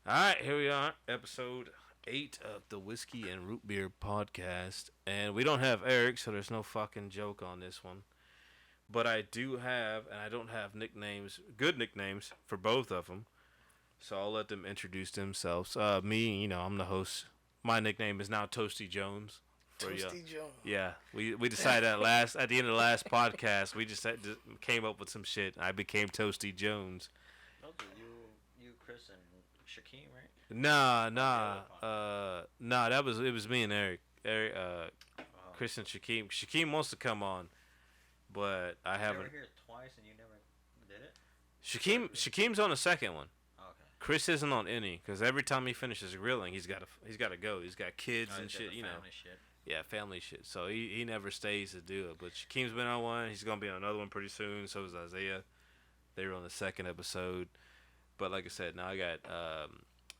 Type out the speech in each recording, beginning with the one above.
All right, here we are, episode 8 of the Whiskey and Root Beer podcast. And we don't have Eric, so there's no fucking joke on this one. But I do have, and I don't have nicknames, good nicknames for both of them. So I'll let them introduce themselves. Me, I'm the host. My nickname is now Toasty Jones. Toasty Jones. Yeah, we decided at the end of the last podcast, we just came up with some shit. I became Toasty Jones. Okay, you, Chris, and Shaquem, right? Nah. It was me and Eric. Chris and Shaquem. Shaquem wants to come on, but I haven't. You were here twice and you never did it. Shaquem's on the second one. Okay. Chris isn't on any because every time he finishes grilling, he's got to go. He's got kids and shit, Family shit. Yeah, family shit. So he never stays to do it. But Shaquem's been on one. He's gonna be on another one pretty soon. So is Isaiah. They were on the second episode. But like I said, now I got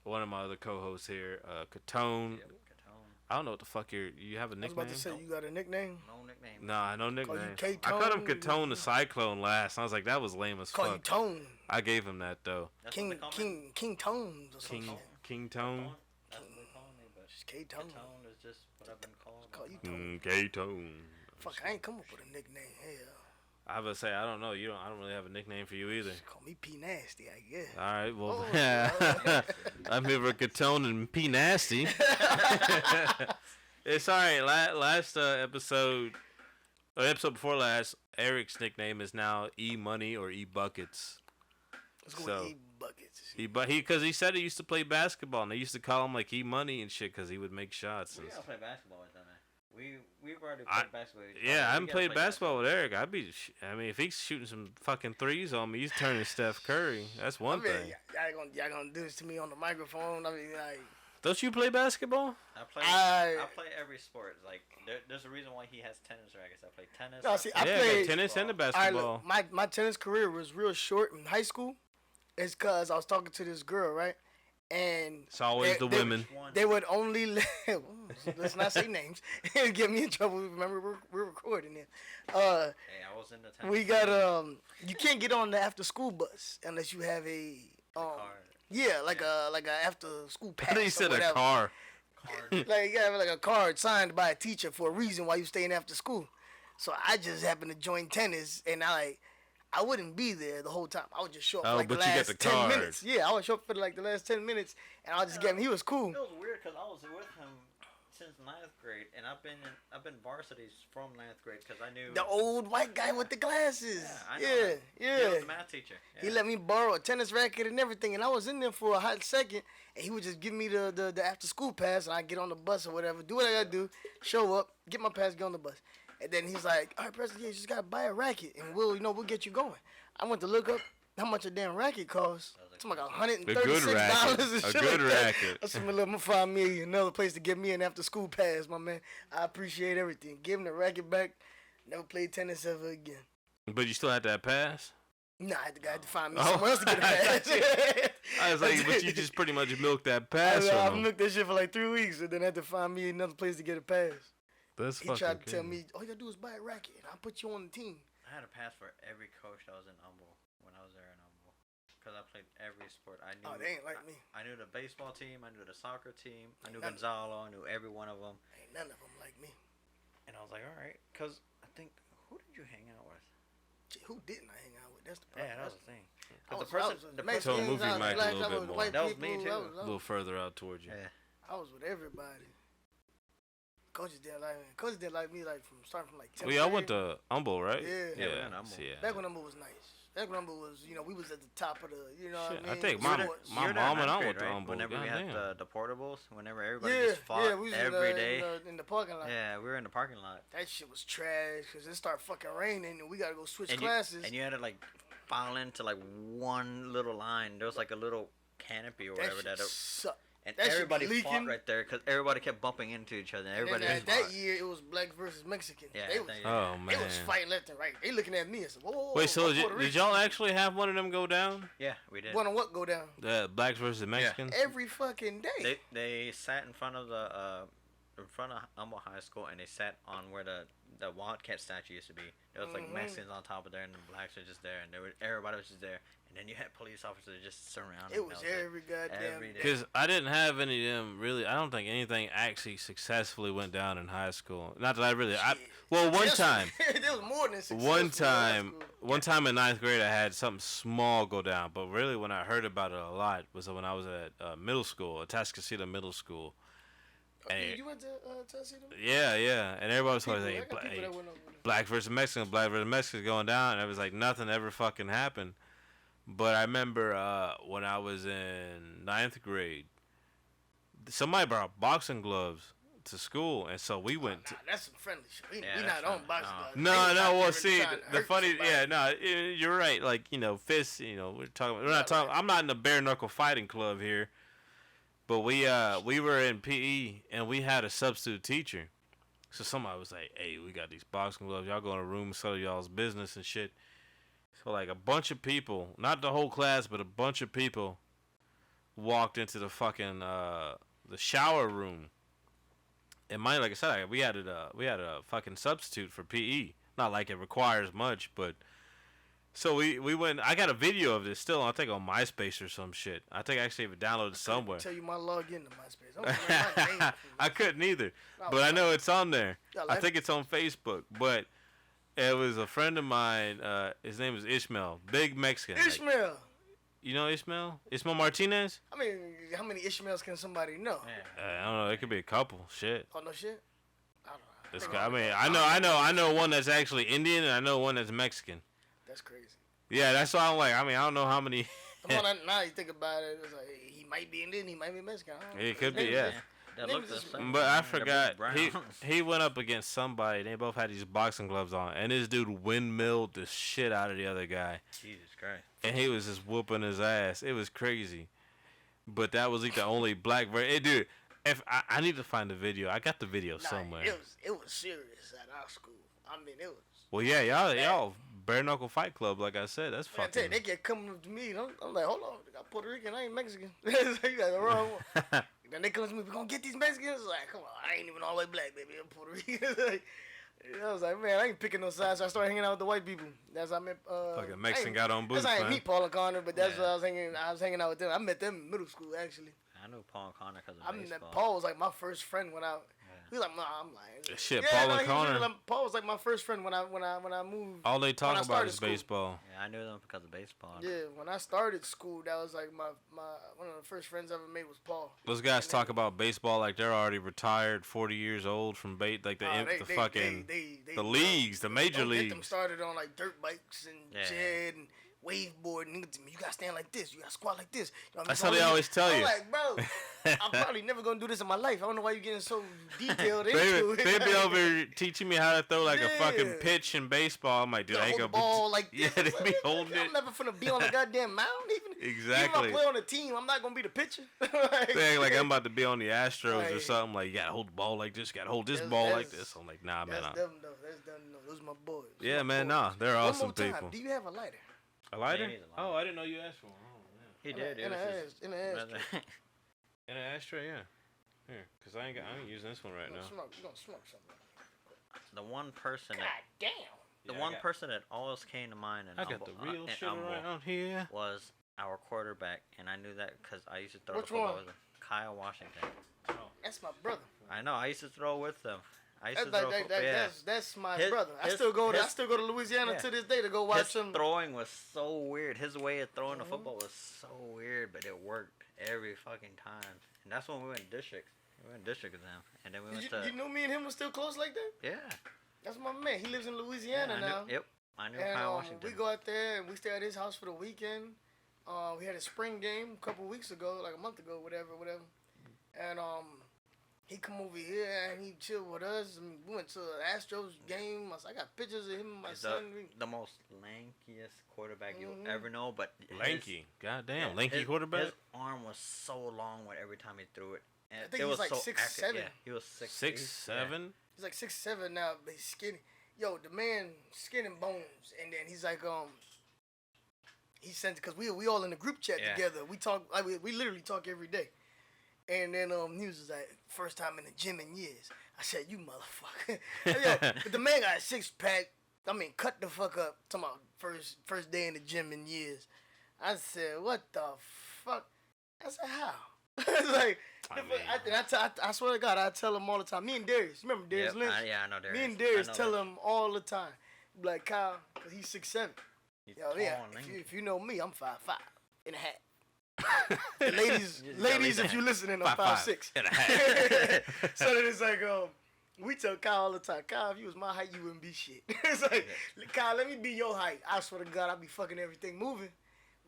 one of my other co-hosts here, Kettone. Yep, Kettone. I don't know what the fuck you have a nickname. I was about to say, you got a nickname? No nickname. Nah, no nickname. Call you I called him Kettone? Kettone the Cyclone last. I was like, that was lame as Call fuck. you Tone. I gave him that though. That's King what they call me? Tones or something. King Tone. That's what they call me, but Just K-Tone. Kettone is just what I've been called. Call you Tone. K-Tone. Fuck, I ain't come up with a nickname. Hell. I would say I don't know. I don't really have a nickname for you either. Just call me P Nasty, I guess. All right, well, Oh, I'm here for Kettone and P Nasty. It's all right. Last episode before last, Eric's nickname is now E Money or E Buckets. Let's go So- with E Buckets. Because he said he used to play basketball and they used to call him like E Money and shit because he would make shots. We And gotta play basketball with them, man. We've already played basketball. With each yeah, other. I We haven't gotta played play basketball with Eric. I mean, if he's shooting some fucking threes on me, he's turning Steph Curry. That's one thing. Y'all gonna do this to me on the microphone? I mean, like, Don't you play basketball? I play every sport. Like there's a reason why he has tennis rackets. I play tennis. No, see, I Yeah, played the tennis and the all right, basketball. look, my tennis career was real short in high school. It's cause I was talking to this girl, right? And It's always the women. they would only let's not say names. It'll get me in trouble. Remember, we're recording it. Hey, I was in the tennis. We got you can't get on the after school bus unless you have a card. yeah, like a after school pass. They said or a whatever. car. Card. Like you have like a card signed by a teacher for a reason why you staying after school. So I just happened to join tennis, and I wouldn't be there the whole time. I would just show up for like the but you got last the 10 card. minutes. Yeah, I would show up for like the last 10 minutes, and I would just get him. He was cool. It was weird because I was with him since 9th grade, and I've been varsity from 9th grade because I knew The old white guy with the glasses. Yeah, I know Yeah, him. yeah. He was the math teacher. Yeah. He let me borrow a tennis racket and everything, and I was in there for a hot second, and he would just give me the after school pass, and I get on the bus or whatever, do what I gotta do, show up, get my pass, get on the bus, and then he's like, "All right, Preston, you just gotta buy a racket, and we'll get you going." I went to look up how much a damn racket costs. It's like $136 racket. and shit A good like that. racket. I said, "Man, look, I'm gonna find me another place to get me an after school pass, my man. I appreciate everything. Give him the racket back. Never played tennis ever again." But you still had that pass? Nah, I had to find me Oh. somewhere else to get a pass. I was like, but you just pretty much milked that pass I from him. milked that shit for like 3 weeks, and then had to find me another place to get a pass. That's He fucking tried to tell crazy. me, all you gotta do is buy a racket, and I'll put you on the team. I had a pass for every coach that was in Humble when I was there in Humble because I played every sport. I knew. Oh, they ain't like me. I knew the baseball team. I knew the soccer team. I knew none- Gonzalo. I knew every one of them. Ain't none of them like me. And I was like, all right, because I think who did you hang out with? Gee, who didn't I hang out with? That's the problem. Yeah, that was the thing. I But was- the person, I was with the Mexicans, So move your I was mic a blacks, little I bit was more. white That was me people, too. A little further out towards you. Yeah. I was with everybody. Coaches didn't like me. Coaches didn't like me like from starting from like 10th Well, y'all grade. went to Humble, right? Yeah. Yeah, we went to Humble. see, yeah. Back when number was nice. Back when number was, we was at the top of the, what Shit, I I mean? think You were my there- my you were there mom in and I ninth went grade, to right? Humble. Whenever we had Goddamn. the portables, whenever everybody yeah, just fought yeah, we was every day. in the parking lot. Yeah, we were in the parking lot. That shit was trash because it started fucking raining and we gotta go switch And classes. you had to like file into like one little line. There was like a little canopy or that whatever shit that. sucked. And that shit everybody leaking. fought right there because everybody kept bumping into each other. And And everybody then just that fought. year it was blacks versus Mexicans. Yeah, they was, Oh they man. was fighting left and right. They looking at me and said, "Whoa, Wait, so I'm Puerto did Rican." y'all actually have one of them go down? Yeah, we did. One on what go down? The blacks versus Mexicans. Every fucking day. They sat in front of the in front of Humble High School, and they sat on where the Wildcat statue used to be. There was like Mexicans on top of there, and the blacks were just there, and everybody was just there. And then you had police officers just surrounding. It was every goddamn day. Because I didn't have any of them really. I don't think anything actually successfully went down in high school. Not that I really. Well, one time. There was more than successful. One time in ninth grade, I had something small go down. But really, when I heard about it a lot was when I was at middle school, Atascocita Middle School. You went to Tuskegee? Yeah. And everybody was always like, black versus Mexican going down. And it was like nothing ever fucking happened. But I remember when I was in ninth grade, somebody brought boxing gloves to school, and so we went. That's some friendly shit. We not on boxing gloves. No. Well, see, the funny, you're right. Like, fists. We're not talking. I'm not in the bare knuckle fighting club here. But we were in PE, and we had a substitute teacher. So somebody was like, "Hey, we got these boxing gloves. Y'all go in a room and settle y'all's business and shit." So like a bunch of people, not the whole class, but a bunch of people walked into the fucking the shower room. And mind, like I said, we had a fucking substitute for PE. Not like it requires much, but so we went. I got a video of this still. I think on MySpace or some shit. I think I actually have it downloaded somewhere. Tell you my login to MySpace. I couldn't either, but I know it's on there. I think it's on Facebook, but. It was a friend of mine. His name is Ishmael. Big Mexican. Ishmael. Like, you know Ishmael? Ishmael Martinez? I mean, how many Ishmaels can somebody know? I don't know. It could be a couple. Shit. Oh, no shit? I don't know. I mean, I know one that's actually Indian, and I know one that's Mexican. That's crazy. Yeah, that's why I'm like, I mean, I don't know how many. Now you think about it, it's like, he might be Indian, he might be Mexican. It could be, yeah. But I forgot he went up against somebody. They both had these boxing gloves on, and this dude windmilled the shit out of the other guy. Jesus Christ! And he was just whooping his ass. It was crazy. But that was like the only black version. Hey, dude, if I need to find the video. I got the video somewhere. It was serious at our school. I mean, it was. Well, yeah, y'all bare knuckle fight club. Like I said, that's fucking. I tell you, they kept coming up to me. I'm like, hold on, I got Puerto Rican. I ain't Mexican. You got the wrong one. Then they come to me, we gonna get these Mexicans? Like, come on, I ain't even all the way black, baby. I'm Puerto Rican. I was like, man, I ain't picking no sides. So I started hanging out with the white people. That's how I met. Fucking Mexican got on boots. That's how I meet Paul and Connor, but that's what I was hanging out with them. I met them in middle school, actually. I knew Paul and Connor because of baseball. Paul was like my first friend when I. He was like, nah, I'm like, shit. Paul and Connor. Paul was like my first friend when I moved. All they talk about is baseball. Yeah, I knew them because of baseball. Yeah, when I started school, that was like my one of the first friends I ever made was Paul. Those guys talk about baseball like they're already retired, 40 years old from the leagues, the major leagues. Get them started on like dirt bikes and jet and waveboard, and you gotta stand like this, you gotta squat like this. You know that's how they always tell you. I'm like, bro, I'm probably never gonna do this in my life. I don't know why you're getting so detailed into it. They be over here teaching me how to throw like a fucking pitch in baseball. I'm like, dude, I ain't gonna ball like this. Yeah, they be holding it. I'm never finna be on the goddamn mound even. Exactly. Even if I play on a team, I'm not gonna be the pitcher. They act like I'm about to be on the Astros or something. Like, you gotta hold the ball like this, you gotta hold this ball like this. I'm like, nah, man. That's them though. That's them though. Those are my boys. Yeah, man, nah, they're awesome people. Do you have a lighter? A lighter? Oh, I didn't know you asked for one. Oh, yeah. He did. In an ashtray. In an ashtray, yeah. Here, cause I ain't using this one right now. You gonna smoke something? The one person. God damn. The one person that always came to mind I got the real shit right on here. Was our quarterback, and I knew that because I used to throw Which the football one? with him. Kyle Washington. Oh. That's my brother. I know. I used to throw with them. That's my brother. I still go to Louisiana to this day to go watch him. His throwing was so weird. His way of throwing the football was so weird, but it worked every fucking time. And that's when we went district. We went district with them, and then we went to. You knew me and him was still close like that? Yeah. That's my man. He lives in Louisiana now. Yep. I knew and, Kyle Washington. We go out there and we stay at his house for the weekend. We had a spring game a couple weeks ago, like a month ago, whatever. And he come over here and he chill with us. And we went to the Astros game. I got pictures of him and my son. The most lankiest quarterback you'll ever know, but lanky, goddamn, lanky quarterback. His arm was so long with every time he threw it. And I think he was like 6'7". Yeah, he was 6'7". He's like 6'7" now, but he's skinny. Yo, the man, skin and bones, and then he's like he sent because we all in the group chat together. We talk, like we literally talk every day. And then he was just like, first time in the gym in years. I said, you motherfucker. Yo, but the man got a 6-pack. I mean, cut the fuck up. Talking about first day in the gym in years. I said, what the fuck? I said, how? It's like, I swear to God, I tell him all the time. Me and Darius, remember Darius Lynch? Yeah, I know Darius. Me and Darius tell him all the time. Like, Kyle, because he's 6'7". Yo, yeah, if you know me, I'm 5'5" and a half. The ladies, if you listening, I'm 5'6" and a half. So then it's like, we tell Kyle all the time, Kyle, if you was my height, you wouldn't be shit. It's like, Kyle, let me be your height. I swear to God, I'll be fucking everything moving.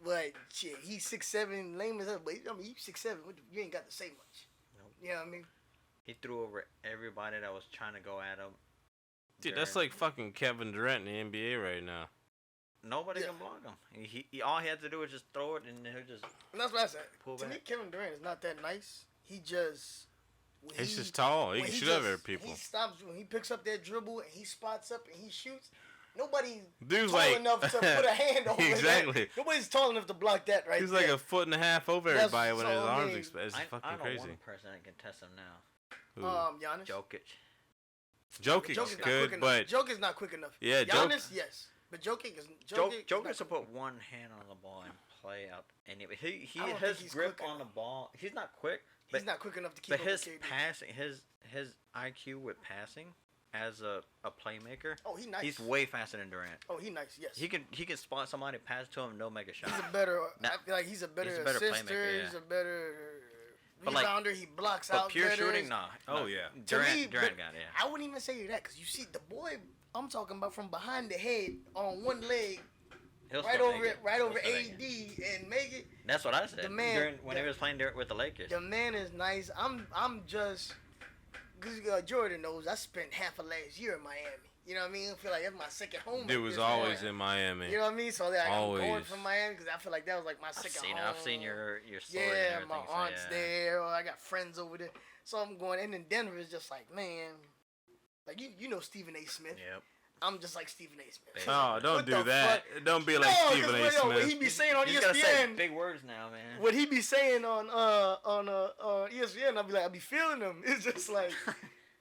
But shit, he's 6'7", lame as hell. But I mean, you 6'7", you ain't got to say much. Nope. You know what I mean? He threw over everybody that was trying to go at him. Dude, that's like fucking Kevin Durant in the NBA right now. Nobody can block him. He all he had to do was just throw it, and he'll just. And that's what I said. Pull to back. me, Kevin Durant is not that nice. He just. He's just tall. He can shoot over people. He stops when he picks up that dribble and he spots up and he shoots. Nobody's Dude's tall like, enough to put a hand over exactly. that. Nobody's tall enough to block that right He's there. like a foot and a half over everybody when his arms expand. It's I fucking know crazy. one person that can test him now. Giannis. Jokic is good, but Jokic is not quick enough. Yeah, Giannis, yes, but Jokic is. Jokic to put one hand on the ball and play out anyway. His grip on the ball. He's not quick. He's not quick enough to keep. But up his with KD. passing, his IQ with passing as a playmaker. Oh, he's nice. He's way faster than Durant. Oh, he's nice. Yes. He can spot somebody, pass to him, and no make a shot. He's a better. I feel like he's a better assister. Playmaker, yeah. He's a better But rebounder. He blocks out. But pure better. shooting, nah. Oh yeah. Durant got it. Yeah. I wouldn't even say that because you see the boy I'm talking about from behind the head on one leg. He'll right still over make right over He'll AD and make it. That's what I said. The man, when he was playing with the Lakers. The man is nice. I'm just because Jordan knows I spent half of last year in Miami. You know what I mean? I feel like that's my second home. Dude was always in Miami. You know what I mean? So like, I'm going Always. from Miami because I feel like that was like my second home. I've seen your story. Yeah, and my everything, aunt's so yeah. there, or I got friends over there. So I'm going, and then Denver is just like, man, like you know Stephen A. Smith. Yep. I'm just like Stephen A. Smith. Oh, don't What do the that. fuck? Don't be like Stephen A. Smith. What he be saying on He's gotta say ESPN? big words now, man. What he be saying on ESPN, I'll be like, I be feeling him. It's just like,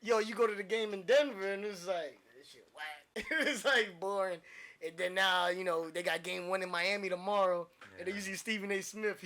yo, you go to the game in Denver, and it's like, this shit whack. It's like boring. And then now, you know, they got game 1 in Miami tomorrow, and then you see Stephen A. Smith.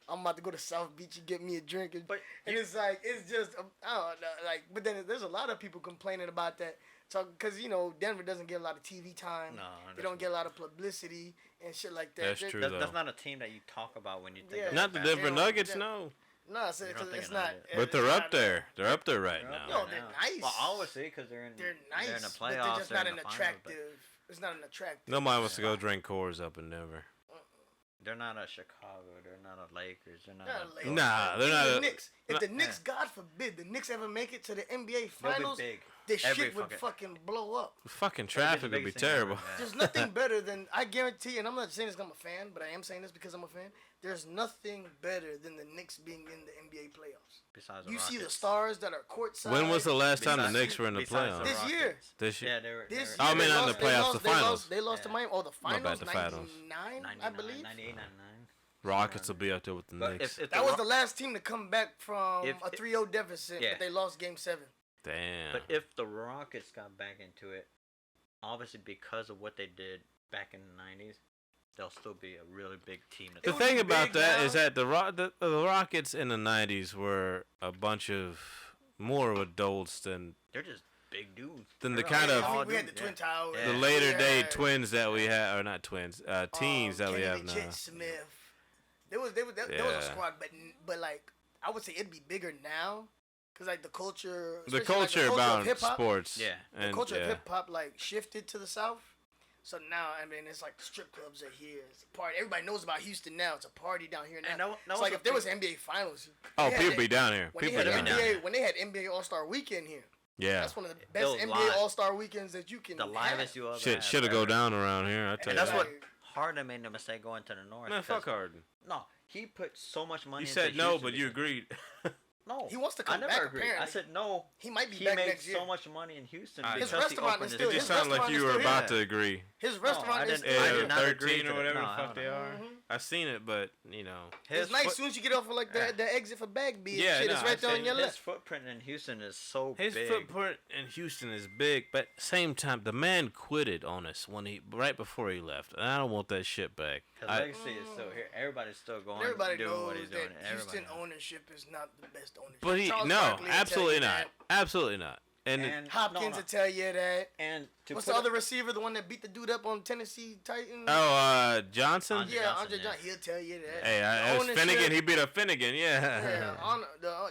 I'm about to go to South Beach and get me a drink, and it's like, it's just, I don't know, like, but then there's a lot of people complaining about that. So, because, you know, Denver doesn't get a lot of TV time. No, they don't get a lot of publicity and shit like that. That's true, though. That's not a team that you talk about when you think of Not the Denver Nuggets, no. No, it's not. But they're up there. They're up there right now. No, they're nice. Well, obviously, because they're nice. They're in the playoffs. But they're just not in an the attractive. finals, It's not an attractive. Nobody wants to go drink Coors up in Denver. they're not a Chicago. They're not a Lakers. They're not. Nah, they're not. The Knicks. If the Knicks, God forbid, the Knicks ever make it to the NBA Finals, big. this shit would fucking blow up. Fucking traffic would be terrible. There's nothing better than, I guarantee, and I'm not saying this because I'm a fan, but I am saying this because I'm a fan. There's nothing better than the Knicks being in the NBA playoffs. Besides you the see the Rockets. stars that are courtside. When was the last time the Knicks were in the Besides playoffs? This year. This year. Yeah, they were. This year, I mean, they not the playoffs, lost, the finals. They lost to Miami. Oh, the finals. bad, the finals. 99, I believe. 98, 99. Rockets will be up there with the But Knicks. if That was the last team to come back from If- a 3-0 deficit, Yeah. but they lost Game 7. Damn. But if the Rockets got back into it, obviously because of what they did back in the 90s, they'll still be a really big team. The would thing be about big that now. is that the Rockets in the 90s were a bunch of more adults than They're just big dudes. the They're kind all- of- I all mean, we had the dudes, Twin Towers. Yeah. the Yeah. later day Yeah. twins that we have, or not twins, teens that we Kennedy have now. Jet Smith. There was a Yeah. squad, but like I would say it'd be bigger now, cause like the culture. The especially, like, culture of about hip-hop, sports. Yeah. The And, culture yeah. of hip hop like shifted to the South. So now, I mean, it's like the strip clubs are here. It's a party. Everybody knows about Houston now. It's a party down here now. And no It's like if there was NBA Finals. Oh, they had people it- be down here. When People they be had down NBA here. NBA, when they had NBA All Star Weekend here. Yeah. That's one of the It best was NBA live. All Star weekends that you can The have. livest you ever Shit had should have go ever. down around here. I tell And you that's that. what Harden made the mistake going to the North. Man, fuck because- Harden. No, he put so much money. You into said no, Houston but you because- agreed. No, He wants to I come never back, agreed. I apparently. said no. He might be He back made next year. so much money in Houston His because he restaurant opened is his still- It his just sounded like restaurant you is were still about here. to agree. His No, restaurant I is didn't- still I here. did not agree 13 to or whatever it. the No, fuck they are. I seen it, but you know, It's nice as soon as you get off of like the exit for Bagby. Yeah, shit, no, it's right there on your His left. footprint in Houston is so his big. footprint in Houston is big, but at the same time, the man quitted on us right before he left, and I don't want that shit back. His legacy is still here. Everybody's still going. Everybody doing knows what he's doing. that Houston Everybody knows. ownership is not the best ownership. But Charles Barkley will tell absolutely you not, that. absolutely not. And Hopkins will tell you that. And What's the other receiver, the one that beat the dude up on Tennessee Titans? Johnson. Andre yeah, Johnson, Andre yeah. Johnson. He'll tell you that. Hey, The it was ownership- Finnegan. He beat up Finnegan. Yeah. Yeah,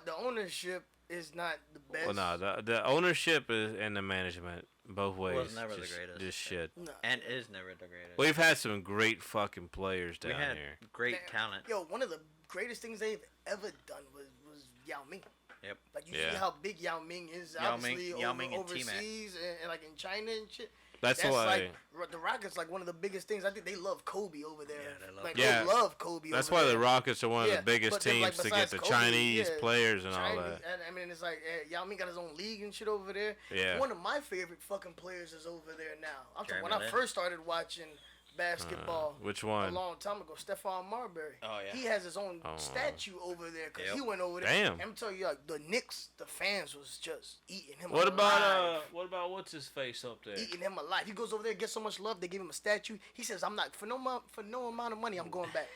the ownership is not the best. Well, no, the ownership is and the management both ways. Was never the just, greatest. Just shit. No. And is never the greatest. We've had some great fucking players down we had here. great Man, talent. Yo, one of the greatest things they've ever done was Yao Ming. Yep. Like you Yeah. see how big Yao Ming is, Yao obviously Ming- Yao Ming and T-Mac. overseas and like in China and shit. That's That's why. like the Rockets, like one of the biggest things. I think they love Kobe over there. Yeah, they love like, Kobe. Yeah. they love Kobe. That's over why there. the Rockets are one of Yeah, the biggest but then, like, teams to get besides the Kobe, Chinese yeah, players and all Chinese, that. and, I mean, it's like Yao Ming got his own league and shit over there. Yeah. One of my favorite fucking players is over there now. I'm talking, when Jeremy I Lin. first started watching basketball Which a one? long time ago, Stephon Marbury. Oh, yeah. He has his own Oh. statue over there because Yep. he went over there. Damn. I'm telling you, like the Knicks, the fans was just eating him What alive. about what's his face up there? Eating him alive. He goes over there, gets so much love. They give him a statue. He says, "I'm not for no amount of money. I'm going back."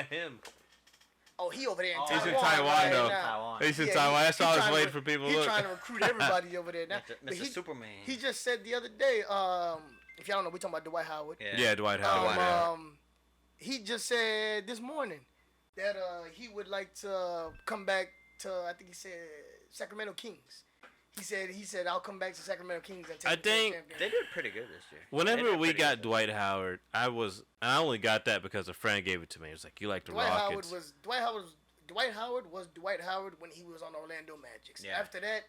Him. Oh, he over there in Oh, Taiwan. He's in Taiwan, right though. now. Taiwan. He's in Yeah, Taiwan. he- That's he all I was trying waiting to- for people to He's look. trying to recruit everybody over there now. Mr. But Mr. Superman. He just said the other day, if y'all don't know, we talking about Dwight Howard. Yeah, Dwight Howard. He just said this morning that he would like to come back to, I think he said Sacramento Kings. He said I'll come back to Sacramento Kings and take I the think- championship. They did pretty good this year. Whenever They did we pretty got good. Dwight Howard, I only got that because a friend gave it to me. It was like, you like the Dwight Howard Rockets. was Dwight Howard when he was on Orlando Magic. Yeah. After that,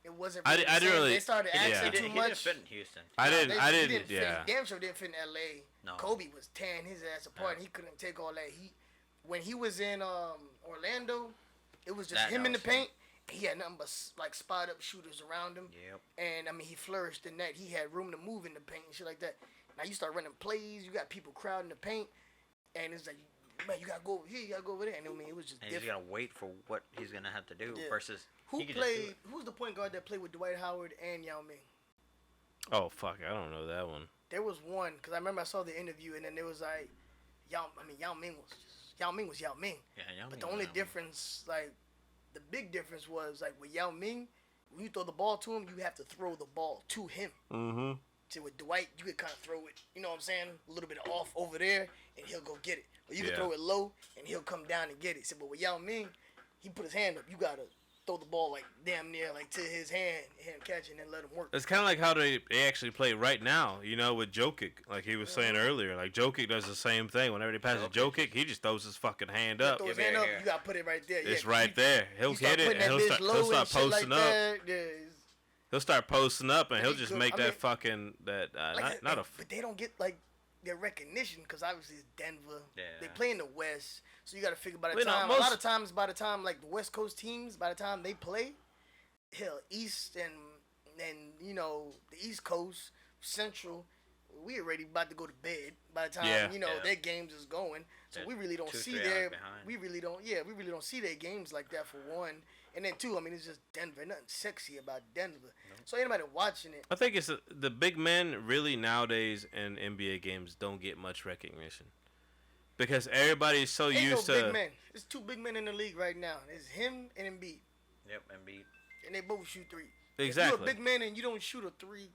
it wasn't. I Really didn't the same. really- They started yeah. asking He too didn't much. fit in Houston. I Nah, didn't, he didn't fit. yeah. Damn sure didn't fit in L.A. No. Kobe was tearing his ass apart. And he couldn't take all that heat. When he was in Orlando, it was just That him in the was fun. paint. He had nothing but like spot up shooters around him. Yep. And I mean, he flourished in that. He had room to move in the paint and shit like that. Now you start running plays. You got people crowding the paint, and it's like, man, you gotta go over here. You gotta go over there. And I mean, it was just And he's different. gotta wait for what he's gonna have to do Yeah. versus Who he could just do played? it. Who's the point guard that played with Dwight Howard and Yao Ming? Oh, fuck. I don't know that one. There was one because I remember I saw the interview, and then there was like, Yao Ming was Yao Ming. Yeah, Yao But Ming the was only Yao Ming. difference, like, the big difference was like with Yao Ming, when you throw the ball to him, you have to throw the ball to him. Mm-hmm. See, with Dwight, you could kind of throw it, you know what I'm saying, a little bit off over there, and he'll go get it. Or you can Yeah. throw it low, and he'll come down and get it. See, but with Yao Ming, he put his hand up. You gotta throw the ball like damn near like to his hand, and him catch it, and then let him work. It's kind of like how they actually play right now, with Jokic. Like he was saying earlier. Like Jokic does the same thing. Whenever they pass to Jokic, he just throws his fucking hand up. Throw his Give hand it up, here. you gotta put it right there. It's Yeah, right there. He'll you start get it, putting and that he'll bitch start, low he'll start and shit posting like up. that. Yeah, it's- He'll start posting up, and But he'll he just could- make I that mean- fucking not a. But they don't get like their recognition because obviously it's Denver. Yeah. They play in the West, so you got to figure by the Well, no, time. most- A lot of times, by the time like the West Coast teams, by the time they play, hell, East and the East Coast, Central, we already about to go to bed by the time Yeah. their games is going. So They're we really don't 2-3 see hours their. behind. We really don't see their games like that for one. And then two, I mean, it's just Denver. Nothing sexy about Denver. So anybody watching it, I think it's the big men really nowadays in NBA games don't get much recognition because everybody's so ain't used no to. big men. There's two big men in the league right now. It's him and Embiid, Yep, Embiid. and they both shoot threes. Exactly. If you're a big man and you don't shoot a three,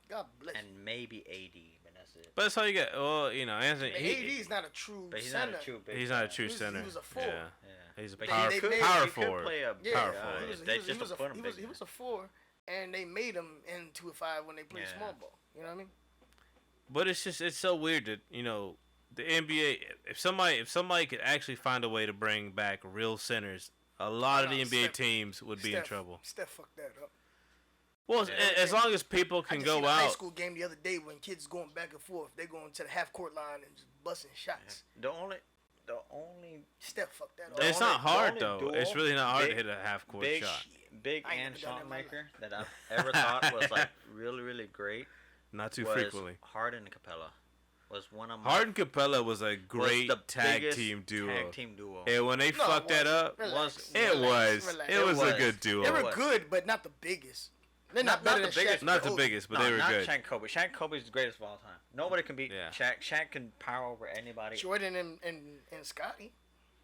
God bless you. And maybe AD, but that's it. But that's all you get. Well, Anthony. But AD is not a true But he's center. not a true big He's not a guy. true He was- center. he was a four. Yeah. Yeah. He's a But power, they could- made- power he could forward. play a Yeah, Power big forward. guy. He was, They he was, just he was, don't put him he, big was, he was a 4, and they made him into a 5 when they played Yeah. small ball. You know what I mean? But it's so weird that the NBA. If somebody could actually find a way to bring back real centers, a lot of the NBA Steph- teams would be in Steph- trouble. Steph fucked that up. Well, Yeah. as long as people I can just go seen a high out. school game the other day when kids going back and forth. They going to the half court line and just busting shots. The only Steph fucked that up. The It's only- not hard the though. only duel, It's really not hard to big- hit a half court big, shot. big I ain't and never done shot that in my maker that I've ever thought was like really, really great Not too was frequently. Harden and Capella. was one of my Hart and Capella was a great the tag biggest team duo. Tag team duo. And when they No, fucked it that up, Relax, it relax. was a good duo. They were was. good, but not the biggest. They're Not not better the than biggest, Shaq. Not and the Kobe. biggest, but no, they were not good. Shaq Kobe. Shaq Kobe's the greatest of all time. Nobody can beat Yeah. Shaq. Shaq can power over anybody. Jordan and Scotty.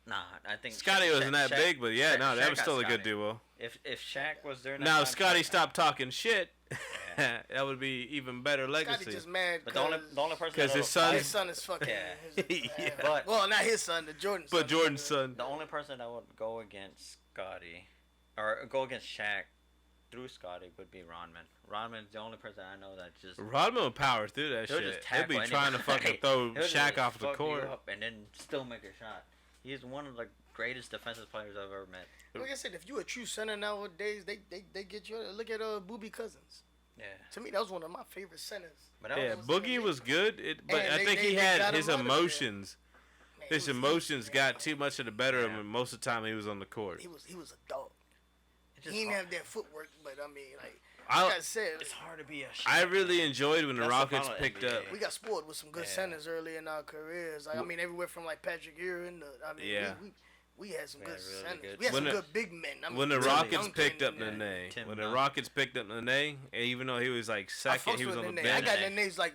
Nah, I think Scotty wasn't that big, but yeah, no, that Shaq was got still a good Scotty. duo. If Shaq was there, Now, if Scotty stopped talking shit, Yeah. that would be even better Scotty legacy. just mad But the only person 'Cause that his would- son- his son is fucking. Yeah. Yeah. But- well, not his son, the Jordan son. But Jordan's son. the only person that would go against Scotty, or go against Shaq through Scotty would be Rodman. Rodman's the only person I know that just Rodman would power through that he'll shit. just He'll be tackle trying to anybody. fucking throw He'll just Shaq off the fuck you court. up and then still make a shot. He's one of the greatest defensive players I've ever met. Like I said, if you a true center nowadays, they get you. Look at Boobie Cousins. Yeah, To me, that was one of my favorite centers. but that Yeah, was, Boogie was good, but And I they- think they he got had him his out of there. emotions. Man, His he was- emotions got too much of the better of Yeah. him most of the time he was on the court. He was a dog. it's just He didn't hard. have that footwork, but I mean, like I I said, It's hard to be a. I really enjoyed when the That's the Rockets problem picked with up. NBA. we got spoiled with some good Yeah. centers early in our careers. Like, I mean, everywhere from like Patrick Ewing to, I mean, Yeah. we had some We good had really centers. good We had When some the- good big men. I mean, When the Tim Rockets Duncan picked up and- Nene, Tim when the Duncan. Rockets picked up Nene, even though he was like I second, fucks he was with on the Nene. I bench. got Nene's like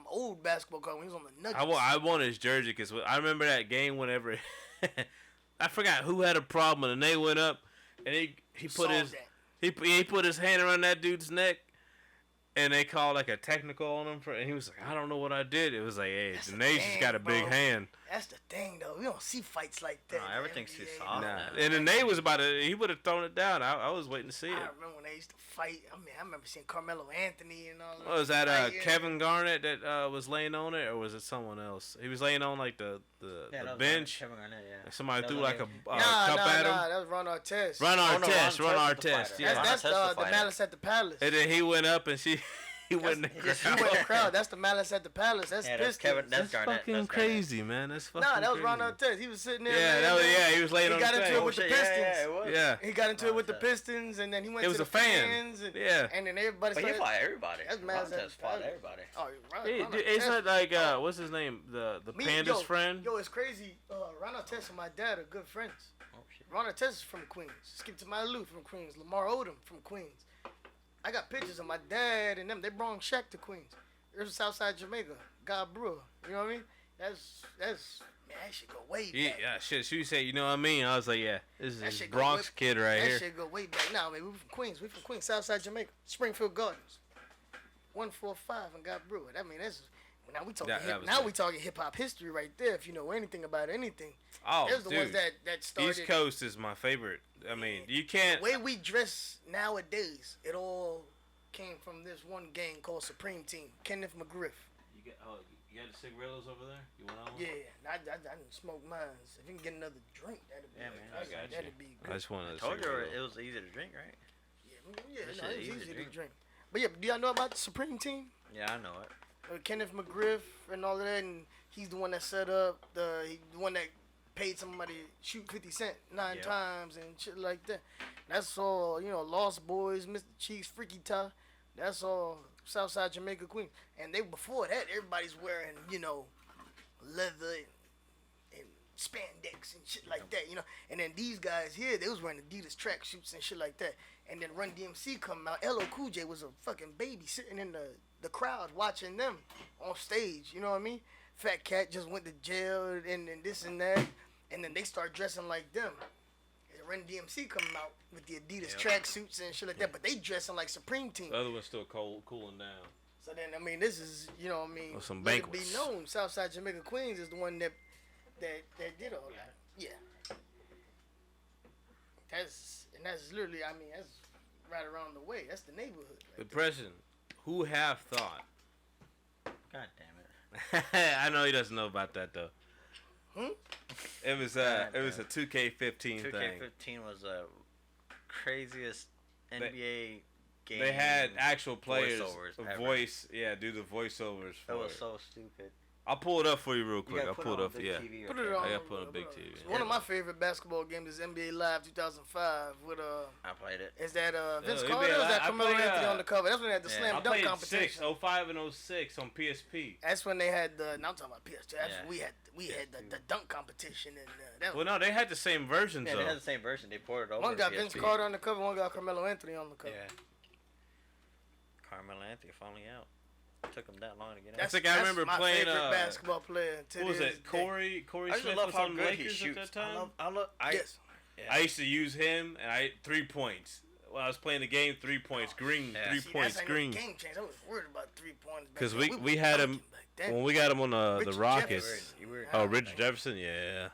old basketball card when he was on the Nuggets. I want his jersey because I remember that game whenever I forgot who had a problem and Nene went up and he put Solved his that. he put his hand around that dude's neck. And they called like a technical on him and he was like, I don't know what I did. It was like, hey, That's the Nate's just thing, got a big bro. hand. That's the thing, though. We don't see fights like that. No, in the everything's too NBA, soft. man. Nah. And then Nate was about to, he would have thrown it down. I was waiting to see it. I remember when they used to fight. I mean, I remember seeing Carmelo Anthony and all that. What was that fighting. Kevin Garnett that was laying on it, or was it someone else? He was laying on like the Yeah, that was bench. Kevin Garnett, yeah. And somebody That threw was like a him. cup at him. That was Ron Artest. Ron Oh, no, Artest, Ron Ron Artest the Artest, fighter. yeah. That's Ron Artest the the fighter. Malice at the Palace. And then he went up and he went in the He crowd. went in the crowd. That's the Malice at the Palace. That's Yeah, Pistons. that's Kevin. That's That's Garnett. fucking That's Garnett. crazy, man. That's fucking Nah, that was crazy. Ron Artest. He was sitting there. Yeah, laying that was, there. yeah, he was laying He on got the into thing. it with the shit, Pistons. Yeah, it was. Yeah. He got into it with the Artest. Pistons, and then he went It was to a the fan. fans, and, Yeah. and then everybody But he started. fought everybody. That's Ron Malice at Artest the fought Palace. everybody. Oh, Ron, It, Ron it's Artest. not like what's his name, the Me, panda's yo, friend. Yo, it's crazy. Ron Artest and my dad are good friends. Oh shit. Ron Artest is from Queens. Skip to my Lou from Queens. Lamar Odom from Queens. I got pictures of my dad and them. They brought Shaq to Queens. It was Southside Jamaica. God Brewer. You know what I mean? That's man, that shit go way back. Yeah, shit. She said, you know what I mean? I was like, yeah, this is That this shit go Bronx way- kid right that here. shit go way back. Nah, man, we from Queens. We from Queens, Southside Jamaica, Springfield Gardens, 145 and God Brewer. I mean, that's now we talking. That was Now it. we talking hip hop history right there. If you know anything about anything, Oh, there's the ones dude, that started. East Coast is my favorite. I mean, you can't. The way we dress nowadays, it all came from this one gang called Supreme Team. Kenneth McGriff. You got the cigarillos over there? You want one? Yeah, I didn't smoke mine. If you can get another drink, that'd be. Yeah, man, I got you. That'd be I good. just want I to. told you it was easy to drink, right? Yeah, That no, shit it's easy easy to to drink. drink. But yeah, do y'all know about the Supreme Team? Yeah, I know it. Kenneth McGriff and all of that, and he's the one that set up the one that paid somebody to shoot 50 Cent 9 Yep. times and shit like that. That's all, Lost Boys, Mr. Cheeks, Freaky Ty. That's all Southside Jamaica Queens. And they before that, everybody's wearing, leather and spandex and shit like that, And then these guys here, they was wearing Adidas tracksuits and shit like that. And then Run DMC come out. LL Cool J was a fucking baby sitting in the crowd watching them on stage, you know what I mean? Fat Cat just went to jail and this and that. And then they start dressing like them. And Run DMC coming out with the Adidas tracksuits and shit like that. But they dressing like Supreme Team. The other one's still cooling down. So then, this is, Or some let it be banquets. known. Southside Jamaica Queens is the one that did all that. Yeah. That's literally, that's right around the way. That's the neighborhood. The Right Preston, who have thought? God damn it. I know he doesn't know about that though. It was a 2K15 thing. 2K15 was the craziest NBA game. They had actual players voiceovers ever. do the voiceovers for That was it. so stupid. I'll pull it up for you real You quick. gotta I'll put pull it it on up. big Yeah. TV or Put it cable. on. I gotta put on big TV. One of my favorite basketball games is NBA Live 2005 with I played it. Is that Vince NBA Carter or is that Live, I Carmelo played, Anthony on the cover? That's when they had the yeah. slam I dunk played competition. 05 and 06 on PSP. That's when they had the. Now I'm talking about PS2. That's Yeah. when we had the dunk competition and that Well, no, they had the same versions Yeah, though. they had the same version. They ported over. one got to Vince PSP. Carter on the cover, one got Carmelo Anthony on the cover. Yeah. Carmelo Anthony finally out. It took him that long to get out. That's like I remember my playing. favorite basketball player. To What was this it? day. Corey I just Smith love was how on the good he Lakers shoots. at that time. Yes. Yeah. I used to use him, and I 3 points. When I was playing the game, 3 points, green, Yeah. 3 See, points, that's green. Game change. I was worried about 3 points. back 'Cause then. we were had him- dunking back then. When we got him on the Richard Rockets. Jefferson. You were. Oh, Richard Jefferson, yeah.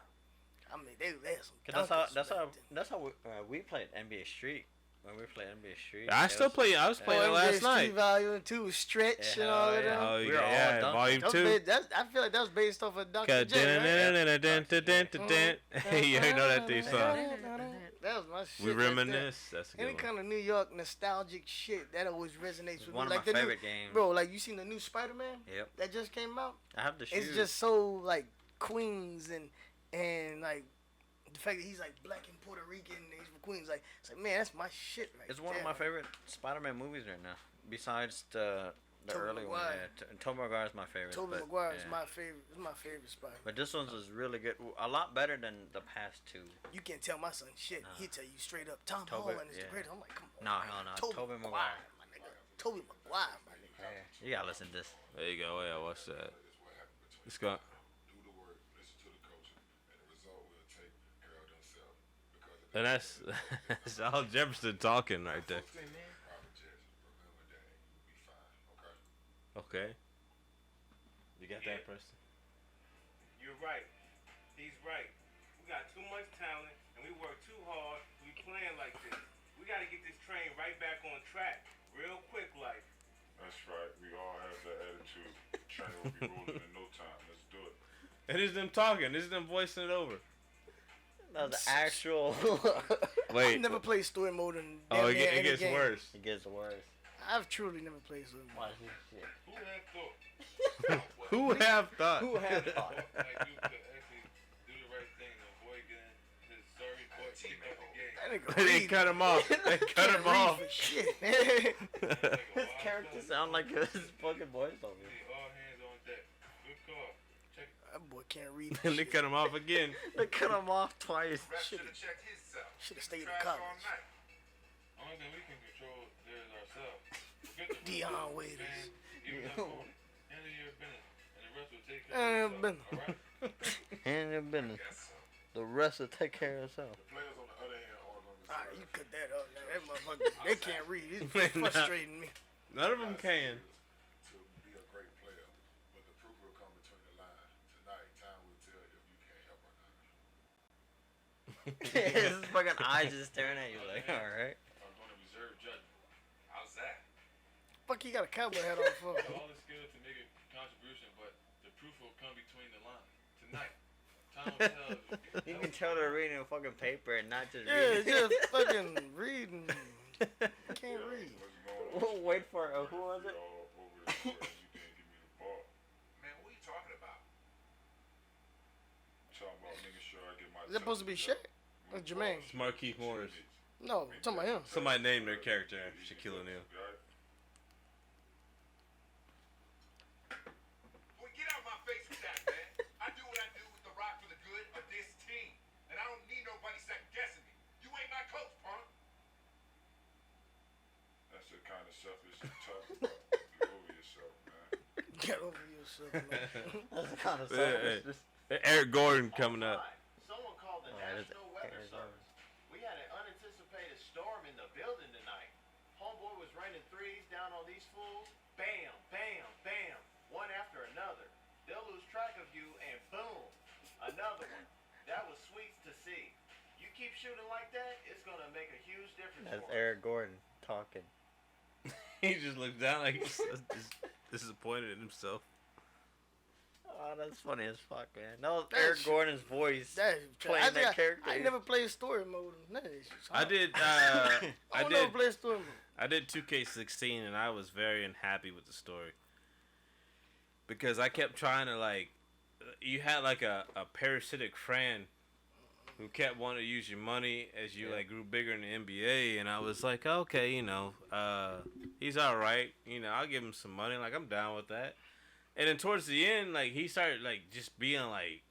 I mean, they had some. Cause dunkers that's back how then. that's how we played NBA Street. When we played NBA Street. I it still was- play. I was playing it NBA last Street night. Volume 2, Stretch Yeah, and all of yeah. them. Oh, We yeah, were all yeah, dunking. volume That was 2. I feel like that was based off of Dr. Got J, right? Hey, you know that theme song. That was my shit. We right there. reminisce. That's a Any good one. kind of New York nostalgic shit that always resonates with One me. of Like my the favorite new, games. bro. Like you seen the new Spider-Man Yep. that just came out? I have the shoes. It's just so like Queens and like the fact that he's like black and Puerto Rican and he's from Queens. Like it's like man, that's my shit right It's one there. of my favorite Spider-Man movies right now. Besides the Tobey early one. Maguire. Yeah. Tobey Maguire is my favorite. Tobey but, Maguire is yeah. my favorite. Is my favorite Spider. But this one's was really good. A lot better than the past two. You can't tell my son shit. Nah. He'll tell you straight up. Tom Tobey- Holland is the yeah. greatest. I'm like, come on. No, man. hell no. Tobey Tobey Maguire, Maguire. my nigga. Tobey Maguire, my nigga. Yeah. You gotta listen to this. There you go. Yeah, watch that. Let's go. Do the work, listen to the coaching, and the result will take care of themselves. Because if And that's Al Jefferson talking right there. private jets, remember that you'll be fine, okay? Okay. You got that, Preston? You're right. He's right. We got too much talent and we work too hard. We playing like this. We got to get this train right back on track, real quick, like. That's right. We all have that attitude. Train will be rolling in no time. Let's do it. And this is them talking. This is them voicing it over. That was the actual. Wait. I've never played story mode in Oh, damn near it any gets game. worse. It gets worse. I've truly never played story mode. Watch this shit. Who had thought? Who have thought? Who had thought? Like you could actually do the right thing and avoid getting his sorry butt kicked out the game. That nigga They read. cut him off. They cut him off. For shit. His character sound like his fucking voice on me. Hey, all hands on deck. Good call. Check. That boy can't read. And they cut him off again. They cut him off twice. Ref should have checked himself. Shoulda stayed in Trash college. all night. Only thing we can control there is ourselves. Forget the Dion rules, Waiters. man. Give us four. Handle your business, and the rest will take care Handle of your itself. All right. And your business. Yes, sir. The rest will take care of itself. The players on the other hand are going to Alright, you cut that up. Now. That motherfucker, they can't read. It's frustrating me. None of them can. to be a great player, but the proof will come between the lines. Tonight, time will tell if you can't help or not. His fucking eyes just staring at you like, alright. I'm going to reserve judgment. How's that? Fuck, you got a cowboy hat on for? All the skill to make a contribution, but the proof will come between the lines. Tonight, time will tell. You can tell they're reading a fucking paper and not just Yeah, reading. just fucking reading. Can't read. What's going on? Wait for it. Who was it? All over the square, you didn't give me the ball. Man, what are you talking about? Talking about making sure I get my. Is that supposed to be Shaq? Or Jermaine? It's Markeith Morris. No, I'm talking about him. Somebody named their character Shaquille O'Neal. Well, get out my face with that, man. I do what I do with the rock for the good of this team. And I don't need nobody second guessing me. You ain't my coach, punk. That's the kind of stuff you should talk about. Get over yourself, man. Get over yourself, man. That's kind of Hey, selfish. Eric Gordon coming up. Someone called the Yeah, National Weather Service. We had an unanticipated storm in the building tonight. Homeboy was raining threes down on these fools. Bam, bam, bam. One after another. They'll lose track of you and boom, another one. That was sweet to see. You keep shooting like that, it's going to make a huge difference That's for us. Eric Gordon talking. He just looked down like he's disappointed in himself. Oh, that's funny as fuck, man. No, That's- Eric Gordon's voice. That, Playing that character. I never played story mode. None of this shit. I did. I I don't never did. play story mode. I did 2K16, and I was very unhappy with the story. because I kept trying to like. You had like a parasitic friend who kept wanting to use your money as you like grew bigger in the NBA, and I was like, okay, he's all right. I'll give him some money. Like I'm down with that. And then towards the end, like he started like just being like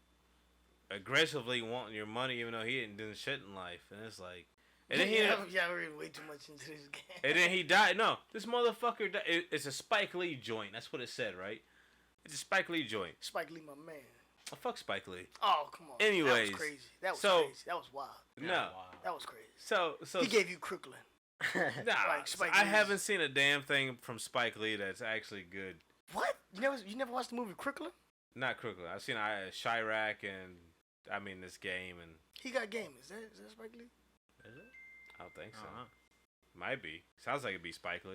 aggressively wanting your money, even though he didn't do shit in life. And it's like, and then y'all read way too much into this game. And then he died. No, this motherfucker died. It's a Spike Lee joint. That's what it said, right? It's a Spike Lee joint. Spike Lee, my man. Oh, fuck Spike Lee. Oh, come on. Anyways, that was crazy. That was crazy. That was wild. No, that was crazy. So he gave you Crooklyn. Nah, Like Spike I Lee's- haven't seen a damn thing from Spike Lee that's actually good. What? You never watched the movie Crooklyn? Not Crooklyn. I've seen Chirac and this game and He got game. Is that Spike Lee? Is it? I don't think so. Uh-huh. Might be. Sounds like it'd be Spike Lee.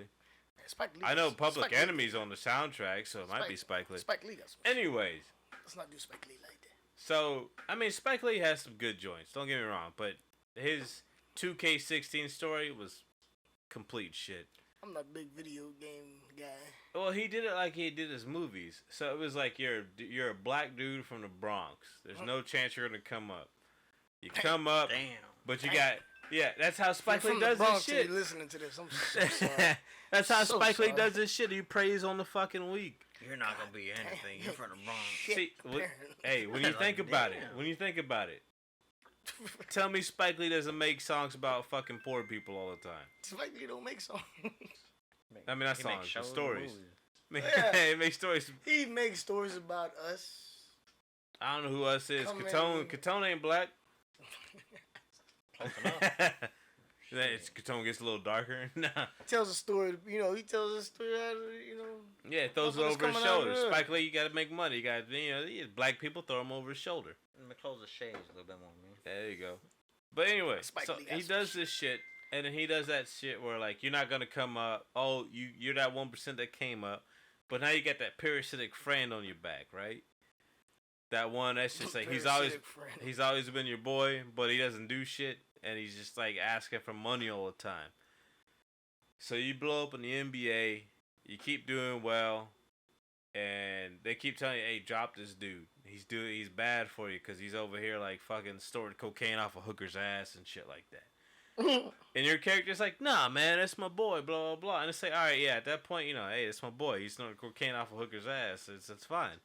Yeah, Spike Lee. I know Public Spike Lee. Enemy's on the soundtrack, so it might be Spike Lee. Spike Lee got some. Anyways, Let's not do Spike Lee like that. so Spike Lee has some good joints. Don't get me wrong, but his 2K16 story was complete shit. I'm not a big video game guy. Well, he did it like he did his movies. So it was like you're a black dude from the Bronx. There's no chance you're gonna come up. You come up, Damn. but you got that's how Spike You're Lee from the does Bronx his and shit. you're listening to this. I'm so sorry. That's how So Spike Lee sorry. does his shit. He prays on the fucking week. You're not gonna be anything. You're from the Bronx. Shit, See, apparently. hey, when you Like, think about it, damn. tell me Spike Lee doesn't make songs about fucking poor people all the time. Spike Lee don't make songs. I mean, not He makes songs, shows but and stories. movies. Yeah. He makes stories. He makes stories about us. I don't know who us is. Come Kettone. in. Kettone ain't black. Close enough. Kettone gets a little darker. Nah. Tells a story. He tells a story out of, Yeah, throws it Motherfuckers over his coming out of shoulder. there. Spike Lee, you gotta make money. You got black people throw him over his shoulder. Let me close the shades a little bit more, man. There you go. But anyway, Spike so Lee got he some does this shit, and then he does that shit where like you're not gonna come up. Oh, you're that 1% that came up, but now you got that parasitic friend on your back, right? That one that's just like he's always been your boy, but he doesn't do shit, and he's just like asking for money all the time. So you blow up in the NBA, you keep doing well, and they keep telling you, "Hey, drop this dude. He's bad for you because he's over here like fucking storing cocaine off a hooker's ass and shit like that." And your character's like, "Nah, man, that's my boy." Blah blah blah. And it's like, all right, yeah. At that point, hey, that's my boy. He's snorting cocaine off a hooker's ass. It's fine.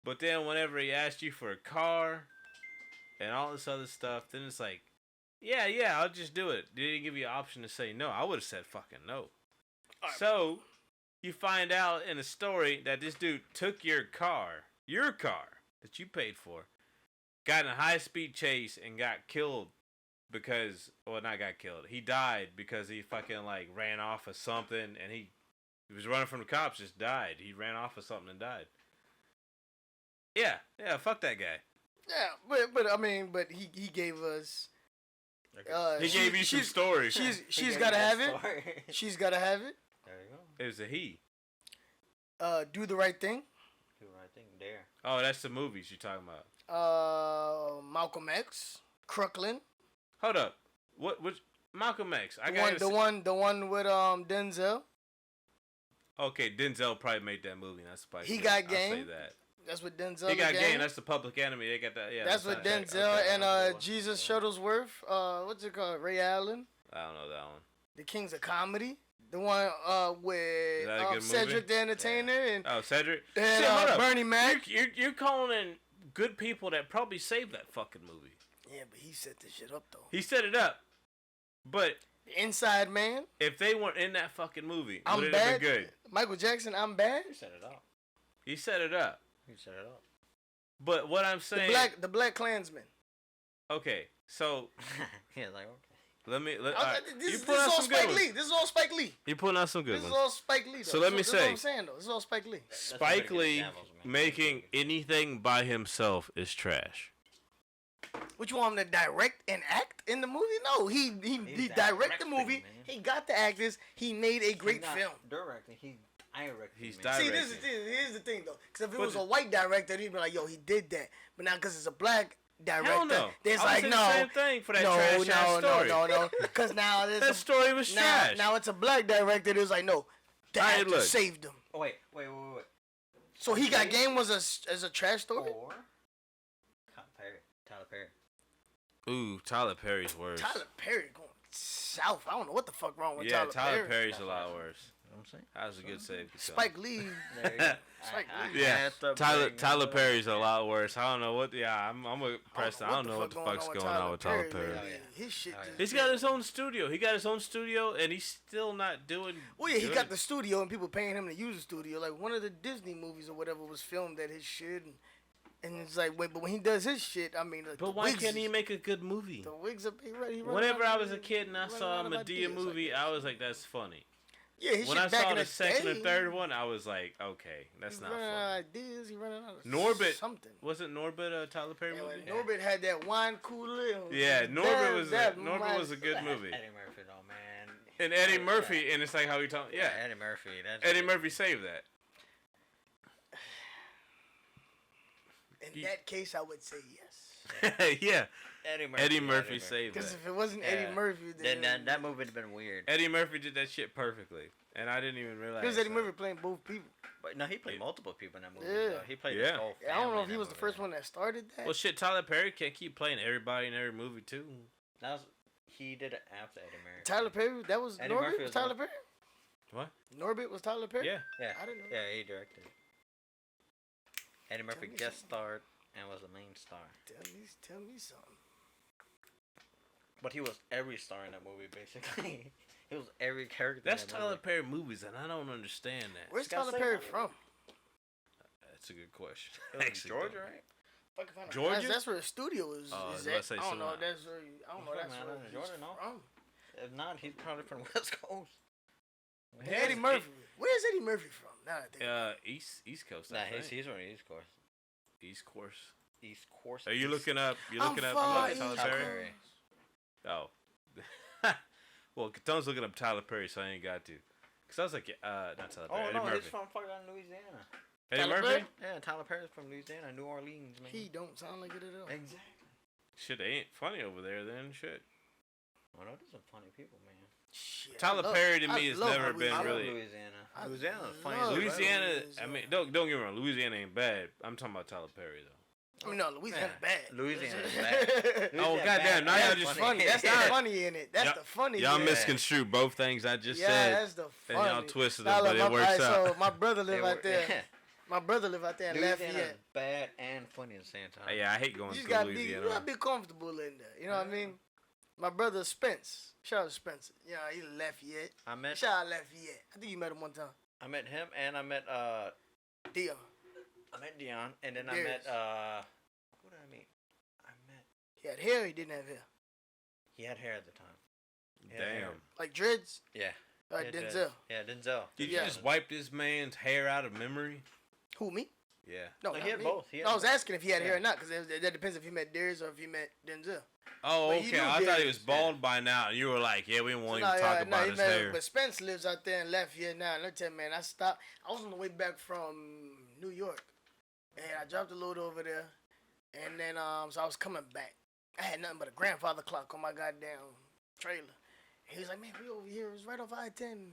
But then whenever he asked you for a car and all this other stuff, then it's like, yeah, I'll just do it. They didn't give you an option to say no. I would have said fucking no. Right. So you find out in the story that this dude took your car that you paid for, got in a high-speed chase and got killed because, well, not got killed. He died because he fucking like ran off of something, and he was running from the cops, just died. He ran off of something and died. Yeah, fuck that guy. Yeah, but he gave us. He gave you some stories. She's gotta have it. She's gotta have it. There you go. It was a he. Do the right thing. Do the right thing there. Oh, that's the movies you're talking about. Malcolm X, Crooklyn. Hold up. Which Malcolm X? The one with Denzel. Okay, Denzel probably made that movie. That's Spike. He Lee. got I'll game. say that. That's what Denzel. He got game. game. That's the Public Enemy. They got that. Yeah. That's what not- Denzel okay. and Jesus Shuttlesworth. What's it called? Ray Allen. I don't know that one. The Kings of Comedy. The one with that a good Cedric movie? the Entertainer and, Oh, Cedric. and Shit, hold up. Bernie Mac. You're calling in good people that probably saved that fucking movie. Yeah, but he set this shit up though. He set it up, but Inside Man. if they weren't in that fucking movie, I'm would it have bad. been good? Michael Jackson. I'm bad. You set it up. He set it up. You set it up. But what I'm saying, The Black Klansman. okay, so Yeah, like okay. let me. All This right, is you pulling out all some good Spike ones. Lee. This is all Spike Lee. You're pulling out some good This is ones. all Spike Lee. Though. So let me This is what say- I'm saying though. This is all Spike Lee. Spike Lee making anything by himself is trash. What you want him to direct and act in the movie? No, he directed the directing, movie. man. He got the actors. He made a great film. Directing. I directed. He's man. directing. See, here's the thing though. Because if it But was a white director, he'd be like, "Yo, he did that." But now, because it's a black director, Hell no. there's I would like, say no, the same thing for that trash ass story. no. Because now there's That story was now, trash. now it's a black director. There's like, no, the Alright, actor look. saved him. Oh, wait. So he got game was as a trash story. Or Tyler Perry. Ooh, Tyler Perry's worse. Tyler Perry going south. I don't know what the fuck wrong with Yeah, Tyler Perry. Perry's a lot worse. You know what I'm saying? That was a good save. Spike Lee. There you go. Spike I Lee. Yeah, had to Tyler bring it up. Perry's a lot worse. I don't know what. Yeah, I'm with Preston. I don't know what the fuck's going on with Tyler Perry. man. Oh, yeah. His shit. Oh, yeah. just He's got his own studio. He got his own studio, and he's still not doing. Well, yeah, he good. got the studio and people paying him to use the studio. Like one of the Disney movies or whatever was filmed at his shit, and it's like, wait, but when he does his shit, I mean, But why can't he make a good movie? The wigs up? He running Whenever out I of was a ideas. kid and I Running saw out a of Medea ideas, movie, I I guess. was like, that's funny. Yeah, his When shit I back saw in the second day, and third one, I was like, okay, that's he not running out funny. of ideas. He running out of Norbit. something. Wasn't Norbit a Tyler Perry Yeah, movie? when Norbit had that wine cooler. Yeah, Norbit was a good Eddie movie. Murphy, though, man. And Eddie Murphy, and it's like how he talk. Yeah, Eddie Murphy. That's Eddie Murphy saved that. In that case, I would say yes. Yeah, Eddie Murphy saved Because that. if it wasn't Eddie Murphy, then that movie would have been weird. Eddie Murphy did that shit perfectly, and I didn't even realize. Because Eddie that. Murphy playing both people. But no, he played multiple people in that movie. Yeah. Though. He played Yeah. his whole family. Yeah, I don't know if in he that was the movie. first one that started that. Well, shit, Tyler Perry can't keep playing everybody in every movie too. That was he did it after Eddie Murphy. Tyler Perry, that was Eddie Norbit Murphy was was Tyler on- Perry? What? Norbit was Tyler Perry? Yeah. Yeah, I didn't know. yeah, he directed. Eddie Murphy me guest something. starred and was the main star. Tell me something. But he was every star in that movie, basically. He was every character. That's in that Tyler movie. Perry movies, and I don't understand that. Where's got Tyler saved Perry by the from? That's a good question. It was in Actually, Georgia, don't. right? Fuck if I know. Georgia? That's where the studio is. Oh, I was is about at. to say I don't know. something. That's where. I don't know. He's That's from where Atlanta, he's Georgia, no? from. If not, he's probably from West Coast. And Eddie Murphy. Where's Eddie Murphy from? Now that I think about it. East Coast. Nah, I think. he's from the East Coast. East Course. East Coast. Are you looking up? You I'm looking up far Tyler East Perry? Coast. Oh. Well, Kettone's looking up Tyler Perry, so I ain't got to. Cause I was like, not Tyler Oh Perry. no, Eddie he's Murphy. from fucking Louisiana. Eddie Tyler Murphy? Perry? Yeah, Tyler Perry's from Louisiana, New Orleans, man. He don't sound like it at all. Exactly. Shit, they ain't funny over there then. Shit. Well, no, there's some funny people, man. Shit, Tyler I love- Perry to I me has love never been I Louisiana. love really. Louisiana. I Louisiana's funny love as well. Louisiana. I Louisiana. mean, don't get me wrong. Louisiana ain't bad. I'm talking about Tyler Perry though. I mean, no, Louisiana's bad. Louisiana's bad. Oh, Louisiana goddamn, bad. now y'all That's just funny. That's the Yeah. funny in it. That's Y'all- the funny. Y'all in it. misconstrue both things I just Yeah, said, that's the funny. and y'all twisted it, Nah, but look, it works alright, out. So my brother live They out were- there. My brother live out there in Louisiana's Lafayette. bad and funny at the same time. Yeah, I hate going You just to gotta be, Louisiana. you gotta be comfortable in there. You know what I mean? My brother Spence. Shout out to Spencer. Yeah, he Lafayette. I met Shout out Lafayette. I think you met him one time. him and I met Dion. Dion and then I Darius. met who did I meet? I met He had hair. He didn't have hair. he had hair at the time. He had hair. Damn. Like dreads. Yeah. Like He had Denzel. dreads. Yeah, Denzel. Did Yeah. you just wipe this man's hair out of memory? Who, me? Yeah. No, Like, not he had me. both. He had I was both. asking if he had hair Yeah. or not, because that depends if he met Darius or if he met Denzel. Oh, But you okay. knew I thought he Darius, was bald by now, and you were like, "Yeah, we won't even Nah, talk yeah, about he his met- hair." But Spence lives out there in Lafayette now. And let me tell you, man, I stopped. I was on the way back from New York, and I dropped the load over there, and then so I was coming back. I had nothing but a grandfather clock on my goddamn trailer. And he was like, "Man, we over here. It's right off I-10,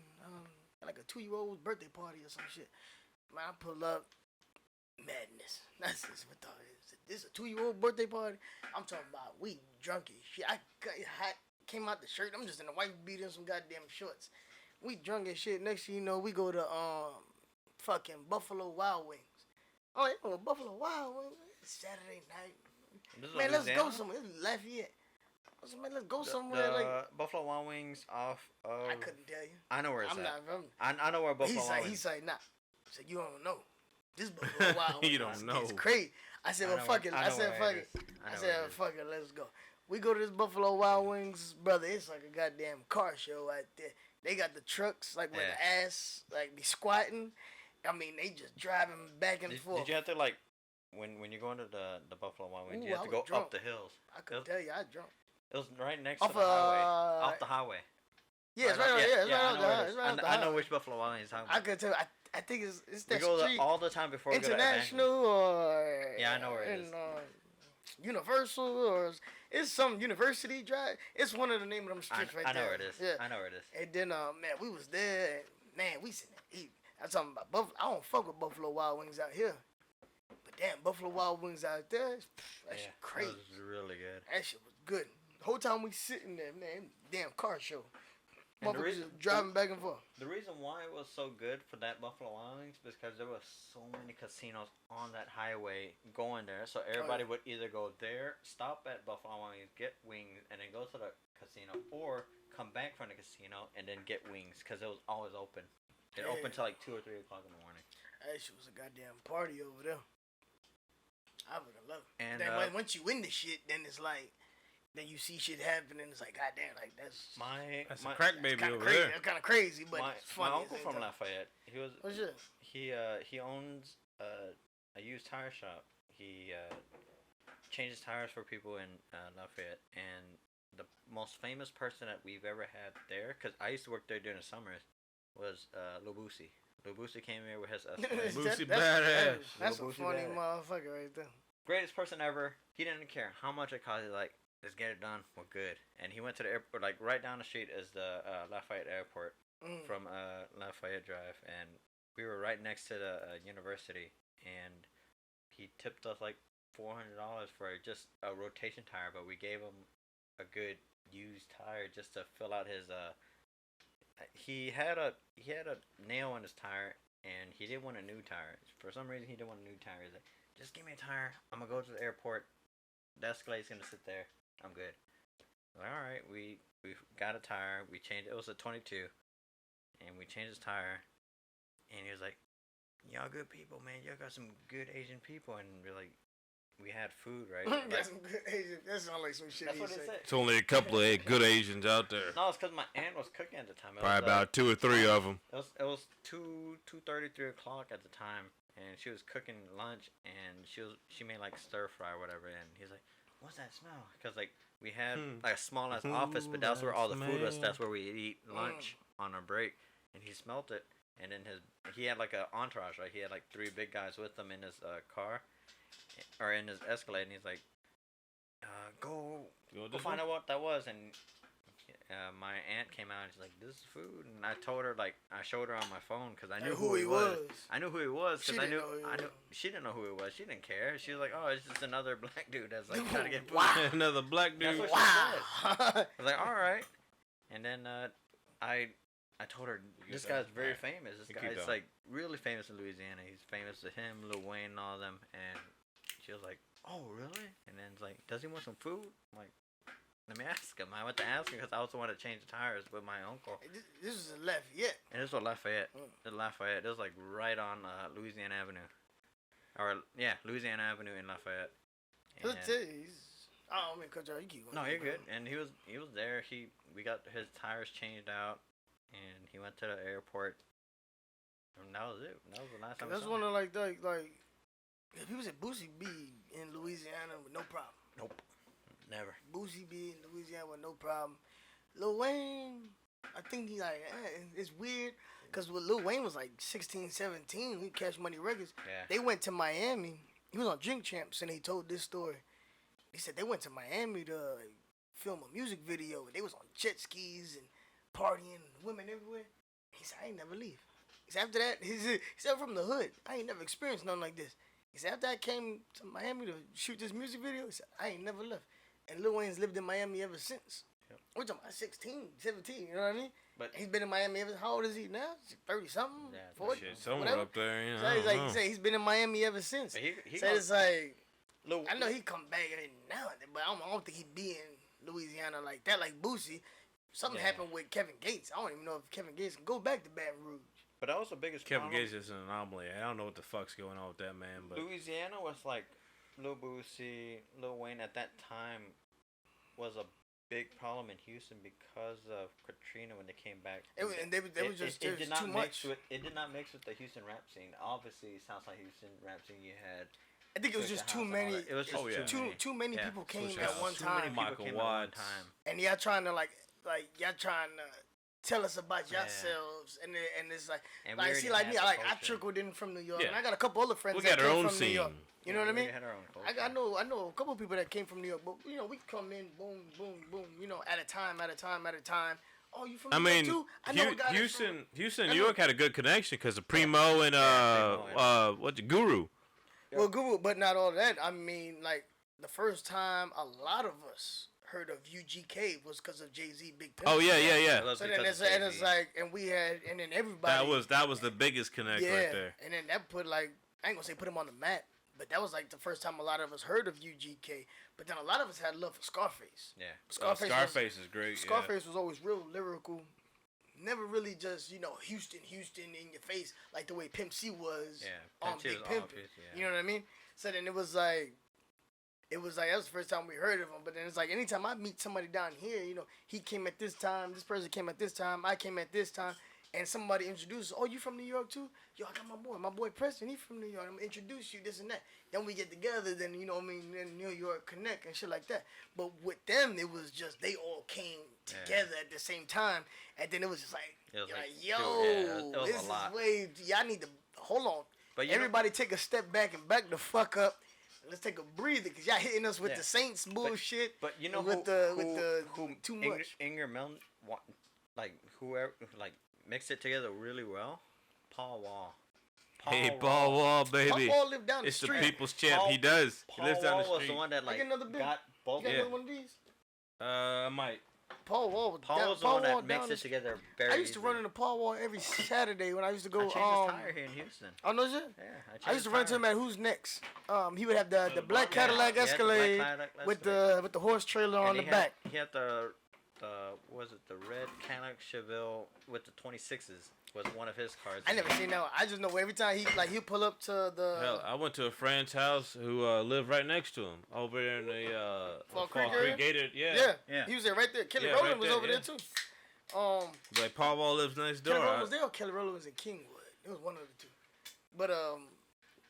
like a 2-year-old's birthday party or some shit." Man, I pull up, madness. That's just what the this is a 2-year-old birthday party. I'm talking about we drunk as shit. I got hot, came out the shirt. I'm just in a white beater and some goddamn shorts. We drunk as shit. Next thing you know, we go to fucking Buffalo Wild Wings. Oh, you know, Buffalo Wild Wings. It's Saturday night. This is Man, let's go Louisiana? somewhere. This is Lafayette. I said, man, let's go The- somewhere. the Like Buffalo Wild Wings off of. I couldn't tell you. I know where it's I'm at. not from. I know where Buffalo Wild Wings. He's like, nah. I said, you don't know. This Buffalo Wild Wings. You don't know. It's crazy. I said, well, fuck it. I said, fuck it. I said, fuck it. Let's go. We go to this Buffalo Wild Wings, brother. It's like a goddamn car show out there. They got the trucks like with Yeah. the ass like be squatting. I mean, they just driving back and forth. Did you have to like when you go into the Buffalo Wild Wings, Ooh, you have I to was go drunk. up the hills. I couldn't tell you, I drunk. It was right next Off to the highway. uh, Off the highway. Yeah, it's right on. Yeah, it's right I on know the where high. it It's is. right on the I know high. which Buffalo Wild Wings you're talking I about. could tell. I think it's We that go there street. all the time before we go to International or Yeah, I know where it is. Universal or it's some university drive. It's one of the name of them streets right I know there. where it is. Yeah. I know where it is. And then man, we was there. And, man, we sitting there eating. I'm talking about Buffalo. I don't fuck with Buffalo Wild Wings out here. But damn, Buffalo Wild Wings out there, that shit crazy. That was really good. That shit was good. The whole time we sitting there, man, damn car show. And the Motherfuckers reason- just driving back and forth. The reason why it was so good for that Buffalo Wild Wings was because there was so many casinos on that highway going there. So everybody would either go there, stop at Buffalo Wild Wings, get wings, and then go to the casino, or come back from the casino and then get wings because it was always open. It opened till like 2 or 3 o'clock in the morning. That shit was a goddamn party over there. I would love it. And then once you win the shit, then it's like, then you see shit happen, and it's like, goddamn, like that's That's a crack baby over crazy. there. That's kind of crazy, but my, it's funny. my uncle from Lafayette, What's it? he owns a used tire shop. He changes tires for people in Lafayette, and the most famous person that we've ever had there, because I used to work there during the summers, was Lil Boosie. Lil Boosie came here with his Escalade. Boosie badass. That's a Boosie funny badass. motherfucker right there. Greatest person ever. He didn't care how much it cost. He's like, let's get it done. We're good. And he went to the airport. Like right down the street is the Lafayette Airport from Lafayette Drive, and we were right next to the university. And he tipped us like $400 for just a rotation tire, but we gave him a good used tire just to fill out his. He had a nail in his tire, and he didn't want a new tire. For some reason, he didn't want a new tire. He's like, just give me a tire. I'm gonna go to the airport. The Escalade's gonna sit there. I'm good. Like, all right, we got a tire. We changed. It was a 22, and we changed his tire. And he was like, "Y'all good people, man. Y'all got some good Asian people." And we're like, we had food, right? That's some good Asian. That sounds like some shit. That's what it said. It's only a couple of good Asians out there. No, it's because my aunt was cooking at the time. It Probably was, about 2 or 3 of them. It was 2:30, 3 o'clock at the time, and she was cooking lunch, and she made like stir fry or whatever, and he's like, "What's that smell?" Because like we had like a small ass office, but that's where all the food was. That's where we eat lunch on our break, and he smelt it, and then he had like a entourage, right? He had like 3 big guys with him in his car, or in his Escalade, and he's like, "Go find out what that was," and. My aunt came out and she's like, "This is food," and I told her I showed her on my phone because I knew who he was. I knew who he was because I knew she didn't know who he was. She didn't care. She was like, "Oh, it's just another black dude that's like trying to get food." Wow. Another black dude. That's what she said. I was like, "All right," and then I told her this guy's very famous. This guy is like really famous in Louisiana. He's famous to him, Lil Wayne, and all them. And she was like, "Oh, really?" And then it's like, "Does he want some food?" I'm like, let me ask him. I went to ask him because I also wanted to change the tires with my uncle. This was in Lafayette. And this was Lafayette. Lafayette. It was like right on Louisiana Avenue. Louisiana Avenue in Lafayette. And I don't mean cut you off. You keep going. no, you're good. And he was there. We got his tires changed out, and he went to the airport. And that was it. That was the last time. That's one of like if he was at Boosie B in Louisiana with no problem. Nope. Never. Boosie B in Louisiana with no problem. Lil Wayne, I think he like, it's weird. Because Lil Wayne was like 16, 17. We Cash Money Records. Yeah. They went to Miami. He was on Drink Champs and he told this story. He said they went to Miami to film a music video. And they was on jet skis and partying and women everywhere. He said, I ain't never leave. He said, after that, he said, from the hood, I ain't never experienced nothing like this. He said, after I came to Miami to shoot this music video, he said, I ain't never left. And Lil Wayne's lived in Miami ever since. Yep. We're talking about 16, 17, you know what I mean? But he's been in Miami ever. How old is he now? 30-something? Yeah, 40? Shit, somewhere whatever. up there, you know. So he's like, he said he's been in Miami ever since. But he so it's like, Lil, I know he come back every now and then, but I don't think he'd be in Louisiana like that. Like Boosie, something happened with Kevin Gates. I don't even know if Kevin Gates can go back to Baton Rouge. But that was the biggest Kevin problem. Gates is an anomaly. I don't know what the fuck's going on with that man, but Louisiana was like Lil Boosie, Lil Wayne at that time was a big problem in Houston because of Katrina when they came back. It was too much. It did not mix with the Houston rap scene. Obviously, Southside Houston rap scene. You had. I think it was just too many. It was just too many people came Switch at House. one Too many time. people Michael came at one Watts. time. And y'all trying to like y'all trying to tell us about yourselves, and it's like And we see already like me, had the I culture. trickled in from New York, Yeah. and I got a couple other friends we that got our came own from New scene. York. You know what I We mean? had our own culture. I know a couple people that came from New York, but you know we come in boom, boom, boom, you know at a time, oh, you from I New York mean, too? I know a guy that's Houston, I New know- York had a good connection because of Primo and what's it, Guru. Well, Guru, but not all that. I mean, like, the first time a lot of us heard of UGK was because of Jay-Z Big Pimp. Oh yeah. It was So then because it's, of and it's Jay-Z. like, and we had, and then everybody. That was the biggest connect right there. And then that put, like, I ain't gonna say put him on the map, but that was like the first time a lot of us heard of UGK. But then a lot of us had love for Scarface. Yeah. Scarface is great. Scarface was always real lyrical. Never really just, Houston in your face, like the way Pimp C was on Pimp C Big was Pimp. obvious, yeah. You know what I mean? So then it was like that was the first time we heard of him. But then it's like anytime I meet somebody down here, he came at this time, this person came at this time, I came at this time, and somebody introduces, oh, you from New York too? Yo, I got my boy Preston, he from New York. I'm gonna introduce you, this and that. Then we get together, then then New York connect and shit like that. But with them, it was just they all came together at the same time, and then it was just like, it was this a is lot. way. Y'all need to hold on. But Everybody take a step back and back the fuck up. Let's take a breather because y'all hitting us with Yeah. the Saints bullshit. But you know with who too much. Inger Milne, whoever mixed it together really well. Paul Wall. Hey, Paul Wall, baby. Paul Wall lived down the It's the street. people's champ. Paul- He does. He Paul lives down the Wall was street. the one that I get another beer? got both. You got Yeah. another one of these? I might. Paul Wall was Paul down. was the Paul one Wall that down mixed the it street. together very I used to run easily. into Paul Wall every Saturday when I used to go. I changed his tire here in Houston. Oh no shit. Yeah, I used to run into him at Who's Next. He would have the black black Cadillac Yeah, the black Escalade Cadillac with Escalade. the horse trailer on And the he back. He had the red Cadillac Chevelle with the 26s was one of his cars. I never seen that one. I just know every time he'll pull up to the Hell, I went to a friend's house who lived right next to him over there in the Fall Fall Creek Creek area? gated. Yeah. He was there right there. Kelly Yeah, Rowland right was there, over there too. Like Paul Wall lives next door. Kelly Rowland was there or Kelly Rowland was in Kingwood. It was one of the two.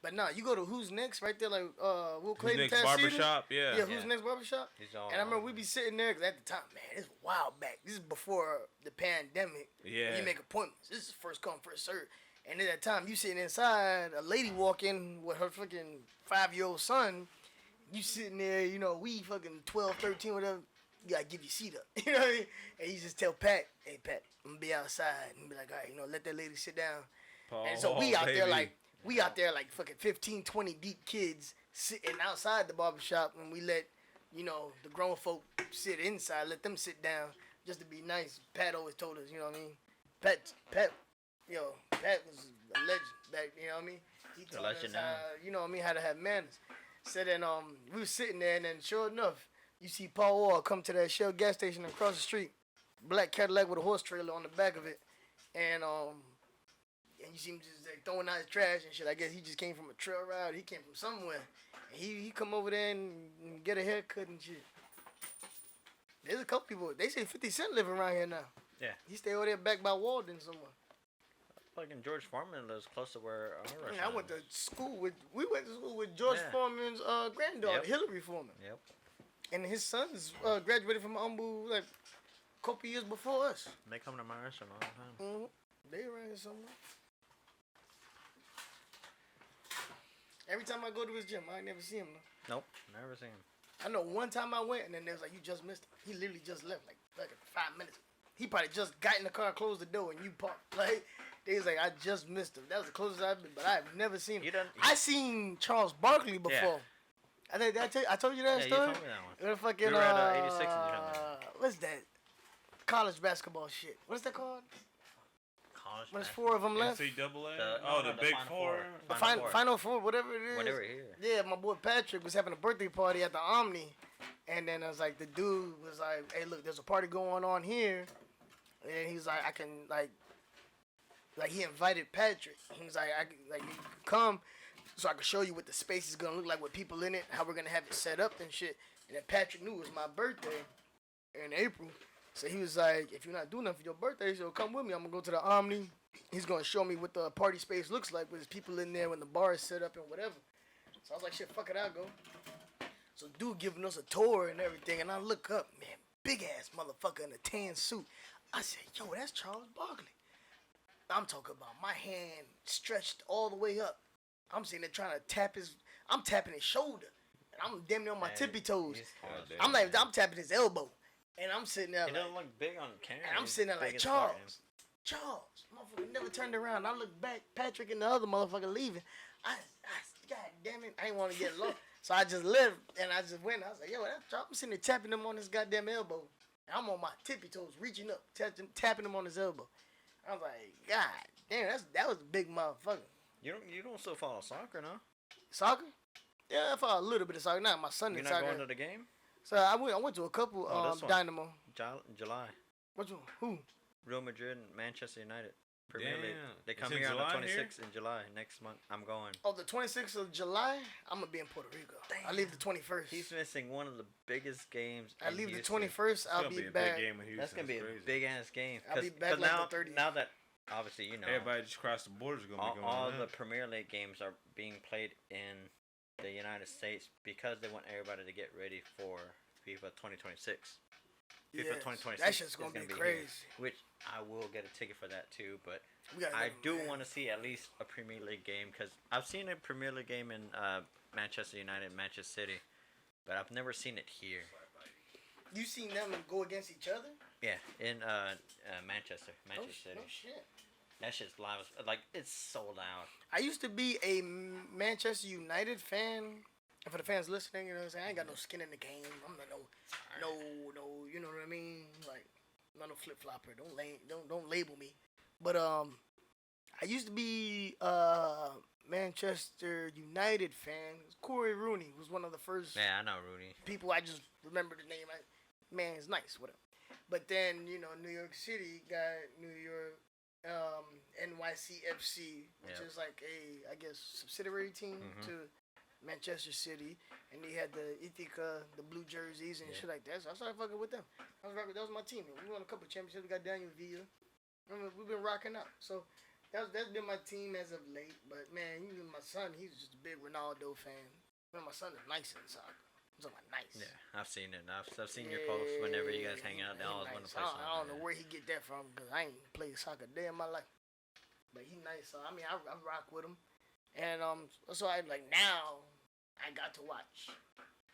But nah, you go to Who's Next right there, like Will Who's Clayton next Tass barbershop? Yeah. Yeah, Who's Next barbershop? He's all And I remember we be sitting there because at the time, man, it's a while back. This is before the pandemic. Yeah. You make appointments. This is first come, first serve. And at that time, you sitting inside, a lady walk in with her fucking 5-year-old son. You sitting there, we fucking 12, 13, whatever. You gotta give your seat up. You know what I mean? And you just tell Pat, hey, Pat, I'm gonna be outside. And be like, all right, let that lady sit down. Paul And so Wall, we out there baby. like fucking 15, 20 deep kids sitting outside the barbershop, and we let, the grown folk sit inside, let them sit down just to be nice. Pat always told us, you know what I mean? Pat was a legend back, you know what I mean? He taught us legend how, now. you know what I mean, how to have manners. So then we was sitting there, and then sure enough, you see Paul Wall come to that Shell gas station across the street, black Cadillac with a horse trailer on the back of it, and you see him just like throwing out his trash and shit. I guess he just came from a trail ride. He came from somewhere. And he come over there and get a haircut and shit. There's a couple people. They say 50 Cent live around here now. Yeah. He stay over there back by Walden somewhere. Fucking George Foreman lives close to where our I restaurant went to is. school with George Yeah. Foreman's granddaughter, Yep. Hillary Foreman. Yep. And his sons graduated from Umbu like a couple years before us. They come to my restaurant all the time. Mm-hmm. They around here somewhere. Every time I go to his gym, I ain't never see him. Nope, never seen him. I know one time I went and then they was like, you just missed him. He literally just left like 5 minutes. He probably just got in the car, closed the door, and you parked. Like, they was like, I just missed him. That was the closest I've been, but I've never seen him. You done- I seen Charles Barkley before. I think I told you that Yeah, you story. told me that one. When fucking, We were at 86 and you told me what's that? College basketball shit. What's that called? College When there's basketball. 4 of them left. NCAA. The The Big Final Four. The Final Final Four, whatever it is. When they were here. Yeah, my boy Patrick was having a birthday party at the Omni, and then I was like, the dude was like, "Hey, look, there's a party going on here," and he's like, "I can like he invited Patrick. He was like, you can come, so I can show you what the space is gonna look like with people in it, how we're gonna have it set up and shit." And then Patrick knew it was my birthday in April, so he was like, "If you're not doing nothing for your birthday, so come with me. I'm gonna go to the Omni. He's gonna show me what the party space looks like with his people in there when the bar is set up and whatever." So I was like, "Shit, fuck it, I'll go." So dude giving us a tour and everything, and I look up, man, big ass motherfucker in a tan suit. I said, "Yo, that's Charles Barkley." I'm talking about my hand stretched all the way up. I'm sitting there trying to I'm tapping his shoulder, and I'm damn near on my tippy toes. I'm tapping his elbow. And I'm sitting there He like, doesn't look big on camera. and I'm He's sitting there big like, as fuck, man. Charles, motherfucker never turned around. I look back, Patrick and the other motherfucker leaving. God damn it, I ain't want to get lost. So I just left and I just went. I was like, yo, that's Charles. I'm sitting there tapping him on his goddamn elbow. And I'm on my tippy toes, reaching up, tapping him on his elbow. I was like, God damn, that was a big motherfucker. You don't still follow soccer, no? Soccer? Yeah, I follow a little bit of soccer. Not my son You're in not soccer. going to the game? So I went to a couple this one. Dynamo. July. Which one? Who? Real Madrid and Manchester United. Premier League. Damn. They It's come in here on the July 26th in July next month. I'm going. Oh, the 26th of July, I'm going to be in Puerto Rico. I leave the 21st. He's missing one of the biggest games. I in leave the Houston. 21st. I'll be a back. big game in Houston. That's gonna be It's a crazy. big ass game. I'll be back like now, the 30th. now that obviously you know Everybody just across the borders is gonna be going all on the that. Premier League games are being played in the United States because they want everybody to get ready for FIFA 2026. FIFA Yes, 2026 that shit's is gonna be here, crazy. which I will get a ticket for that too. But We gotta I go, do man. want to see at least a Premier League game because I've seen a Premier League game in Manchester United, Manchester City, but I've never seen it here. You seen them go against each other? Yeah, in Manchester City. No shit. That shit's live. Like it's so loud. I used to be a Manchester United fan. And for the fans listening, you know what I'm saying? I ain't got no skin in the game. I'm not no, you know what I mean? Like, I'm not no flip flopper. Don't label me. But I used to be Manchester United fan. Corey Rooney was one of the first Yeah, I know Rooney. people. I just remember the name. Man, it's nice, whatever. But then, you know, New York City got New York NYCFC, which Yep. is like a, I guess, subsidiary team to Manchester City, and they had the Ithaca, the blue jerseys and shit like that. So I started fucking with them. That was my team. We won a couple championships. We got Daniel Villa. We've been rocking out. So that's been my team as of late. But man, even my son, he's just a big Ronaldo fan. Man, my son is nice in soccer. I'm talking about nice. Yeah, I've seen it. I've seen your posts whenever you guys hang out. They he always nice. want to play soccer. I don't know where he get that from because I ain't played soccer a day in my life. But he nice. So I mean, I rock with him, and so I like now I got to watch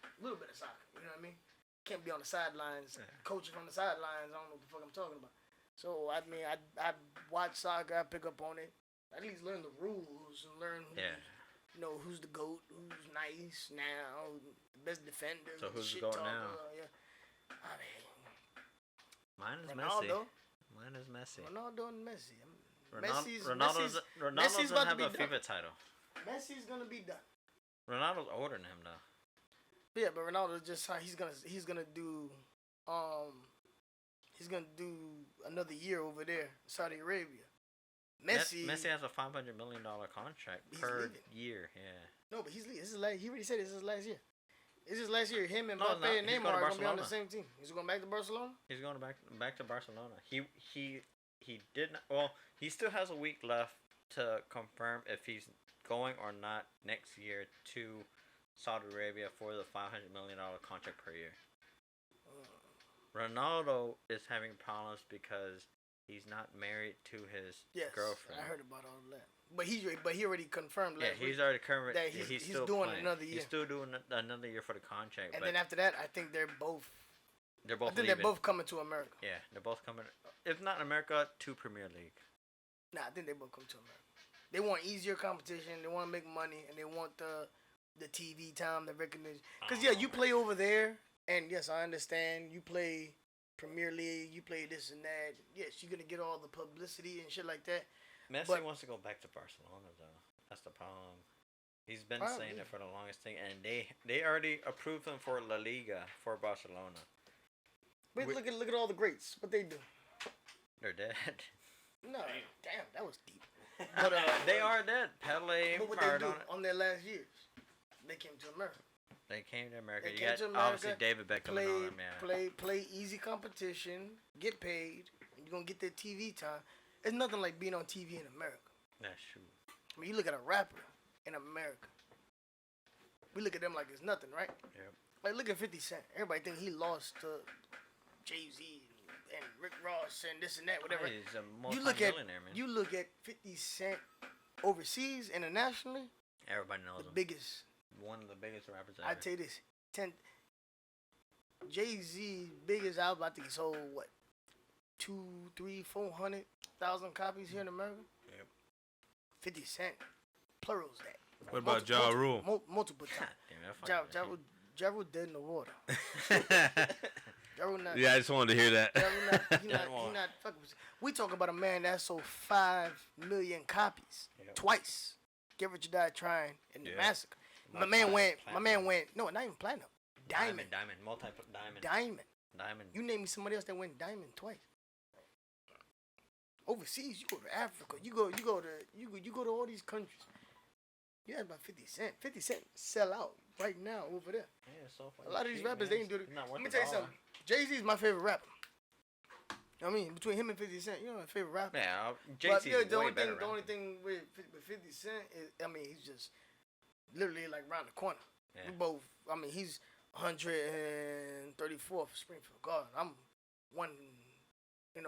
a little bit of soccer. You know what I mean? Can't be on the sidelines, coaching from the sidelines. I don't know what the fuck I'm talking about. So I mean, I watch soccer. I pick up on it. At least learn the rules and learn. You know who's the GOAT, who's nice now, the best defender. So who's the shit GOAT talker, now? Yeah. I mean, Mine is Ronaldo. Messi. Mine is Messi. Ronaldo and Messi. Ronaldo Messi's doesn't about to have be a done. FIFA title. Messi's gonna be done. Ronaldo's older than him though. Yeah, but Ronaldo just he's gonna do another year over there, Saudi Arabia. Messi has a $500 million contract He's per leaving. year. Yeah. No, but he's leaving. This is he already said this is his last year. It's his last year. Him and No, Mbappe no, and he's Neymar going to are gonna be on the Barcelona. same team. He's going back to Barcelona. He's going back to Barcelona. He did not. Well, he still has a week left to confirm if he's going or not next year to Saudi Arabia for the $500 million contract per year. Ronaldo is having problems because he's not married to his Yes, girlfriend. I heard about all that. But he already confirmed Yeah, last week. he's already covered. that He's he's still doing playing. another year. He's still doing another year for the contract. And but then after that, I think they're both. they're both. I think leaving. they're both coming to America. Yeah, they're both coming. If not America, to Premier League. Nah, I think they both come to America. They want easier competition. They want to make money, and they want the TV time, the recognition. Cause yeah, you play over there, and yes, I understand. You play Premier League, you play this and that. Yes, you're gonna get all the publicity and shit like that. Messi But- wants to go back to Barcelona though. That's the problem. He's been Probably. saying it for the longest thing, and they already approved him for La Liga for Barcelona. But We- look at all the greats. What they do? They're dead. No, damn, that was deep. But They are dead. Pele, But what they do Maradona. on their last years, they came to America. They came to America. They You came got to America, obviously David Beckham and all them. Yeah. Play easy competition, get paid, and you're gonna get that TV time. It's nothing like being on TV in America. That's true. I mean, you look at a rapper in America. We look at them like it's nothing, right? Yep. Like look at 50 Cent. Everybody think he lost to Jay-Z and Rick Ross and this and that, whatever. He's a You look at multi-millionaire, man. you look at 50 Cent overseas, internationally, Everybody knows the him. biggest. One of the biggest rappers ever. I tell you this, Jay-Z biggest album, I think he sold what, 2, 3, 400,000 copies here in America. Yep. 50 Cent, plurals that. What about Ja Rule? Multiple times. Damn, Ja Rule dead in the water. Ja Rule not. Yeah, I just wanted to hear that. Ja Rule not. He not fucking. We talk about a man that sold 5 million copies twice. Get Rich or Die Trying and the Massacre. My man went. No, not even platinum. Diamond. Diamond. You name me somebody else that went diamond twice. Overseas, you go to Africa. You go to all these countries. You had about 50 Cent. 50 Cent sell out right now over there. Yeah, so a lot of these rappers, they ain't do it. Let me tell you something. Jay-Z is my favorite rapper. I mean, between him and 50 Cent, you know my favorite rapper. Yeah, Jay-Z is the way only better. The only thing with 50 Cent is, I mean, he's just literally like around the corner. Yeah. We both, I mean, he's 134th Springfield Garden. I'm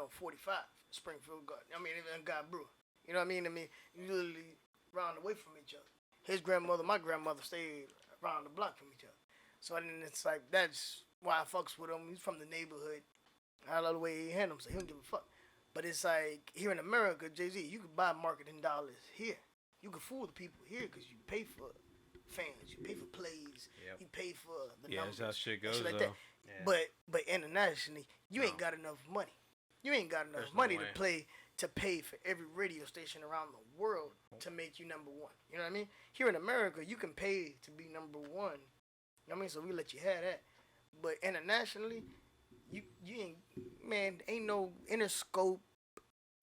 45 Springfield Garden. I mean, even God Brewer. You know what I mean? You literally round away from each other. His grandmother, my grandmother stayed around the block from each other. So then it's like, that's why I fucks with him. He's from the neighborhood. I love the way he handles him, so he don't give a fuck. But it's like, here in America, Jay-Z, you can buy marketing dollars here. You can fool the people here because you pay for fans, you pay for plays, you pay for the numbers. Yeah, that's how shit goes, like though. that. Yeah. But internationally, you ain't got enough money. You ain't got enough money to pay for every radio station around the world to make you number one. You know what I mean? Here in America, you can pay to be number one. You know what I mean? So we let you have that. But internationally, you ain't, man, ain't no Interscope,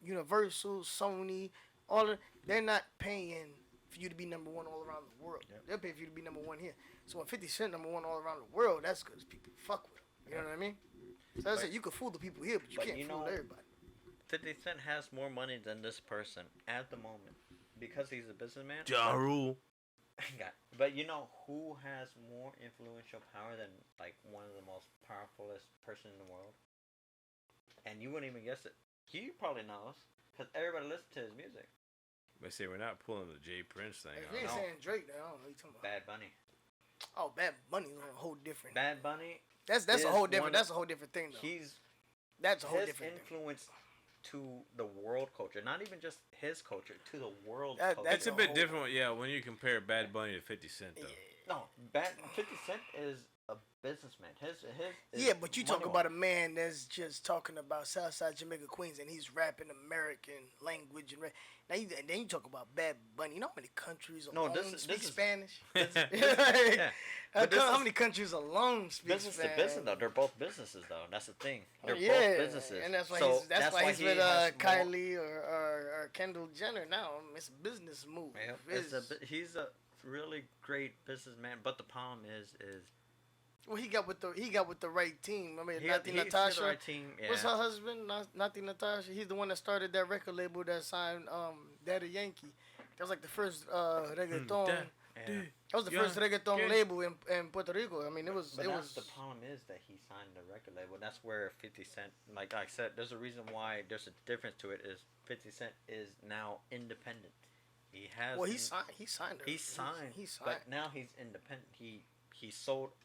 Universal, Sony, all of, they're not paying for you to be number one all around the world. Yep. They'll pay for you to be number one here. So when 50 Cent number one all around the world, that's because people fuck with him. You know what I mean? So I said you can fool the people here, but you can't fool everybody. 50 Cent has more money than this person at the moment because he's a businessman. Ja Rule. But you know who has more influential power than like one of the most powerfulest person in the world? And you wouldn't even guess it. He probably knows because everybody listens to his music. But see, we're not pulling the Jay Prince thing. If you ain't saying Drake, then I don't know what you're talking about. Bad Bunny. Oh, Bad Bunny's on a whole different. Bad Bunny. That's a whole different. That's a whole different thing, though. That's a whole different influence to the world culture, not even just his culture, to the world culture. That's a bit different, yeah, when you compare Bad Bunny to 50 Cent, though. No, 50 Cent is a businessman. His yeah, but you talk about a man that's just talking about Southside Jamaica, Queens, and he's rapping American language and then you talk about Bad Bunny. You know how many countries alone speak Spanish? How many countries alone speak business Spanish? To business though, they're both businesses though. That's the thing. They're both businesses, and that's why he's with Kylie or Kendall Jenner now. It's a business move. Yeah, he's a really great businessman, but the problem is. Well, he got with the right team. I mean, Nati Natasha. Natasha. The right team, yeah. What's her husband? Nati Natasha. He's the one that started that record label that signed Daddy Yankee. That was like the first reggaeton. That was the first reggaeton label in Puerto Rico. I mean, it was. The problem is that he signed the record label. That's where 50 Cent, like I said, there's a reason why there's a difference to it. Is 50 Cent is now independent. He has. Well, he signed. He signed. But now he's independent. He sold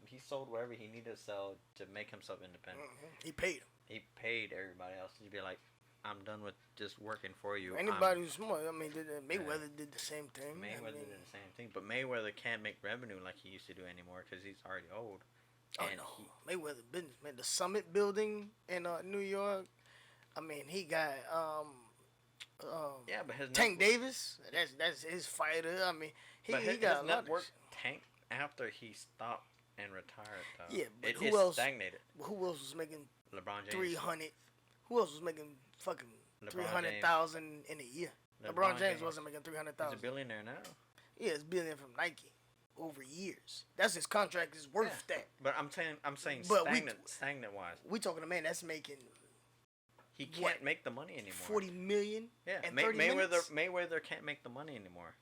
he sold whatever he needed to sell to make himself independent. Mm-hmm. He paid him. He paid everybody else. He'd be like, I'm done with just working for you. Anybody who's smart. I mean, Mayweather did the same thing. Mayweather did the same thing, but Mayweather can't make revenue like he used to do anymore because he's already old. Oh no, Mayweather business, man. The Summit Building in New York. I mean, he got but his Tank Davis. That's his fighter. I mean, he got his network tanked after he stopped and retired. Though. Yeah, but it stagnated. Who else was making LeBron James 300? Who else was making fucking 300,000 in a year? LeBron James wasn't making 300,000. He's a billionaire now. Yeah, it's billionaire from Nike over years. That's his contract is worth that. But I'm saying stagnant wise. We talking a man that's making. He can't make the money anymore. 40 million. Yeah, and 30 minutes? Mayweather can't make the money anymore.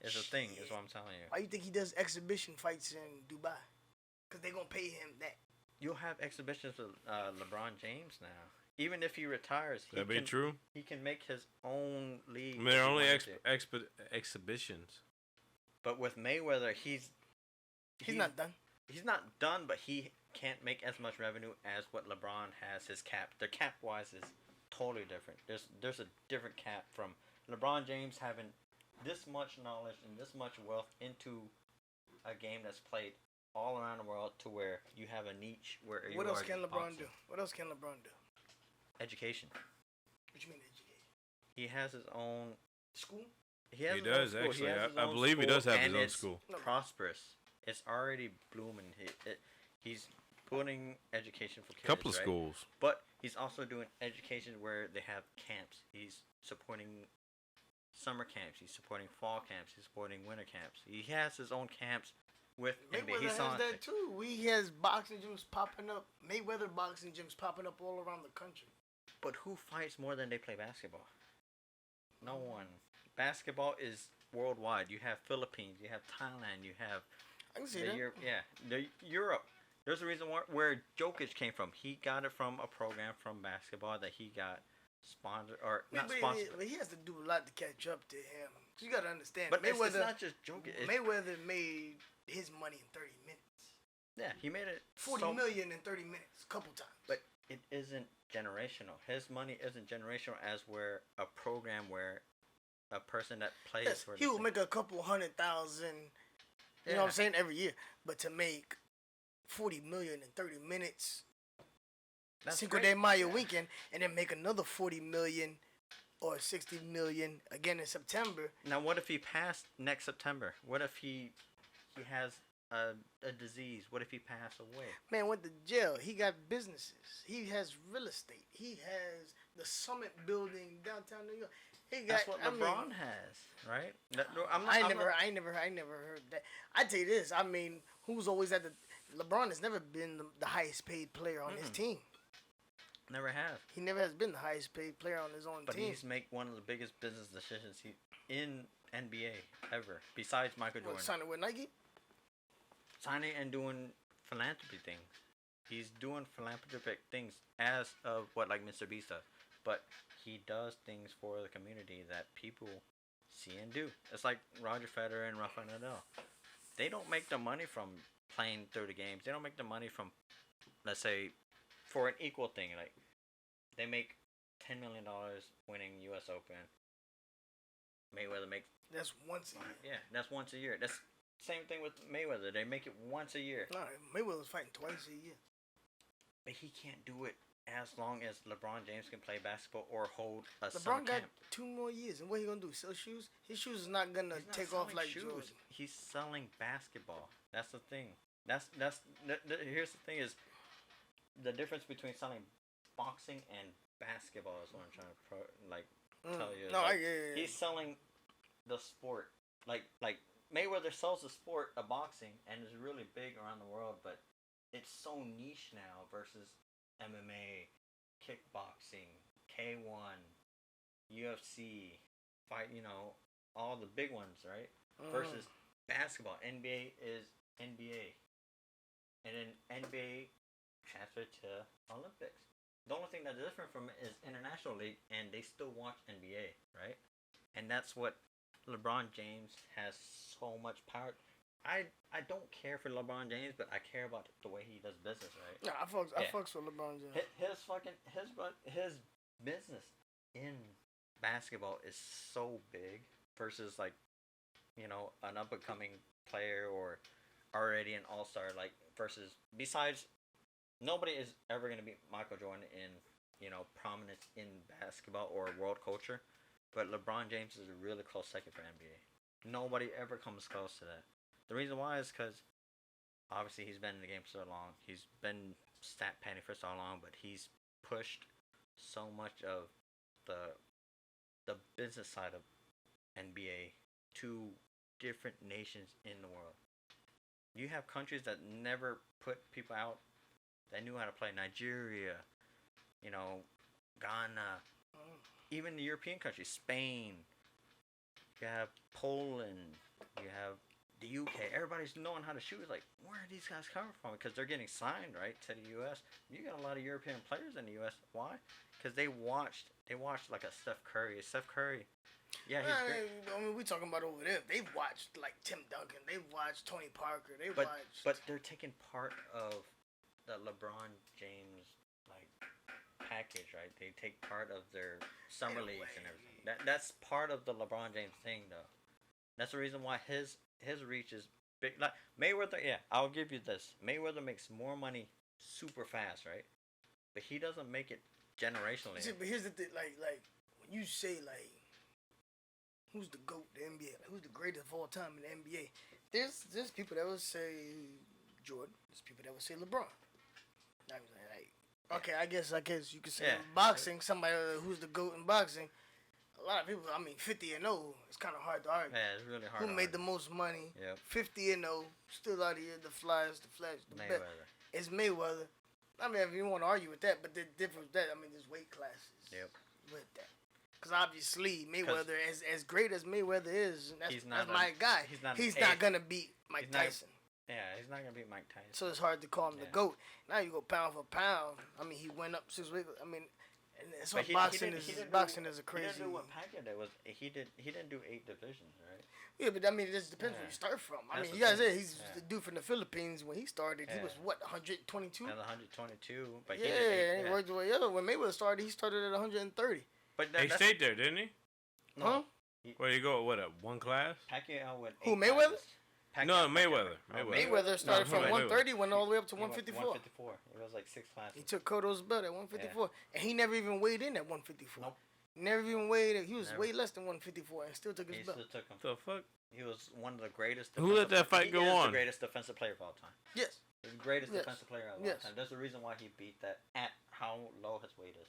It's a thing. Is what I'm telling you. Why you think he does exhibition fights in Dubai? Because they gonna pay him that. You'll have exhibitions with LeBron James now. Even if he retires, he can make his own league. I mean, they're only exhibitions. But with Mayweather, he's not done. He's not done, but he can't make as much revenue as what LeBron has his cap. Their cap wise is totally different. There's a different cap from LeBron James having this much knowledge and this much wealth into a game that's played all around the world to where you have a niche where you What else are can LeBron boxing. do? What else can LeBron do? Education. What you mean education? He has his own. School? He, has He his own does school. actually. He has his I own believe he school, does have his and own it's school. prosperous. It's already blooming. He's putting education for kids. Couple of right? schools. But he's also doing education where they have camps. He's supporting summer camps. He's supporting fall camps. He's supporting winter camps. He has his own camps with NBA. Mayweather He's has on. that too. He has boxing gyms popping up. Mayweather boxing gyms popping up all around the country. But who fights more than they play basketball? No one. Basketball is worldwide. You have Philippines. You have Thailand. You have I can see the that. Europe. There's a reason where Jokic came from. He got it from a program from basketball that he got sponsored or not sponsored. But he has to do a lot to catch up to him. You got to understand. But it's Mayweather, not just Jokic. Mayweather made his money in 30 minutes. Yeah, he made it 40 million in 30 minutes, a couple times. But it isn't generational. His money isn't generational as where a program where a person that plays yes, for he the will team- make a couple 100,000. You know what I'm saying, every year. But to make 40 million in 30 minutes, That's Cinco great. de Mayo weekend, and then make another 40 million or 60 million again in September. Now, what if he passed next September? What if he has a disease? What if he passed away? Man went to jail. He got businesses. He has real estate. He has the Summit Building downtown New York. He got. That's what LeBron has, right? I never heard that. I tell you this. I mean, who's always at the? LeBron has never been the highest paid player on his team. Never have. He never has been the highest paid player on his own But team. he's make one of the biggest business decisions in NBA ever, besides Michael Jordan. What, signing with Nike? Signing and doing philanthropy things. He's doing philanthropic things as of what like Mr. Beast does. But he does things for the community that people see and do. It's like Roger Federer and Rafael Nadal. They don't make the money from playing through the games. They don't make the money from, let's say, for an equal thing. Like they make $10 million winning U.S. Open. Mayweather makes That's once a year. yeah, that's once a year. That's same thing with Mayweather. They make it once a year. No, Mayweather's fighting twice a year. But he can't do it as long as LeBron James can play basketball or hold a summer LeBron got camp. 2 more years, and what he gonna do? Sell shoes? His shoes is not gonna He's not take off selling like shoes. Jordan. He's selling basketball. That's the thing. Here's the thing is the difference between selling boxing and basketball is what I'm trying to tell you. No, Like, yeah. he's selling the sport. Like Mayweather sells the sport of boxing and is really big around the world, but it's so niche now versus MMA, kickboxing, K1, UFC, fight, all the big ones, right? Versus basketball. NBA is NBA. And then NBA transferred to Olympics. The only thing that's different from it is International League, and they still watch NBA, right? And that's what LeBron James has so much power. I don't care for LeBron James, but I care about the way he does business, right? No, I fucks with LeBron James. His business in basketball is so big versus like, an up and coming player or already an all-star, like versus besides nobody is ever going to beat Michael Jordan in, prominence in basketball or world culture, but LeBron James is a really close second for NBA. Nobody ever comes close to that. The reason why is because obviously he's been in the game so long. He's been stat padding for so long, but he's pushed so much of the business side of NBA to different nations in the world. You have countries that never put people out that knew how to play. Nigeria, Ghana, even the European countries, Spain. You have Poland. You have the UK. Everybody's knowing how to shoot. It's like, where are these guys coming from? Because they're getting signed, right, to the U.S. You got a lot of European players in the U.S. Why? Because they watched like a Steph Curry. Steph Curry. Yeah, he's great. I mean, we talking about over there. They've watched like Tim Duncan. They've watched Tony Parker. But they're taking part of the LeBron James like package, right? They take part of their summer leagues and everything. That's part of the LeBron James thing, though. That's the reason why his reach is big. Like Mayweather, yeah, I'll give you this. Mayweather makes more money super fast, right? But he doesn't make it generationally. See, but here's the thing, like when you say like, who's the GOAT, the NBA, like, who's the greatest of all time in the NBA? There's people that would say Jordan. There's people that would say LeBron. Okay, I guess you could say boxing. Somebody who's the GOAT in boxing. A lot of people, 50 and 0. It's kind of hard to argue. Yeah, it's really hard. Who made the most money? Yep. 50 and 0, still out here. The Flyers, the Flash, the Mayweather. It's Mayweather. If you want to argue with that, but the difference with that, there's weight classes. Yep. With that, because obviously Mayweather, as great as Mayweather is, that's my guy. He's not gonna beat Mike Tyson. Yeah, he's not gonna beat Mike Tyson. So it's hard to call him the GOAT. Now you go pound for pound. He went up 6 weeks. And that's what boxing is. Boxing is a crazy. He didn't do what Pacquiao did. He didn't do 8 divisions, right? Yeah, but it just depends where you start from. You guys said he's the dude from the Philippines. When he started, he was what, 122? Yeah, 122. But he worked his way up. When Mayweather started, he started at 130. But he stayed there, didn't he? No. Huh? Where you go? What, one class? Pacquiao went. Who, Mayweather? No, Mayweather. Mayweather started from 130, went all the way up to 154. 154. It was like 6 classes. He took Cotto's belt at 154, and he never even weighed in at 154. Nope. Never even weighed. He was way less than 154, and still took his belt. Still took him. The fuck? He was one of the greatest. Who let that fight go on? The greatest defensive player of all time. Yes. He's the greatest defensive player of all Yes. time. That's the reason why he beat that at how low his weight is.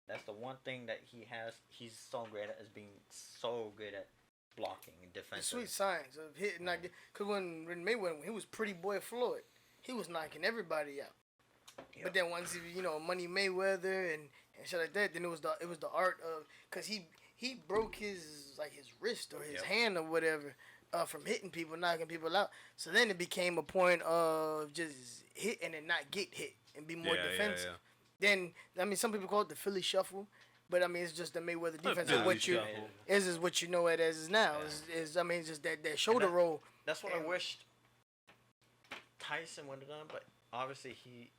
That's the one thing that he has. He's so great at, is being so good at blocking and defense. Sweet science of hitting. Because when Mayweather, when he was Pretty Boy Floyd, he was knocking everybody out. Yep. But then once Money Mayweather and shit like that, then it was the art of, because he broke his wrist or his hand or whatever from hitting people, knocking people out. So then it became a point of just hit and then not get hit and be more defensive. Then some people call it the Philly Shuffle. But it's just the Mayweather defense is what you know it as now. Yeah. It's just that shoulder roll. That's what I wished Tyson would have done, but obviously he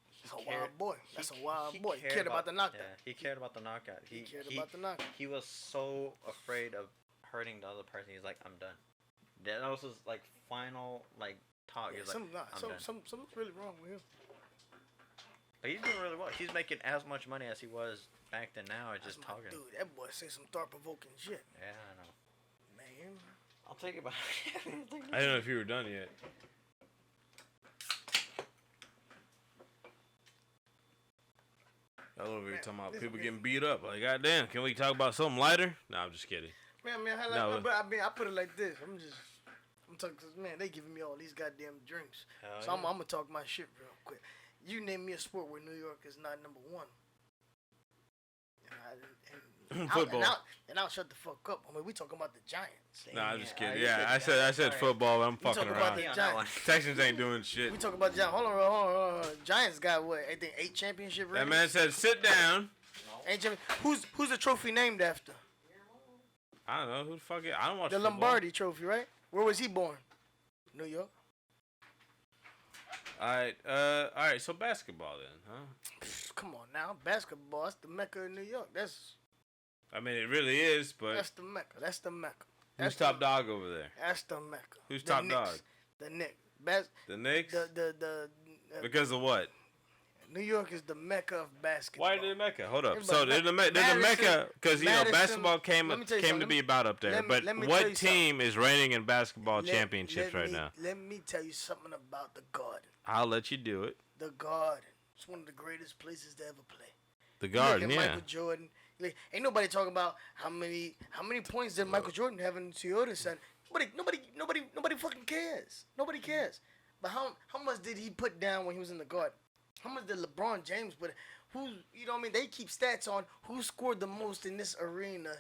cared. That's a wild boy. He cared about the knockout. Yeah, he cared about the knockout. He cared about the knockout. He was so afraid of hurting the other person. He's like, I'm done. That was his final talk. Yeah, He's like, I'm done. Something's really wrong with him. But he's doing really well. He's making as much money as he was back then. Now it's just talking. Dude, that boy say some thought-provoking shit. Yeah, I know. Man, I'll take it back. I don't know if you were done yet. Y'all over here talking about people getting beat up. Like, goddamn, can we talk about something lighter? No, I'm just kidding. Man, I put it like this. I'm talking, cause man, they giving me all these goddamn drinks. So I'm gonna talk my shit real quick. You name me a sport where New York is not number one. Football. And I'll shut the fuck up. We talking about the Giants. Nah, I'm just kidding. Yeah, I said football. I'm fucking around. Texans ain't doing shit. We talk about the Giants. Hold on. Giants got what? I think 8 championship rings. That man said, "Sit down." Who's the trophy named after? I don't know who the fuck it. I don't watch the football. Lombardi Trophy, right? Where was he born? New York. All right. So basketball then, huh? Come on now, basketball. That's the Mecca of New York. It really is, but that's the Mecca. Who's top dog over there? That's the Mecca. Who's top dog? The Knicks. The Knicks. The because of what? New York is the Mecca of basketball. Why the Mecca? Hold up. So they're the Mecca because basketball came to be about up there. But what team is reigning in basketball championships right now? Let me tell you something about the Garden. I'll let you do it. The Garden. It's one of the greatest places to ever play. The Garden, yeah. Michael Jordan. Ain't nobody talking about how many points did Michael Jordan have in the Toyota Center. Nobody fucking cares. Nobody cares. But how much did he put down when he was in the Garden? How much did LeBron James put? They keep stats on who scored the most in this arena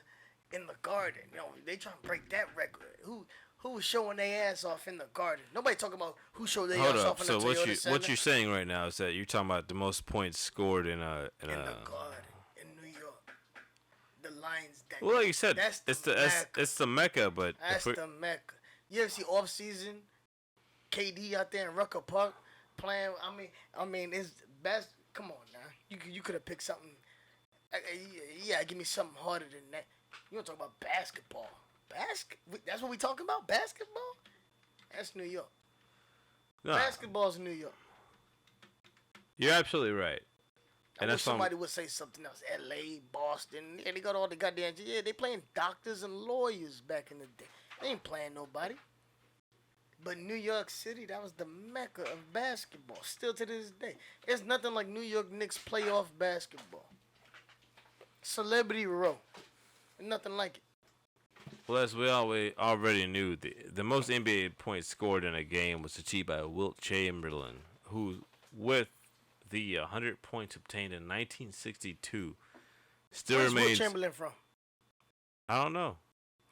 in the Garden. They trying to break that record. Who was showing their ass off in the Garden? Nobody talking about who showed their ass off in the Toyota Center. What you're saying right now is that you're talking about the most points scored in the Garden in New York. The Lions. Well, like you said, it's the Mecca, but that's the Mecca. You ever see off season KD out there in Rucker Park playing? It's Come on now. You could have picked something. Yeah, give me something harder than that. You want to talk about basketball? That's what we talking about? Basketball? That's New York. No, Basketball's New York. you're absolutely right. I And wish that's somebody would say something else. L.A., Boston. Yeah, they got all the goddamn. Yeah, they playing doctors and lawyers back in the day. They ain't playing nobody. But New York City, that was the mecca of basketball. Still to this day. There's nothing like New York Knicks playoff basketball. Celebrity Row. Nothing like it. Well, as we already knew, the most NBA points scored in a game was achieved by Wilt Chamberlain, who, with the 100 points obtained in 1962, still Where's Will remains. Chamberlain from? I don't know.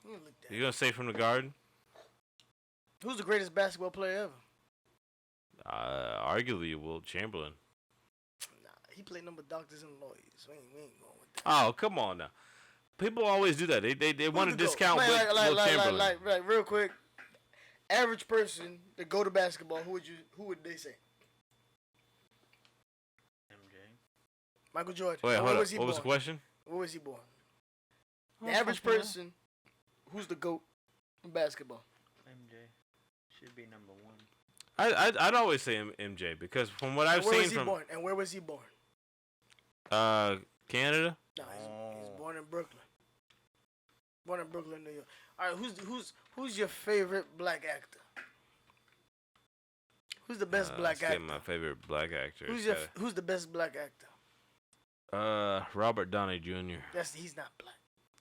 Let me look that You gonna say from the Garden? Who's the greatest basketball player ever? Arguably Wilt Chamberlain. Nah, he played number doctors and lawyers. We ain't going with that. Oh, come on now. People always do that. They want to Who's the discount GOAT? Wilt Chamberlain. Like, real quick. Average person that go to basketball, who would they say? MJ. Michael Jordan. Wait, hold Where up. was he What was the born? question? Where was he born? The average person, who's the GOAT in basketball? MJ should be number one. I'd always say MJ because from what I've And where seen was he from born? And where was he born? Canada. No, he's born in Brooklyn. Born in Brooklyn, New York. All right, who's your favorite black actor? Who's the best black let's actor? get my favorite black actor. Who's the best black actor? Robert Downey Jr. He's not black.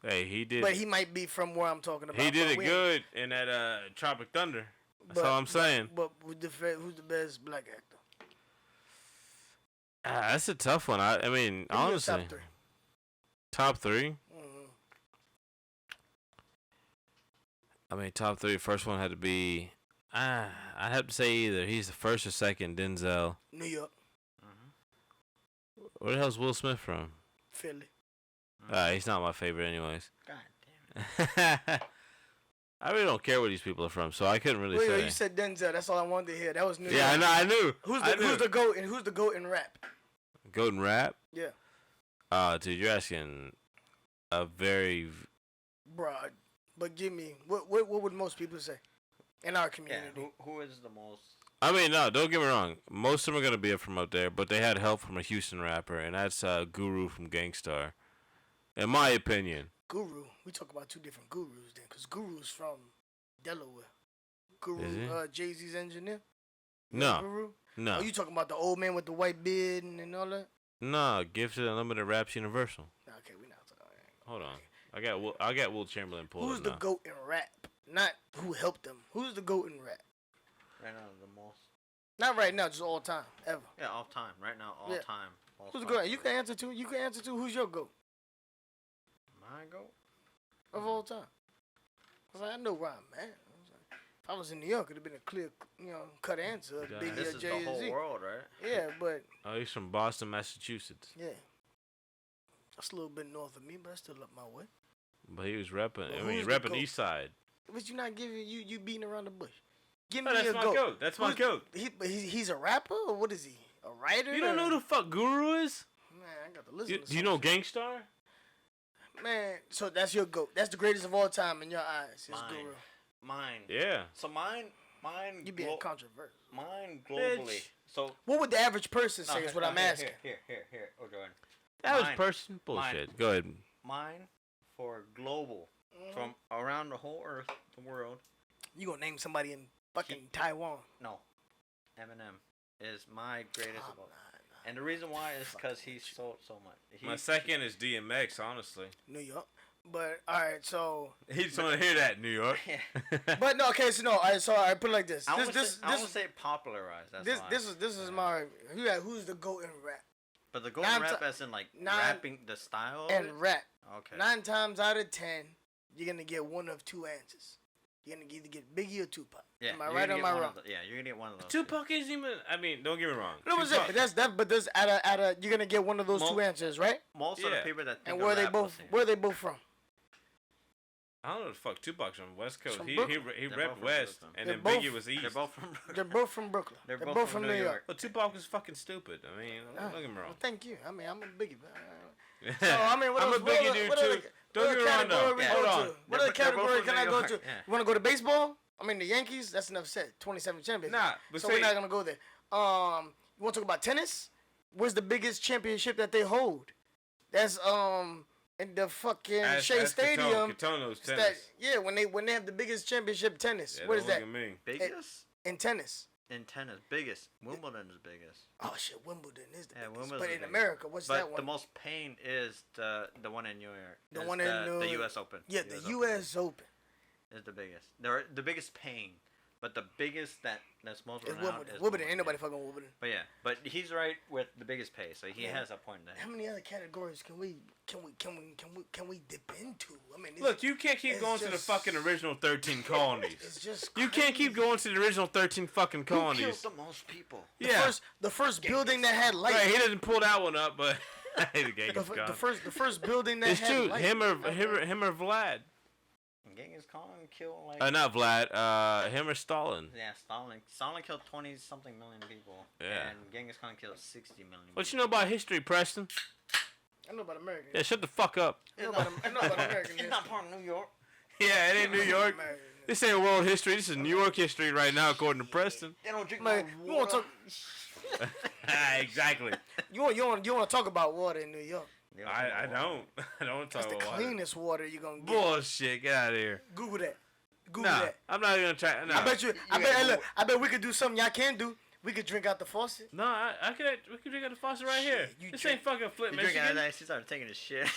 Hey, he did. But he might be from where I'm talking about. He did but it we good in that Tropic Thunder. That's but- all I'm saying. But who's the best black actor? That's a tough one. I mean, Give me your honestly, top three. top three. Mhm. I mean, top three. First one had to be. I have to say either he's the first or second. Denzel. New York, Where the hell's Will Smith from? Philly. He's not my favorite, anyways. God damn it. I really don't care where these people are from, so I couldn't really Wait, say. you said Denzel. That's all I wanted to hear. That was New Yeah, York. I knew. Who's I the knew. who's the goat and who's the goat in rap? Golden Rap? Yeah, Dude, you're asking a very. broad. But give me what would most people say in our Yeah, community? who is the most? I mean, no, don't get me wrong. Most of them are gonna be from out there, but they had help from a Houston rapper, and that's Guru from Gangstar. In my opinion. Guru. We talk about two different gurus then, because Guru's from Delaware. Guru, Is he? Jay-Z's engineer. You know No, Guru? no, Oh, you talking about the old man with the white beard and all that? no. Gifted Unlimited Raps Universal. Okay, we not talking. Hold on, I got Will Chamberlain pulled Who's up the now. goat in rap? Not who helped them. Who's the goat in rap? Right now, the most. Not right now, just all time, ever. Yeah, all time. Right now, all Yeah. time. All Who's the time. goat? You can answer to. You can answer to. Who's your goat My goat. of all time? I was like, I know where I'm at. I was like, if I was in New York, it'd have been a clear, cut answer. Yeah. Biggie This or is the whole Jay-Z. world, right? Yeah, but Oh, he's from Boston, Massachusetts, yeah, that's a little bit north of me, but that's still up my way. but he was repping. Well, I mean, who's the repping GOAT? East Side. But you not giving you beating around the bush. Give me Oh, that's a my goat. goat. That's my Who's- goat. He's a rapper or what is he? A writer? You don't know or- who the fuck Guru is? Man, I got to listen. to Do you know some shit. Gangstar? Man, so that's your goat. That's the greatest of all time in your eyes. Is Mine. Guru. Mine. Yeah. So mine. You being controversial. Mine globally. Bitch. So. What would the average person say? No, Is what no, I'm here, asking. Here. Oh, Jordan. Average Mine. person? Bullshit. Go ahead. Mine for global. From around the whole earth, the world. You gonna name somebody in fucking Taiwan? No. Eminem is my greatest Oh, of all. nah. And the reason why is because he sold so much. My second is DMX, honestly. New York. But all right, so He just want to hear that, New York. but no, okay, so no, I put it like this. I This won't say popularized. That's why. this is my who's the goat in rap But the golden nine rap, ti- as in like nine- rapping the style. Of and it? rap. Okay. 9 times out of 10, you're gonna get one of two answers. You're gonna either get Biggie or Tupac. Yeah. Am I you're right or gonna am get I one wrong? of the- yeah, you're gonna get one of those. Tupac isn't even. I mean, don't get me wrong. No, Tupac- but there's at a you're gonna get one of those two answers, right? Most of the Yeah. people that think And of where they rap will both say- where they both from? I don't know the fuck. Tupac's from West Coast. From He Brooklyn. repped both from West, Brooklyn. and They're then both- Biggie was East. They're both from Brooklyn. They're both from Brooklyn. They're They're both both from from New New York. York. But Tupac was fucking stupid. I mean, don't get me Well, wrong. thank you. I mean, I'm a Biggie. So I mean, what I'm else? a Biggie dude too. Don't get me wrong though. we Hold go on. to? What They're other both category from can I New go York, to? yeah. You want to go to baseball? I mean, the Yankees. That's enough said. 27 champions. Nah, but so say, we're not gonna go there. You want to talk about tennis? Where's the biggest championship that they hold? That's in the fucking Shea Stadium. Kettone knows It's that, tennis. yeah, when they have the biggest championship tennis. Yeah, What is don't that? look at me. Biggest In tennis. in tennis, biggest. Wimbledon is biggest. Oh shit, Wimbledon is the Yeah, biggest. Wimbledon's But the in biggest. America, what's that But one? the most paying is the one in New York. The Is one in the U.S. Open. Yeah, the U.S. Open. is the biggest. They're the biggest paying, but the biggest that's most It's renowned Wimbledon. is Wimbledon. Ain't nobody yeah. fucking Wimbledon. But yeah, but he's right with the biggest pay, so he Yeah. has a point there. How many other categories can we dip into? I mean, Look, you can't keep it's going to the just- fucking original 13 colonies. it's just You can't keep crazy. going to the original 13 fucking Who killed colonies. the most people? Yeah. The first building that had light. Right, he didn't pull that one up, but I hate the Genghis Khan. The first building that It's had true. light. Him or Vlad. Genghis Khan killed like Not Vlad. Him or Stalin. yeah, Stalin killed 20-something million people. Yeah. And Genghis Khan killed 60 million. What you know about history, Preston? I know about America. Yeah, shut the fuck up. I know about American It's not part of New York. Yeah, it ain't New York. American. This ain't world history. This is New York history right now, according to Preston. They don't drink Man, no you want water. to talk? Exactly. You want to talk about water in New York? They I drink no water. don't. I don't That's talk the about water. cleanest water you're gonna get. Bullshit. Get out of here. Google that. Google Nah, that. I'm not gonna try. Nah. I bet you. I gotta bet. Hey, go- look. I bet we could do something y'all can do. We could drink out the faucet. No, we could drink out the faucet right here. you This drink- ain't fucking Flint, You drink out of Michigan. that, she started taking a shit.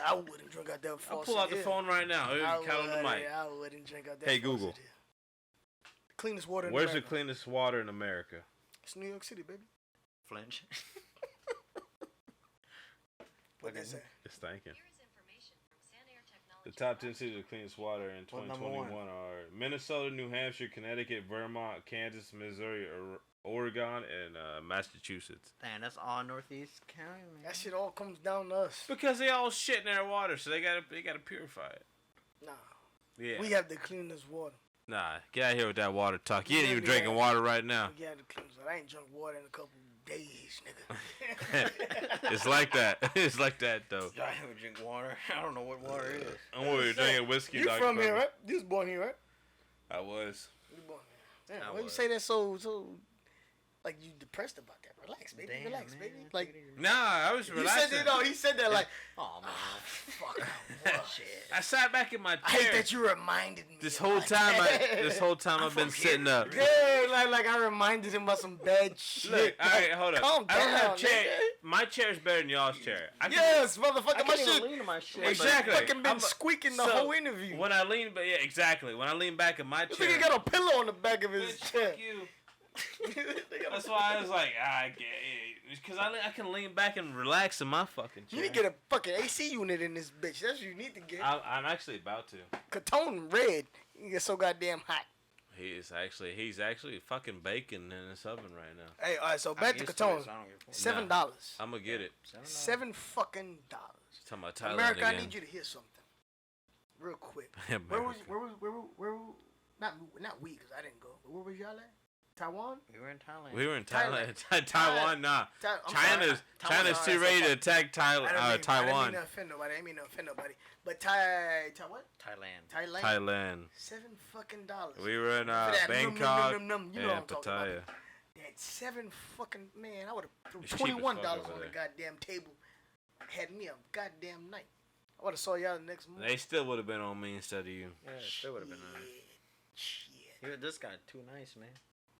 I wouldn't drink out that faucet. I'll pull out the here. phone right now. I Count on the mic. I wouldn't drink out that. Hey, faucet Google. here. Cleanest water. In Where's the America. cleanest water in America? It's New York City, baby. Flinch. What they say? It's stinking. Here is information from Sanair Technology. The top 10 cities with cleanest water in What number 2021 are Minnesota, New Hampshire, Connecticut, Vermont, Kansas, Missouri, Oregon, and Massachusetts. Damn, that's all Northeast County, man. That shit all comes down to us. Because they all shit in their water, so they gotta purify it. Nah, Yeah. we have the cleanest water. Nah, get out of here with that water talk. You ain't Yeah, even yeah. drinking water right now. We have the cleanest water. I ain't drunk water in a couple days, nigga. It's like that. It's like that though. I haven't drink water. I don't know what water is. I'm worried you're drinking whiskey. You Dr. from here, Pepper. right? You was born here, right? I was. You born here. Damn, I why you was. say that so like you depressed about that? Relax, baby. Damn, Relax, man. baby. Like Nah, I was you relaxing. said, he said that like, Oh man. fuck, I was. I sat back in my I hate chair. that you reminded me. This of whole that. time I've been sitting up. Yeah, like I reminded him about some bad shit. Look, all right, hold up. Calm I don't have down, chair. nigga. My chair's better than y'all's chair. I can- Yes, motherfucker, I my can't even shit. lean to my shit. Exactly. Fucking been I'm a- squeaking the so, whole interview. When I lean, but yeah, exactly. When I lean back in my This chair, nigga got a pillow on the back of his bitch, chair. fuck you. That's why I was like, because I can lean back and relax in my fucking chair. You need to get a fucking AC unit in this bitch. That's what you need to get. I'm actually about to. Kettone red. You get so goddamn hot. He's actually fucking baking in his oven right now. Hey, all right. So I'm back to used to it, Kettone. so I don't give a fuck. $7. I'm gonna get it. $7 fucking dollars. Talking about Thailand America, again. I need you to hear something, real quick. America. Where not we, cause I didn't go. But where was y'all at? Taiwan? We were in Thailand. We were in Thailand. Thailand. Taiwan, nah. China's Taiwan's too ready to attack I didn't mean Taiwan. to offend nobody. I didn't mean to offend nobody. But Taiwan? Thailand. Thailand. Thailand. $7 fucking dollars. We were in For that Bangkok You know what I'm and talking about. Pattaya. That $7 fucking man. I would have It's threw cheap as $21 fuck on over the there. goddamn table. Had me a goddamn night. I would have saw y'all the next morning. They still would have been on me instead of you. Yeah, it still would have been nice. Shit. This guy too nice, man.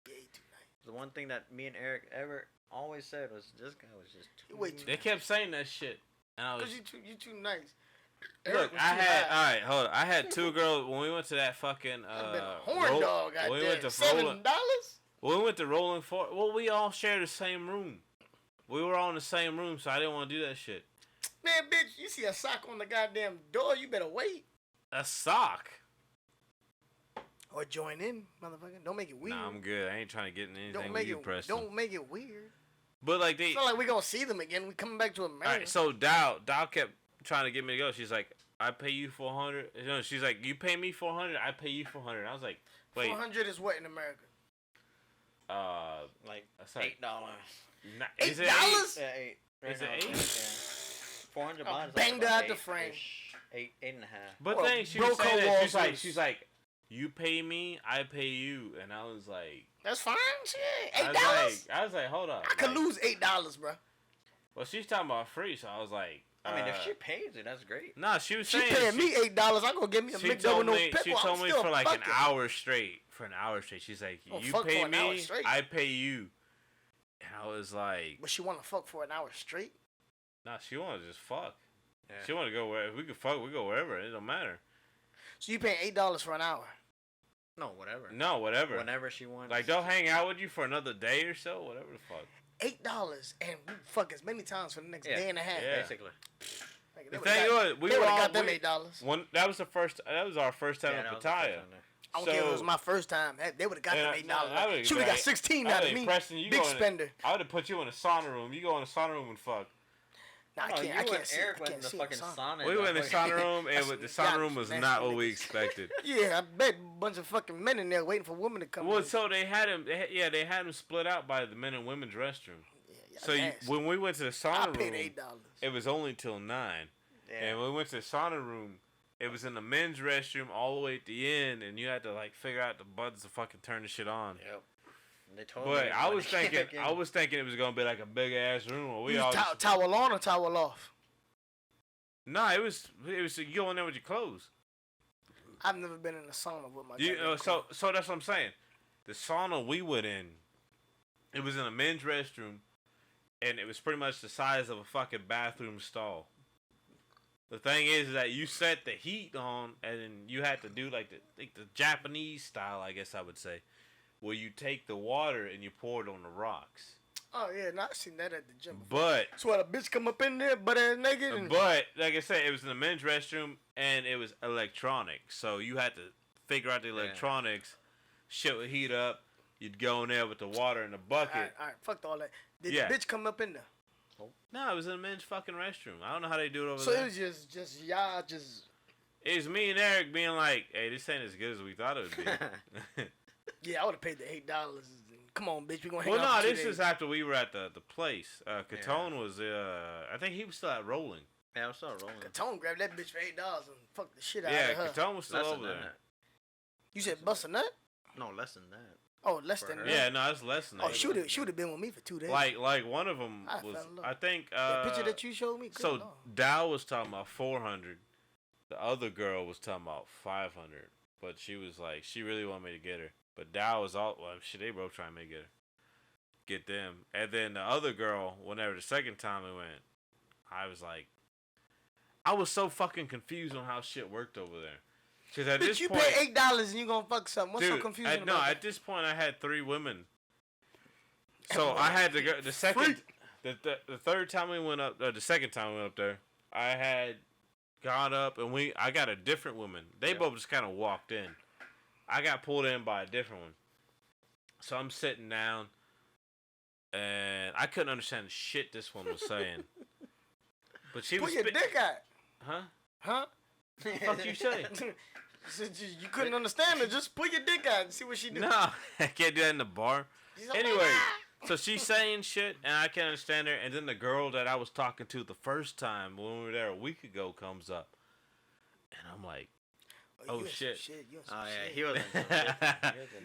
Yeah, he too nice. The one thing that me and Eric ever always said was this guy was just too. Wait, too They kept saying that shit, and I was. Cause you too nice. Look, Eric was I too had high. all right. Hold on. I had two girls when we went to that fucking I've been a horn dog. when we Goddamn. went to $7? When we went to Rolling Fork. Well, we all shared the same room. We were all in the same room, so I didn't want to do that shit. Man, bitch, you see a sock on the goddamn door, you better wait. A sock. Or join in, motherfucker. Don't make it weird. Nah, I'm good. I ain't trying to get in anything don't with make you, it. Preston. Don't make it weird. But like they. It's not like we gonna see them again. We coming back to America. All right, so Dow trying to get me to go. She's like, I pay you 400. You know, she's like, you pay me 400, I pay you 400. I was like, wait. 400 is what in America? Like That's like $8. Is it $8? Yeah, 8. Is it now, 8? Yeah. 400 Oh, baht is banged like out about the 8 frame. -ish. 8.5. But Well, then she was Broco saying that walls is- she's like, you pay me, I pay you, and I was like, That's fine. Shit. I $8? was like, hold up. I could like, lose $8, bro. Well, she's talking about free, so I was like, I mean, if she pays it, that's great. nah, she was She saying paying me $8. I gonna get me a She McDouble told no me pickle. she told I'm me still for like an fucking. hour straight. For an hour straight, she's like, Oh, you fuck pay for an hour me, straight? I pay you, and I was like, But she wanna fuck for an hour straight. nah, she want to just fuck. Yeah. She want to go where we could fuck. We go wherever. It don't matter. So you paying $8 for an hour? No, whatever. No, whatever. Whenever she wants. Like they'll hang out with you for another day or so. Whatever the fuck. $8 and we fuck as many times for the next Yeah. day and a half. Yeah. Basically. Like, The they thing would've was, we they were would've all got them we- $8. One that was the first. That was our first time Yeah, at that was the first Pattaya. time there. I don't care if it was my first time. Heck, they would have got them $8. She would have got 16 out of me. Preston, you Big go in- spender. I would have put you in a sauna room. You go in a sauna room and fuck. Nah, No, I you can't. I can't and see. Eric I went can't in the see fucking sauna. sauna. We went in the sauna room, and That's with the some sauna room was nasty not what niggas. we expected. Yeah, I bet a bunch of fucking men in there waiting for women to come. Well, in. so they had him. They had him split out by the men and women's restroom. Yeah, So nasty. when we went to the I sauna paid room, $8. it was only till 9. Yeah. And when we went to the sauna room, it was in the men's restroom all the way at the end, and you had to like figure out the buttons to fucking turn the shit on. Yep. And they told But me I when was they came thinking, back in. it was gonna be like a big ass room. Where we You all was towel on or towel off? Nah, it was you go in there with your clothes. I've never been in a sauna with my. You goddamn so clothes. that's what I'm saying. The sauna we went in, it was in a men's restroom, and it was pretty much the size of a fucking bathroom stall. The thing is that you set the heat on, and then you had to do like the Japanese style, I guess I would say, where you take the water and you pour it on the rocks. Oh yeah, no, I seen that at the gym. But So what, a bitch come up in there, butt ass naked, and But like I said, it was in the men's restroom and it was electronic, so you had to figure out the electronics. Shit would heat up. You'd go in there with the water in the bucket. all right, fuck all that. Did Yeah. the bitch come up in there? No, it was in the men's fucking restroom. I don't know how they do it over So there. it was just y'all just. It's me and Eric being like, "Hey, this ain't as good as we thought it would be." Yeah, I would have paid the $8. Come on, bitch, we gonna hang Well, out no, for 2 this days. is after we were at the place. Kettone was, I think he was still at Rolling. Yeah, I'm still rolling. Kettone grabbed that bitch for $8 and fucked the shit out Yeah, of her. Kettone was still Less over than there. that. You said bust a nut? No, less than that. Oh, less For than her. that. Yeah, no, it's less than that. Oh, she would have been with me for 2 days. Like one of them I was, fell in love. I think. that picture that you showed me. Good So Lord. Dow was talking about 400. The other girl was talking about 500. But she was like, she really wanted me to get her. But Dow was all, well, shit, they both trying to get them. And then the other girl, whenever the second time we went, I was like, I was so fucking confused on how shit worked over there. Because at Bitch, this you point, pay $8 and you gonna fuck something. What's so dude, confusing no, about at that? this point I had 3 women. So I had to go the second, the third time we went up, the second time we went up there, I had gone up and I got a different woman. They both just kind of walked in. I got pulled in by a different one. So I'm sitting down, and I couldn't understand the shit this one was saying. But she Put was your dick out. huh? Huh? Fuck you say? Said you couldn't understand her. Just put your dick out and see what she do. No, I can't do that in the bar. She's like, Anyway, "Ah." so she's saying shit, and I can't understand her. And then the girl that I was talking to the first time when we were there a week ago comes up, and I'm like, oh, you in some shit. You in some Oh yeah, shit. he was. In some shit.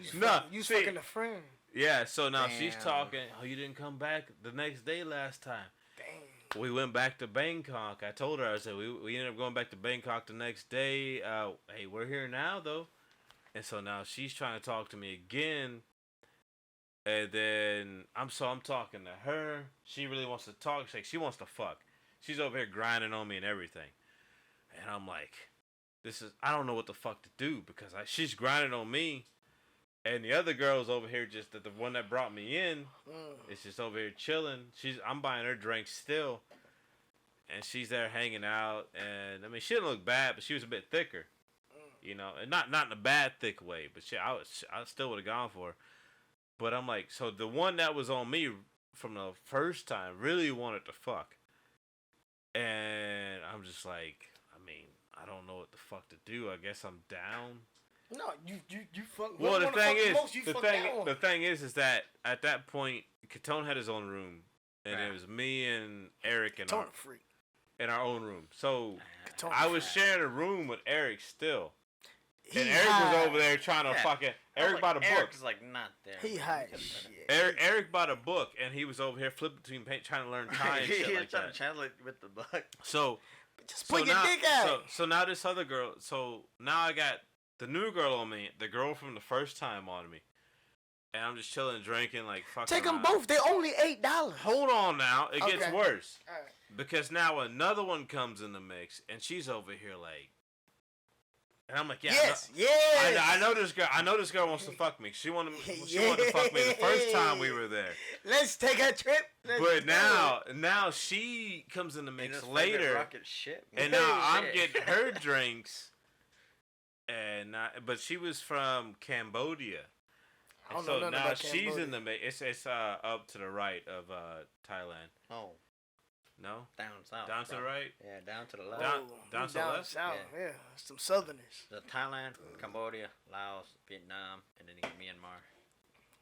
He was in No, You see- fucking a friend. yeah. So now she's Damn. talking. Oh, you didn't come back the next day last time. Damn. We went back to Bangkok. I told her, I said, we ended up going back to Bangkok the next day. Hey, we're here now, though. And so now she's trying to talk to me again. And then I'm talking to her. She really wants to talk. She wants to fuck. She's over here grinding on me and everything. And I'm like, I don't know what the fuck to do because she's grinding on me. And the other girl's over here, just the one that brought me in, is just over here chilling. I'm buying her drinks still, and she's there hanging out. And I mean, she didn't look bad, but she was a bit thicker, you know, and not in a bad thick way. But I still would have gone for her. But I'm like, so the one that was on me from the first time really wanted to fuck, And I'm just like, I mean, I don't know what the fuck to do. I guess I'm down. No, you fuck. Well, the thing is, most, you fuck that one. the thing is that at that point, Kettone had his own room, and Right. it was me and Eric in Kettone our freak. own room. So Kettone I was freak. sharing a room with Eric still, He and Eric high. was over there trying to Yeah. fucking. I was Eric bought a book. Eric's like not there. He man. high He as could've done shit. Eric bought a book, and he was over here flipping between paint, trying to learn Thai and He shit was like trying that. to translate with the book. So, Just put your now, dick out. So now this other girl. So now I got the new girl on me, the girl from the first time on me, and I'm just chilling, drinking, like fucking. Take them around. both. They only $8. Hold on now, it gets Okay. worse All right. because now another one comes in the mix, and she's over here like, and I'm like, yeah, Yes. I know this girl. I know this girl wants to fuck me. She wanted to fuck me the first time we were there. Let's take a trip. Let's But go. now she comes in the Ain't mix his favorite later, rocket ship. and now I'm Shit. getting her drinks. But she was from Cambodia. I And don't know so nothing now about she's Cambodia. in the mix. It's up to the right of Thailand. Oh, No, down south. down to bro. the right. Yeah, down to the left. Down- Oh, down we to the left? south. Yeah. Yeah, some Southerners. The Thailand, Cambodia, Laos, Vietnam, and then you get Myanmar.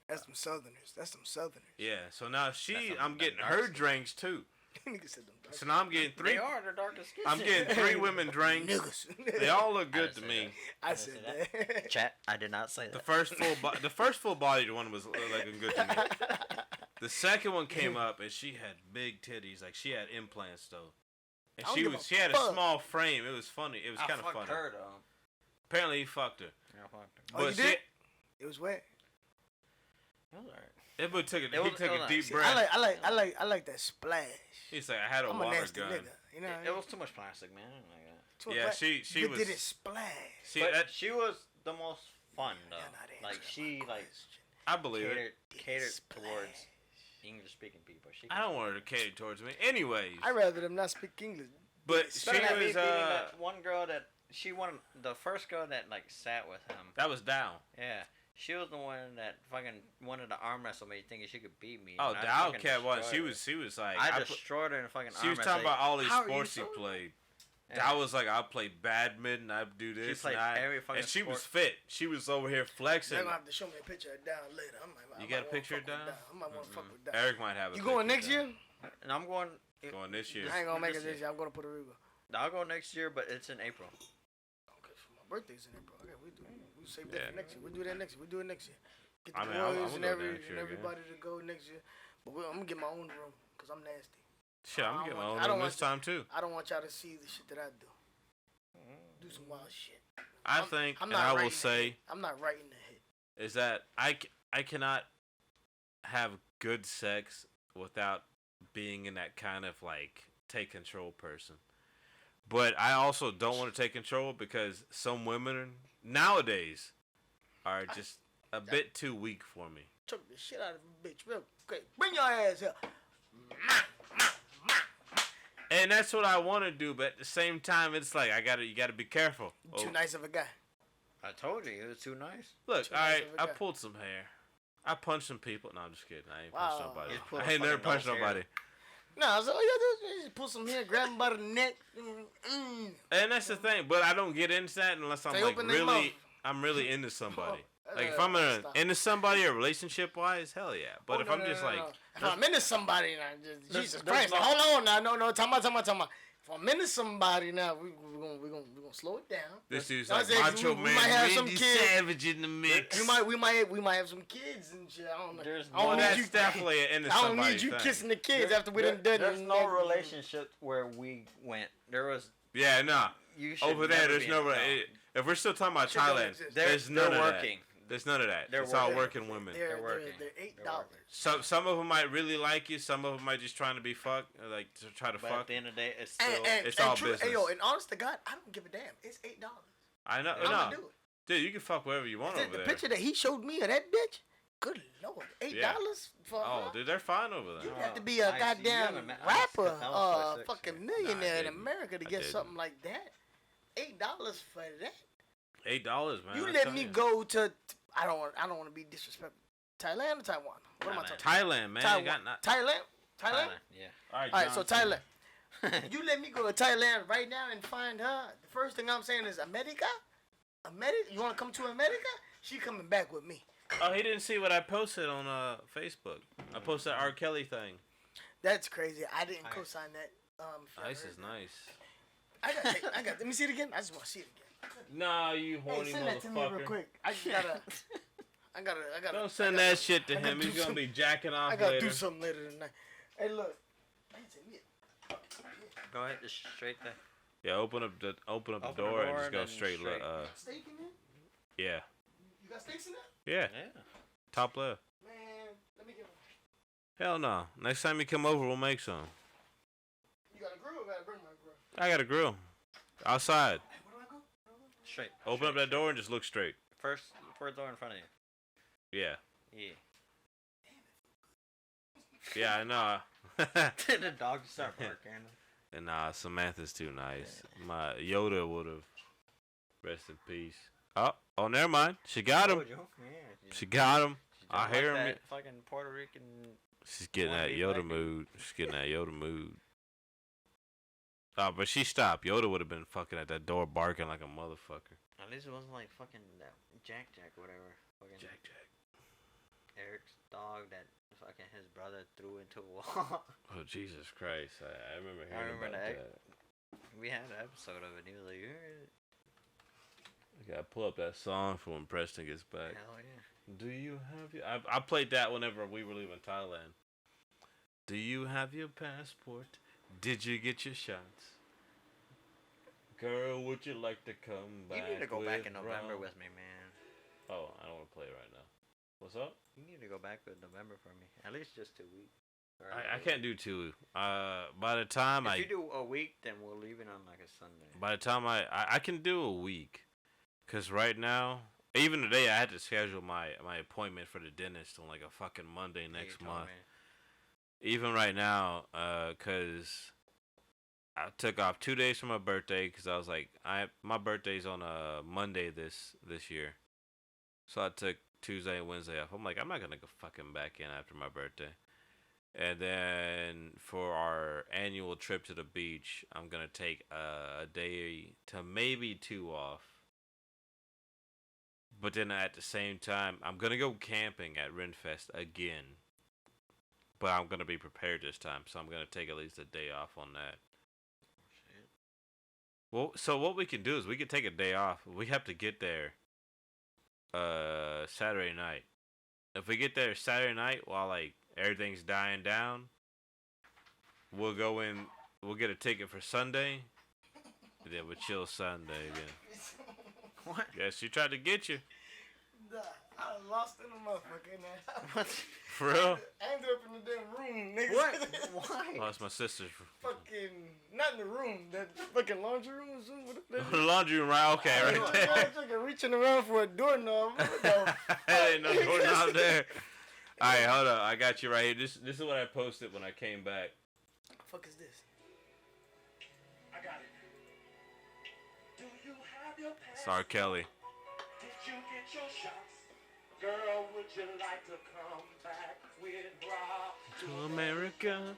That's some Southerners. That's some Southerners. Yeah. So now That's I'm some getting dark her skin. drinks too. Nigga said them dark So now I'm getting They three. are the darkest skin. I'm getting three women drinks. niggas. They all look I good didn't to say me. I didn't said say that. Chat, I did not say The that. first full bodied one was looking good to me. The second one came up and she had big titties, like she had implants though. And I don't give a she had a fuck. small frame. It was funny. It was I kind of fucked funny. her though. Apparently he fucked her. Yeah, I fucked her. Oh, But you did? It was wet. It was alright. It would took a, It he was- took it a was deep nice. See, breath. I like that splash. He's like, I had a I'm a water nasty gun. nigga. You know. It was too much plastic, man. Like that. Too much Yeah, black- she you was. did it splash. See But that? she was the most fun though. You're not Like answering she my like question. I believe it. catered Splash. towards English speaking people. She I don't want her to cater towards me. Anyways, I'd rather them not speak English. but It's she Better than me was. beating that one girl that she won. The first girl that like sat with him. That was down. Yeah. She was the one that fucking wanted to arm wrestle me, thinking she could beat me. Oh, and the I fucking Outcat one. destroyed She her. was like. I I put- destroyed her in a fucking She was arm talking wrestle. about all these How are you sports he so- played. Yeah. I was like, I play badminton, I do this, played and I, every fucking and she was sport. fit. She was over here flexing. They're gonna have to show me a picture of down later. You got a picture of Down? I might want to fuck with down. Eric might have a You going picture next year? done. And I'm going. Going this year. I ain't gonna make it This this year. I'm going to Puerto Rico. I'll go next year, but it's in April. Okay, so my birthday's in April. Okay, we save that Yeah. for next year. We do that next year. We do it next year. Get the I mean, I'm boys gonna and, go every, next year and again. everybody to go next year. But I'm gonna get my own room because I'm nasty. Shit, I'm I getting don't my want- own I don't room this want time too. I don't want y'all to see the shit that I do. Do some wild shit. I I'm- think, I'm and not I will writing the say, hit. I'm not writing the hit. is that I cannot have good sex without being in that kind of like take control person. But I also don't want to take control because some women nowadays are just a bit too weak for me. Choke the shit out of a bitch real quick. Bring your ass here. And that's what I want to do, but at the same time, it's like you gotta be careful. You too nice of a guy. I told you it was too nice. Look, Too all nice right, of a I guy. pulled some hair. I punched some people. No, I'm just kidding. I ain't Wow. punched nobody. You pulled I a ain't never fucking punched nose hair. nobody. No, so all you gotta do is just pull some hair, grab him by the neck. And that's the thing, but I don't get into that unless I'm They like open their really, mouth. I'm really into somebody. Oh, Like if I'm stop. into somebody or relationship wise, hell yeah. But Oh, if no, I'm no, just no, like, no. If I'm into somebody now, There's- Jesus there's Christ, no- hold on now, no, talking about. If I'm into somebody now, we're gonna slow it down. this dude's No, I like said, Macho we Man, might have some Randy kids. Savage in the mix. We might have some kids and shit. I don't know. There's I don't Well, no- need that's you. definitely an into I don't somebody need you thing. kissing the kids after we done done. There's no relationship where we went. There was. Yeah, nah. You should Over there, never there's be no. in- If we're still talking about Shit don't Thailand, exist. there's They're none of working. that. There's none of that. They're It's all working. working women. They're working. $8. working. Some of them might really like you. Some of them might just trying to be fucked, or like to try to But fuck. at the end of the day, it's still. It's all true, business. Hey, yo, and honest to God, I don't give a damn. It's $8. I know. I'm gonna do No, it. dude, you can fuck wherever you want The over there. picture that he showed me of that bitch, good lord, $8 for Oh, her? dude, they're fine over You there. have to be a I see. You goddamn haven't met- I rapper, skipped out for 6 fucking years. millionaire in didn't. America to I get didn't. something like that. $8 for that. $8, man. You I let tell me you. go to. I don't want to be disrespectful. Thailand or Taiwan? What am I talking? Thailand, man. Taiwan. Got not. Thailand. Thailand, yeah. All right, All right, so John Cena. Thailand. You let me go to Thailand right now and find her. The first thing I'm saying is America? America? You want to come to America? She coming back with me. Oh, he didn't see what I posted on Facebook. I posted that R. Kelly thing. That's crazy. I didn't co-sign that. If y'all Ice heard is that. nice. I got. Let me see it again. I just want to see it again. Nah, you Hey, horny send that to me real motherfucker. quick. I gotta. Don't send that shit to him. He's gonna be jacking off I gotta later. do something later tonight. Hey, look. Go ahead, just straight there. Yeah, open up the Open the door and door just go and straight. straight. Steak in there? Yeah, You got steaks in there? yeah. Yeah. Top left. Man, let me get one. Hell no. Next time you come over, we'll make some. You got a grill? Or gotta bring my grill? I got a grill. Outside. Hey, where do I go? Straight. Open up that door and just look straight. First door in front of you. Yeah. Yeah. Yeah, I know. The dog start barking. And Samantha's too nice. My Yoda would have. Rest in peace. Oh, never mind. She got him. Yeah. She got him. She I don't hear like him. that fucking Puerto Rican. She's getting Wanna that be Yoda black? mood. She's getting that Yoda mood. Oh, but she stopped. Yoda would have been fucking at that door barking like a motherfucker. At least it wasn't like fucking that Jack or whatever. Fucking Jack. Eric's dog that fucking his brother threw into a wall. Oh, Jesus Christ. I remember hearing remember about that. that. We had an episode of it. And he was like, I gotta pull up that song for when Preston gets back. hell yeah. Do you have your... I played that whenever we were leaving Thailand. Do you have your passport? Did you get your shots? Girl, would you like to come back? You need to go back in November Rob? with me, man. Oh, I don't want to play it right now. What's up? You need to go back with November for me. At least just 2 weeks. Or I can't do 2. By the time If you do a week, then we'll leave it on like a Sunday. by the time I can do a week, cause right now, even today I had to schedule my appointment for the dentist on like a fucking Monday Yeah, you next told month. me. Even right now, cause I took off 2 days for my birthday, cause I was like, my birthday's on a Monday this year, so I took Tuesday and Wednesday off. I'm like, I'm not gonna go fucking back in after my birthday. And then for our annual trip to the beach, I'm gonna take a day to maybe 2 off. But then at the same time, I'm gonna go camping at Renfest again. But I'm gonna be prepared this time, so I'm gonna take at least a day off on that. Shit. Well, so what we can do is we can take a day off. We have to get there Saturday night. If we get there Saturday night while like everything's dying down, we'll go in, we'll get a ticket for Sunday, and then we'll chill Sunday again. What? Yeah, she tried to get you. Nah, I lost in the motherfucker, man. What? For real? I ended up in the damn room, nigga. What? Why? Oh, it's my sister's. Fucking, not in the room, that fucking laundry room or something. What the The laundry room, right? Okay, right there. Fucking reaching around for a doorknob. What the There ain't no doorknob there. All right, hold up. I got you right here. This is what I posted when I came back. fuck is this? I got it. Do you have your It's R. Kelly. Did you get your shots? Girl, would you like to come back with Rob? To America.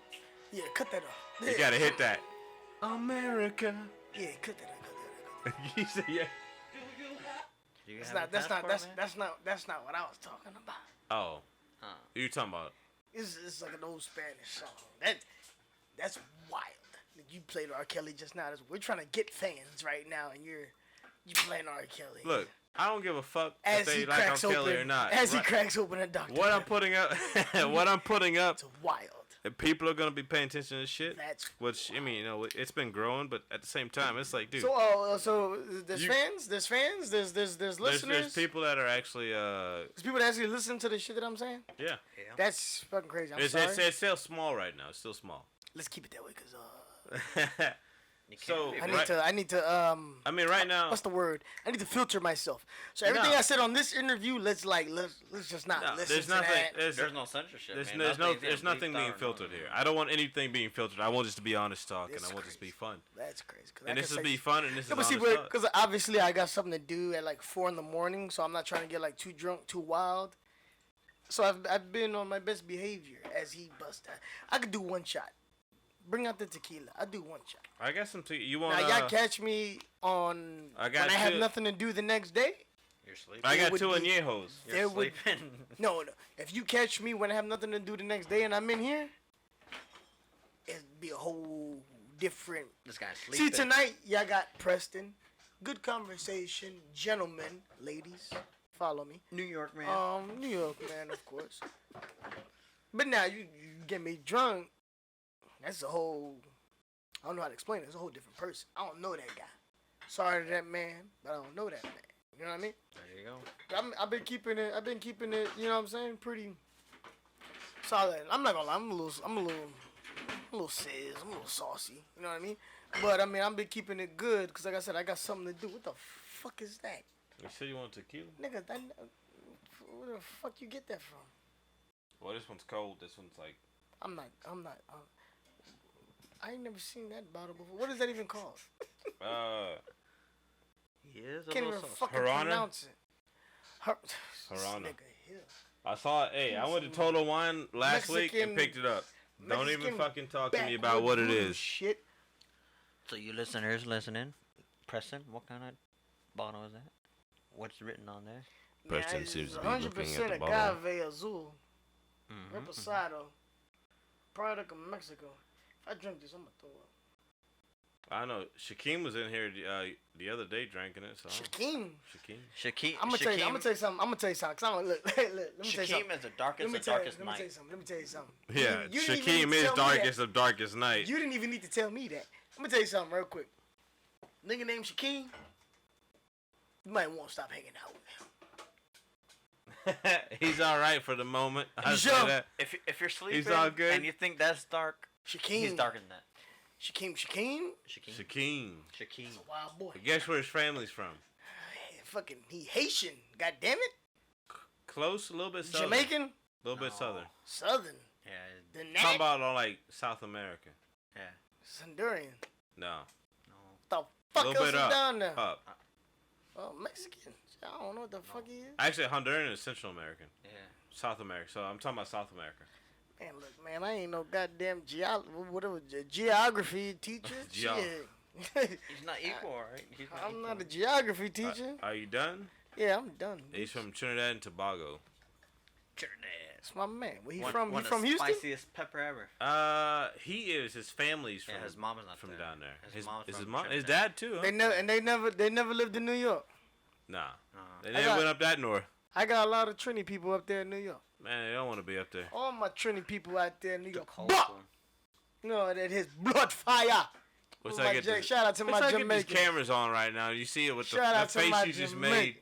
Yeah, cut that off. You gotta hit that. America. Yeah, cut that off. You said yeah. Do you have Do you That's have not. a That's not. passport, That's not what I was talking about. Oh, man? who you talking about? It's like an old Spanish song. That's wild. Like, you played R. Kelly just now. We're trying to get fans right now, and you playing R. Kelly. Look, I don't give a fuck as if they he like R. cracks Kelly open, or not. as he Right. cracks open a doctor. What I'm putting up, It's wild. and people are gonna be paying attention to this shit. That's Which I mean, you know, it's been growing, but at the same time, it's like, dude, so there's You- fans, there's listeners, there's people that are actually, There's people that actually listen to the shit that I'm saying. yeah, Yeah. That's fucking crazy. I'm it's sorry. it's still small right now. It's still small. Let's keep it that way, cause You can't So, be I Right. need to I mean, right now, what's the word? I need to filter myself. So everything No. I said on this interview, let's just not no, listen there's to nothing. that. There's no censorship. There's, man. there's no, Nothing's there's being nothing bleeped being out or filtered nothing. here. I don't want anything being filtered. I want this to be honest talk, and It's I want this to be crazy. fun. That's crazy. And this is be fun, and this is No, but see, honest talk. because obviously I got something to do at like 4 a.m, so I'm not trying to get like too drunk, too wild. So I've been on my best behavior as he bust out. I could do one shot, Bring out the tequila. I do one shot. I got some you want? Now y'all catch me on I got when I have two. nothing to do the next day. You're sleeping. I got would two be- añejos. You're there would- sleeping. No. If you catch me when I have nothing to do the next day and I'm in here, it'd be a whole different. This guy's sleeping. See, tonight y'all got Preston. Good conversation, gentlemen, ladies. Follow me. New York man. New York man, of course. But now you get me drunk. That's a whole. I don't know how to explain it. It's a whole different person. I don't know that guy. Sorry to that man, but I don't know that man. You know what I mean? There you go. I've been keeping it. You know what I'm saying? Pretty solid. I'm not gonna lie. I'm a little sizz. I'm a little saucy. You know what I mean? But I mean, I've been keeping it good because, like I said, I got something to do. What the fuck is that, You said you want tequila? nigga? Where the fuck you get that from? Well, this one's cold. This one's like. I'm not. I ain't never seen that bottle before. What is that even called? He is a Can't little even sauce. fucking Harana? pronounce it. This Harana. nigga here. I saw it. Hey, I went to Total Wine last week and Mexican- picked it up. Don't even Mexican fucking talk to me about backwoods what it voodoo is. Shit. So you listeners listening, Preston, what kind of bottle is that? What's written on there? Preston it's seems to be 100% looking at the bottle. agave azul. Reposado. Product of Mexico. If I drink this, I'm gonna throw up. I know. Shaquem was in here the other day drinking it. So Shaquem. Shaquem. Shaquem. I'm gonna tell you something. I'm gonna tell you something. Cause I'm gonna look. Let me tell you Shaquem something. is the darkest Let me of tell you darkest night. something. Let me tell you something. Yeah, You didn't even Shaquem need to is tell me darkest of darkest night. You didn't even need to tell me that. I'm gonna tell you something real quick. Nigga named Shaquem. You might want to stop hanging out with him. He's all right for the moment. I You say sure? that. If you're sleeping all good. and you think that's dark, Shaquem. he's darker than that. Shaquem. Shaquem. Shaquem. Shaquem. Wild boy. Guess where his family's from? Fucking, he Haitian. God damn it. Close, a little bit southern. Jamaican. A little bit No. southern. Southern. Yeah. The Talking neck. about on like South America. Yeah. Honduran. No. No. The A fuck little else bit is up. down there? Up. Oh, Mexican. I don't know what the fuck he is. Actually, Honduran is Central American. Yeah. South America. So I'm talking about South America. Man, look, man, I ain't no goddamn geography teacher. Geo. Shit. He's not equal, right? He's I'm not a equal. geography teacher. Are you done? Yeah, I'm done. He's from Trinidad and Tobago. That's my man. Where he One- from? one He of from the Houston? Spiciest pepper ever. He is. His family's from. Yeah, his mom is not from there. down there. His mom's is from his mom. His Trinidad. dad too. Huh? They never lived in New York. Nah. Uh, They I never got- went up that north. I got a lot of Trini people up there in New York. Man, they don't want to be up there. All my Trini people out there in New the York. cold Bah! one. No, that his blood fire. What's My I get Ja- this? shout out to What's my I get these Jamaican. cameras on right now? You see it with the Shout out to face my you just Jamaican. made.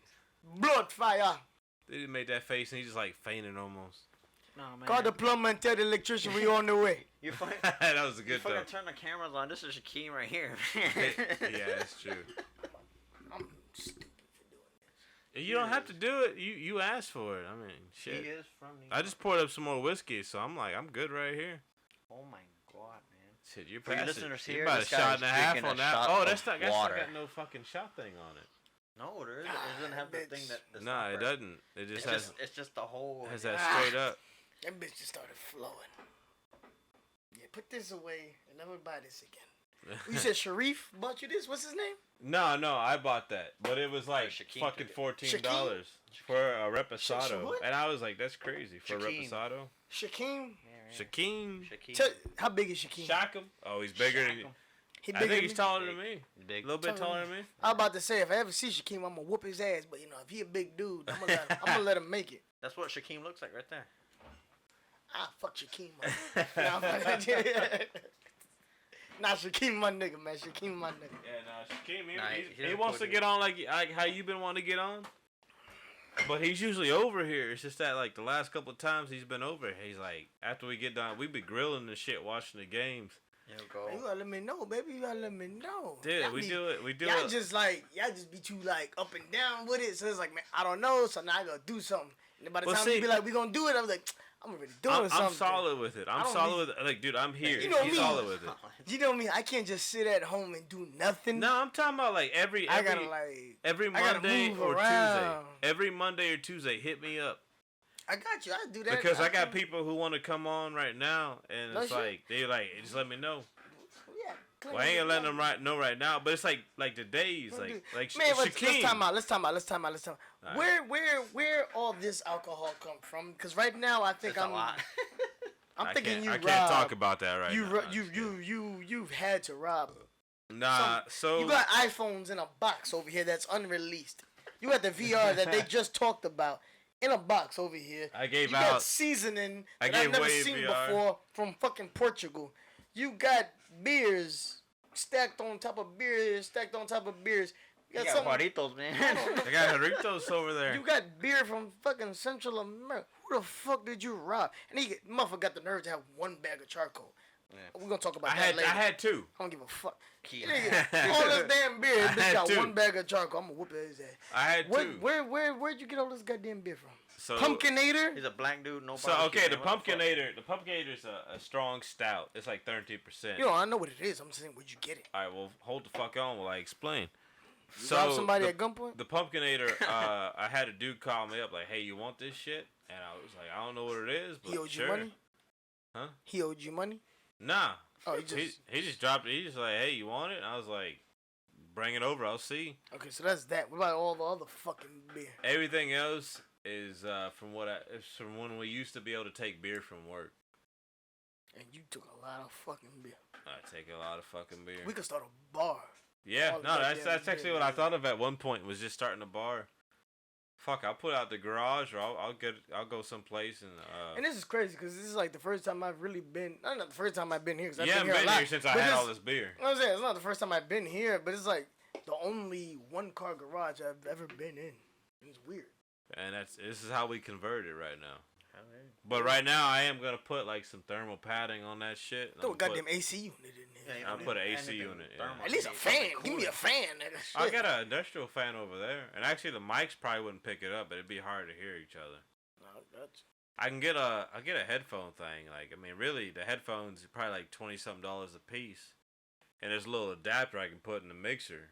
Blood fire. They just made that face and he just like fainted almost. No, man. Call the plumber and tell the electrician we on the way. You fucking, That was a you good fucking though. turn the cameras on. This is Shaquem right here. Yeah, that's true. I'm stupid for doing this. You don't have to do it. You asked for it. I mean, He shit. is from New York. I just poured up some more whiskey, so I'm like, I'm good right here. Oh my god, man. Shit, you're For you past listeners it. here, You're about a this guy shot is and a half drinking on a that. shot Oh, of that's not water. got no fucking shot thing on it. No, there isn't. It doesn't have the bitch. thing that. the Nah, it stopper. doesn't. It just It's has just, it's just the whole. has that straight up. That bitch just started flowing. Yeah, put this away and never buy this again. You said Sharif bought you this? What's his name? No, I bought that, but it was like Shaquem fucking took $14 for a reposado, what? and I was like, that's crazy for a Shaquem. reposado. Shaquem. Shaquem, Tell, how big is Shaquem? Shaquem. Oh, he's bigger than. Shaquem. He I bigger think he's than me? taller than me. A Big. little bit taller than me. I was about to say, if I ever see Shaquem, I'm gonna whoop his ass. But you know, if he a big dude, I'm gonna let him make it. That's what Shaquem looks like right there. Ah, fuck Shaquem. Nah, Shaquem my nigga, man. Shaquem my nigga. Yeah, no, Shaquem, Nah, he he doesn't wants to fucking- get on like how you been wanting to get on. But he's usually over here. It's just that like the last couple of times he's been over, he's like after we get done, we be grilling and shit, watching the games. You go. You gotta let me know, baby. You gotta let me know. Dude, Y'all we be- do it. We do Y'all it. just be too like up and down with it. So it's like, man, I don't know. So now I gotta do something. And by the Well, time see- you be like, we gonna do it, I'm like, I'm already doing something. I'm solid with it. I I'm don't solid with it. Like, dude, I'm here. You know he's me. solid with it. You know me. I can't just sit at home and do nothing. No, I'm talking about like every I gotta like. every I gotta Monday move or around. Tuesday. Every Monday or Tuesday, hit me up I got you. I do that because I got can- people who want to come on right now, and No it's shit. like they like just let me know. Well, I ain't letting them know right now, but it's like the days, like man, let's Shaquem. time out. Let's time out. All Where all this alcohol come from? Because right now I think It's a lot. I'm thinking you I robbed. can't talk about that right now. You've had to rob. Nah, so You got iPhones in a box over here that's unreleased. You got the VR that they just talked about in a box over here. I gave you out got seasoning I that I've gave never away seen VR. before from fucking Portugal. You got beers stacked on top of beers, stacked on top of beers. You You got got something. Juaritos, man. I got Doritos over there. You got beer from fucking Central America. Who the fuck did you rob? And he motherfucker got the nerve to have one bag of charcoal. Yeah. We're gonna talk about I that later. had two. I don't give a fuck. Yeah. Nigga, all this damn beer, I bitch had got two. one bag of charcoal. I'm gonna whoop his ass. I had two. Where'd you get all this goddamn beer from? So Pumpkinator? He's a black dude, no So barbecue, okay, the man. What fuck? Pumpkinator's a strong stout. It's like 13%. You know, I know what it is. I'm saying, where'd you get it? All right, well, hold the fuck on while I explain. You robbed somebody the, at gunpoint? The Pumpkinator, I had a dude call me up like, "Hey, you want this shit?" And I was like, "I don't know what it is, but He owed sure." you money? Huh? He owed you money? Nah. Oh, he just... He just dropped it. He just like, "Hey, you want it?" And I was like, "Bring it over. I'll see." Okay, so that's that. What about all the other fucking beer? Everything else is from when we used to be able to take beer from work. And you took a lot of fucking beer. I take a lot of fucking beer. We could start a bar. Yeah, all the no, that's goddamn actually beer, what I man. thought of at one point was just starting a bar. Fuck, I'll put out the garage or I'll go someplace and And this is crazy because this is like the first time I've really been. Not the first time I've been here. Cause I've you haven't been been here, a here lot, since I but had all this beer. You know what I'm saying? It's not the first time I've been here, but it's like the only one car garage I've ever been in. It's weird. And this is how we convert it right now. But right now I am gonna put like some thermal padding on that shit. and Throw a I'm gonna goddamn AC unit in there. I'll put an AC unit. Yeah. At least a fan. Give me a fan, nigga. I Shit. got an industrial fan over there, and actually the mics probably wouldn't pick it up, but it'd be hard to hear each other. No, that's... I'll get a headphone thing. Like, I mean, really, the headphones are probably like $20-something a piece, and there's a little adapter I can put in the mixer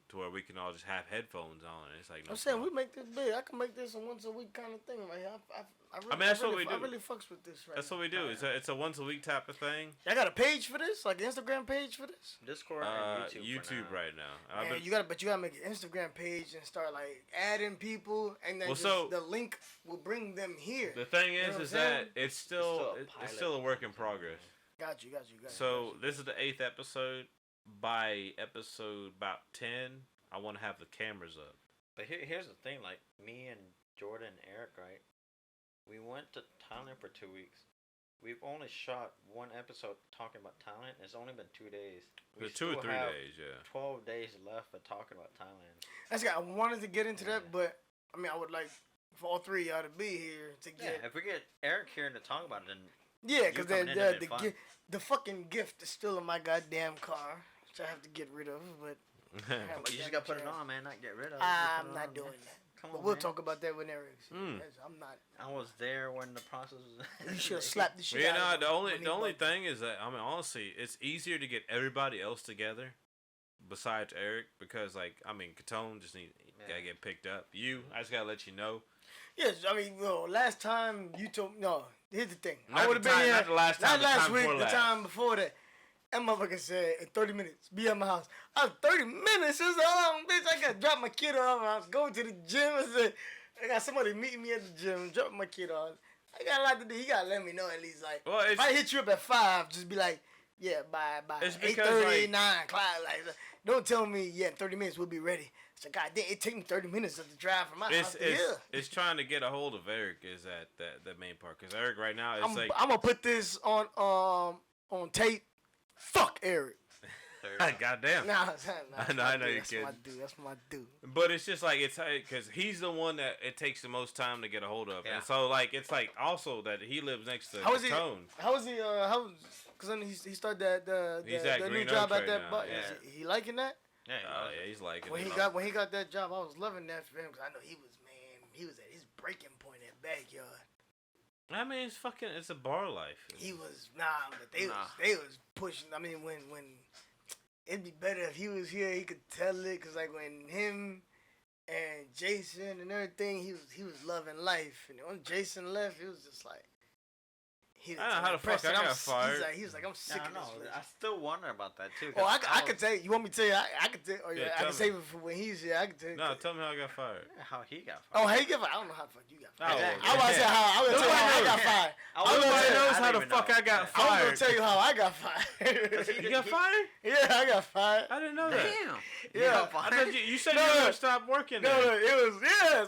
to where we can all just have headphones on. It's like no I'm saying problem. we make this big. I can make this a once a week kind of thing right here. I mean, that's what we do. I really fucks with this right That's now. what we do. It's a once a week type of thing. Y'all got a page for this? Like an Instagram page for this? Discord and YouTube. YouTube for now. right now. I've Man, been- you gotta make an Instagram page and start like adding people, and then Well, just so- the link will bring them here. the thing You know is, what is I'm saying? that it's still pilot. it's still a work in progress. Got you. So this is the 8th episode. By episode about 10, I want to have the cameras up. But here's the thing, like me and Jordan and Eric, right? We went to Thailand for 2 weeks. We've only shot one episode talking about Thailand. It's only been 2 days. We For 2 or still 3 have days, yeah. 12 days left for talking about Thailand. That's good. I wanted to get into that, but I mean, I would like for all three of y'all to be here to Yeah, get. if we get Eric here to talk about it, then Yeah, because coming in has been fun. the fucking gift is still in my goddamn car, which I have to get rid of. But but you just gotta put it on, man, not get rid of it. I'm Put it not on, doing man. that. Come But on, we'll man. talk about that when Eric's here. Mm. Yes, I'm not. I was there when the process was. You should have slapped the shit Yeah, out no, of him the only when he the only bugged. thing is that I mean honestly, it's easier to get everybody else together besides Eric because like I mean Kettone just gotta get picked up. I just gotta let you know. Yes, I mean, last time you told no. Here's the thing. I Not would have the been time- here. not the last time, Not the last time week. before The last. time before that. That motherfucker said in 30 minutes, be at my house. I was 30 minutes. It's long, bitch. I got to drop my kid off. I was going to the gym. I said, I got somebody meeting me at the gym. Drop my kid off. I got a lot to do. You got to let me know at least. Like, Well, if I hit you up at 5, just be like, yeah, by It's 8:30, because, like- 9 o'clock. Like, don't tell me, yeah, in 30 minutes we'll be ready. So, God damn, it take me 30 minutes to drive from my house to here. It's trying to get a hold of Eric is that main part because Eric right now is I'm like gonna put this on tape. Fuck Eric. goddamn. Nah, I know you that's kidding. my dude. That's my dude. But it's just like it's because he's the one that it takes the most time to get a hold of, Yeah. and so like it's like also that he lives next to How is he? Kettone. How is he? Cause then he started the He's at new Green job Oaks at that right bar. now, yeah. Is he liking that? Yeah, Yeah, he's like When he got that job, I was loving that for him because I know he was at his breaking point at Backyard. I mean, it's a bar life. He was but they was pushing. I mean, when it'd be better if he was here, he could tell it. Cause like when him and Jason and everything, he was loving life. And when Jason left, it was just like He I don't know how the fuck I got fired. He was like, I'm sick I of know. this. I still wonder about that too. Oh, I could tell you. You want me to tell you? I could tell you. Or Yeah, I tell can me. save it for when he's here. I can tell you. No, tell me how I got fired. How he got Oh, fired. how you get fired? I don't know how the fuck you got fired. Oh, Exactly. I was say how. I was tell you how I got fired. Nobody knows how the even fuck know. I got I was gonna fired. tell you how I got fired. You got fired? Yeah, I got fired. I didn't know that. Damn. Yeah. I thought you said No, you were no. gonna stop working No, there. it was yes.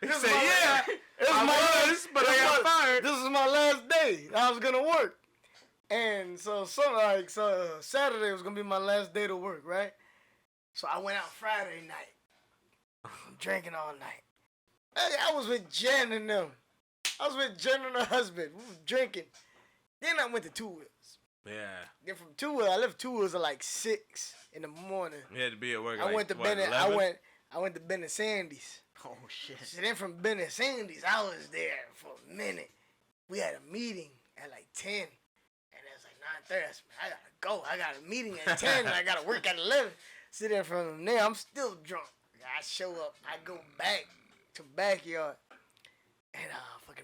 He This said, is my yeah, This is I my was, but I got fired. This is my last day. I was gonna work, and so Saturday was gonna be my last day to work, right? So I went out Friday night, drinking all night. I was with Jen and them. I was with Jen and her husband. We were drinking. Then I went to Two Wheels. Yeah, Then from Two Wheels, I left Two Wheels at like 6 in the morning. you had to be at work. I like, went to what, Ben. 11? I went to Ben and Sandy's. Oh shit. So then from Ben and Sandy's, I was there for a minute. We had a meeting at like 10. And it was like 9:30. I said, man, I gotta go. I got a meeting at 10. And I gotta work at 11. Sit there from there. I'm still drunk. I show up. I go back to backyard. And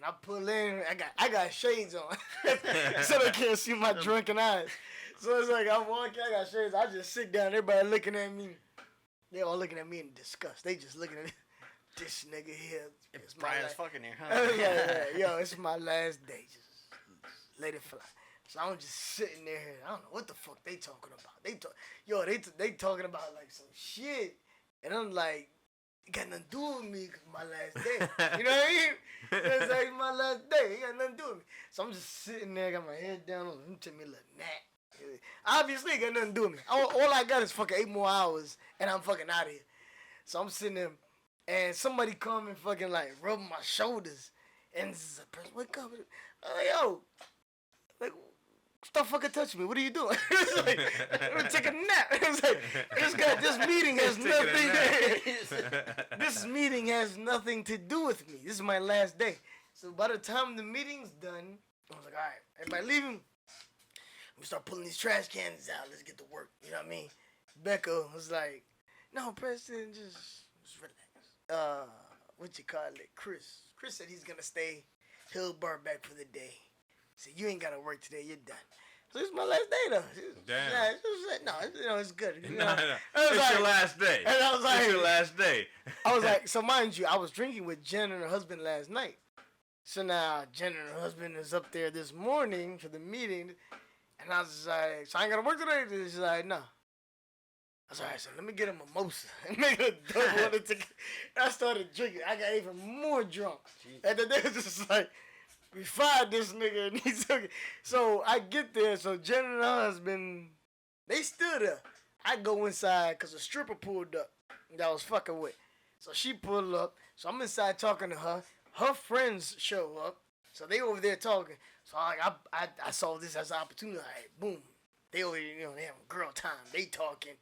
I pull in. I got shades on. So they can't see my drunken eyes. So it's like I walk in, I got shades. I just sit down. Everybody looking at me. They all looking at me in disgust. They just looking at me. This nigga here. It's my Brian's last. fucking here, I was huh? like, yo, it's my last day. Just let it fly. So I'm just sitting there. I don't know what the fuck they talking about. They talking about like some shit, and I'm like, it got nothing to do with me 'cause my last day. You know what I mean? It's like my last day. It got nothing to do with me. So I'm just sitting there, got my head down. Let me take me a little nap. Obviously, it got nothing to do with me. All I got is fucking 8 more hours, and I'm fucking out of here. So I'm sitting there. And somebody come and fucking like rub my shoulders. And this is a person, wake up. Yo, like, stop fucking touching me. What are you doing? It's like, I'm gonna take a nap. It's like, this meeting has nothing. This meeting has nothing to do with me. This is my last day. So by the time the meeting's done, I was like, all right, everybody leaving. We start pulling these trash cans out. Let's get to work. You know what I mean? Becca was like, no, Preston, just relax. What you call it? Chris said he's gonna stay. He'll bar back for the day. He said, you ain't gotta work today. You're done. So it's my last day though. Damn. No, it's good. You No, know? no. I was It's your like- last day. And I was like, It's your last day. I was like, so mind you, I was drinking with Jen and her husband last night. So now Jen and her husband is up there this morning for the meeting, and I was like, so I ain't gotta work today. She's like, no. I was like, all right, so let me get a mimosa and make a double on the ticket. I started drinking. I got even more drunk. And then they was just like, we fired this nigga and he took it. So I get there. So Jen and her husband, they stood there. I go inside because a stripper pulled up that I was fucking with. So she pulled up. So I'm inside talking to her. Her friends show up. So they over there talking. So I saw this as an opportunity. Like, boom. They over there, they having girl time. They talking.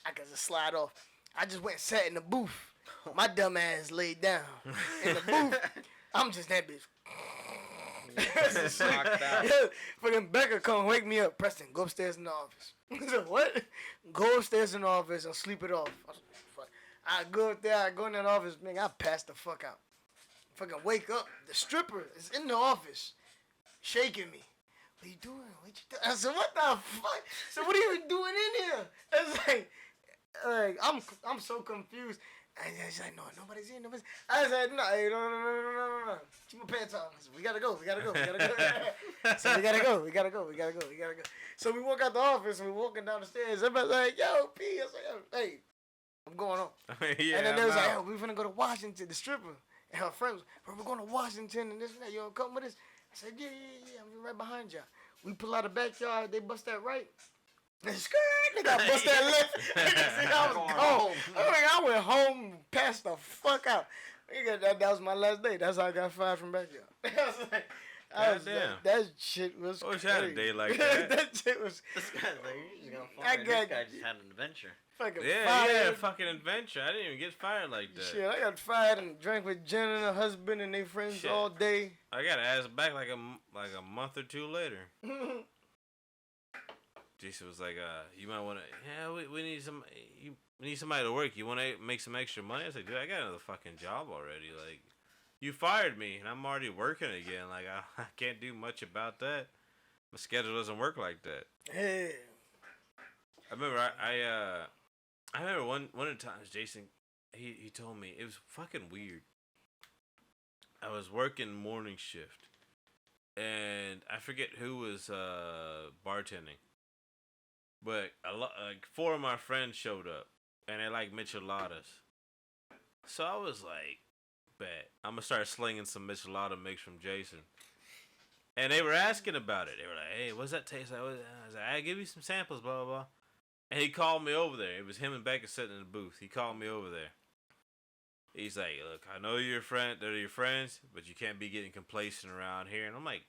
I could just slide off. I just went and sat in the booth. My dumb ass laid down in the booth. I'm just that bitch. Knocked out. Yeah, fucking Becca come wake me up. Preston, go upstairs in the office. I said, what? Go upstairs in the office and sleep it off. I said, fuck. I go up there, I go in that office, man, I pass the fuck out. Fucking wake up. The stripper is in the office, shaking me. What you doing? What you doing? I said, what the fuck? I said, what are you doing in here? It's like I'm so confused. And she's like, no, nobody's here. I said, no. Keep my pants on. I said, we gotta go. So we gotta go. So we walk out the office and we walking down the stairs. Everybody's like, yo, P. I was like, hey, I'm going on. Yeah, and then they was I'm like, out. oh, we're gonna go to Washington, the stripper. And her friends, bro, we're going to Washington and this and that. You wanna come with us? I said, yeah. I'm right behind y'all. We pull out the backyard. They bust that right. And skirt, nigga, I bust that left. I was gone. I went home, passed the fuck out. Nigga, that was my last day. That's how I got fired from backyard. Goddamn. That shit was I wish crazy. I had a day like that. That shit was This guy's like, you just got I fired. got- This guy just had an adventure. fucking Yeah, fired. fucking adventure. I didn't even get fired like that. Shit, I got fired and drank with Jen and her husband and their friends Shit. all day. I got asked back like a month or two later. Jason was like, you might want to, we need we need somebody to work. You want to make some extra money? I was like, dude, I got another fucking job already. Like, you fired me, and I'm already working again. Like, I can't do much about that. My schedule doesn't work like that. Hey. I remember I remember one of the times Jason, he told me, it was fucking weird. I was working morning shift, and I forget who was bartending, but like 4 of my friends showed up, and they like micheladas. So I was like, bet I'm gonna start slinging some michelada mix from Jason. And they were asking about it. They were like, "Hey, what's that taste like?" I was like, "I give you some samples, blah blah blah." And he called me over there. It was him and Becca sitting in the booth. He called me over there. He's like, "Look, I know you're they're your friends, but you can't be getting complacent around here." And I'm like,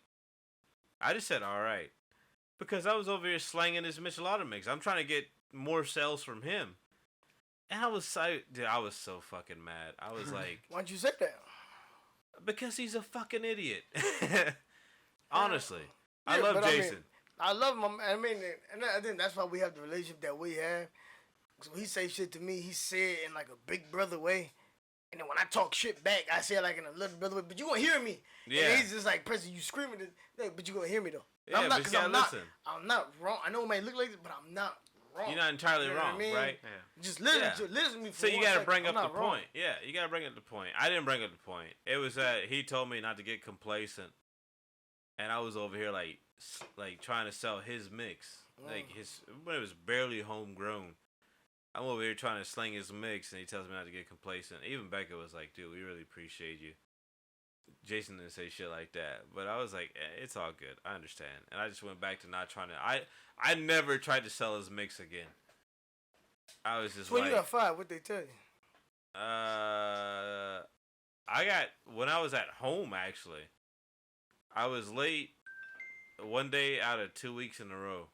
I just said, "All right," because I was over here slanging this michelada mix. I'm trying to get more sales from him. And I was so fucking mad. I was like, Why'd you say that? because he's a fucking idiot. Honestly, I Yeah, love but Jason. I love him. I mean, and I think that's why we have the relationship that we have. Cause when he say shit to me, he say it in like a big brother way. And then when I talk shit back, I say it like in a little brother way. But you gonna hear me. Yeah. And he's just like, Preston, you screaming this, but you gonna hear me though. Yeah, I'm not, but cause you I'm gotta not. listen. I'm not wrong. I know it may look like this, but I'm not wrong. You're not entirely You know what I wrong, mean? right? Just listen Yeah. to me. For So you one gotta second. bring I'm up the not wrong. point. Yeah, you gotta bring up the point. I didn't bring up the point. It was that he told me not to get complacent, and I was over here like trying to sell his mix, like when it was barely homegrown. I'm over here trying to sling his mix, and he tells me not to get complacent. Even Becca was like, "Dude, we really appreciate you." Jason didn't say shit like that, but I was like, "It's all good. I understand." And I just went back to not trying to. I never tried to sell his mix again. I was just So when like, you got fired, what they tell you? I got when I was at home actually. I was late one day out of 2 weeks in a row,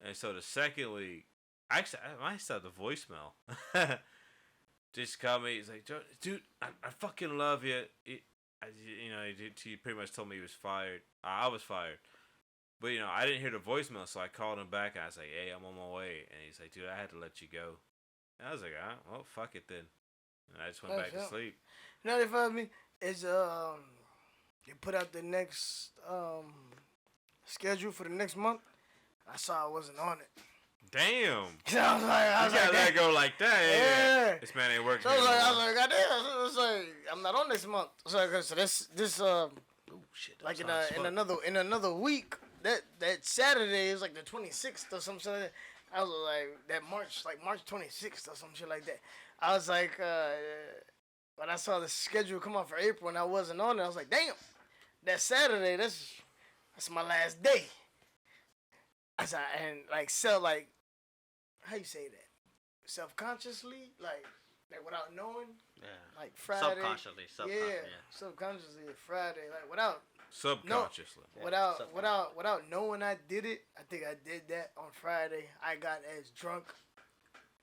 and so the second week, actually, I might still have the voicemail. Just called me. He's like, "Dude, I fucking love you." He pretty much told me he was fired. I was fired. But, I didn't hear the voicemail, so I called him back, and I was like, "Hey, I'm on my way." And he's like, "Dude, I had to let you go." And I was like, well, fuck it then. And I just went back to sleep. You know what they fired me? It's, they put out the next schedule for the next month. I saw I wasn't on it. Damn. So I was like, You gotta let it go like that. Yeah. This man ain't working So I was anymore. like, goddamn. I was like, I'm not on this month. So this Oh, shit. like that's hot as fuck. in another week. That Saturday is like the 26th or something like that. I was like that March 26th or some shit like that. I was like, when I saw the schedule come out for April and I wasn't on it, I was like, damn, that Saturday, that's my last day. I said, and like how you say that? Self-consciously, like without knowing, Yeah. like Friday. Subconsciously. Subconsciously Friday, like without Subconsciously. without knowing I did it. I think I did that on Friday. I got as drunk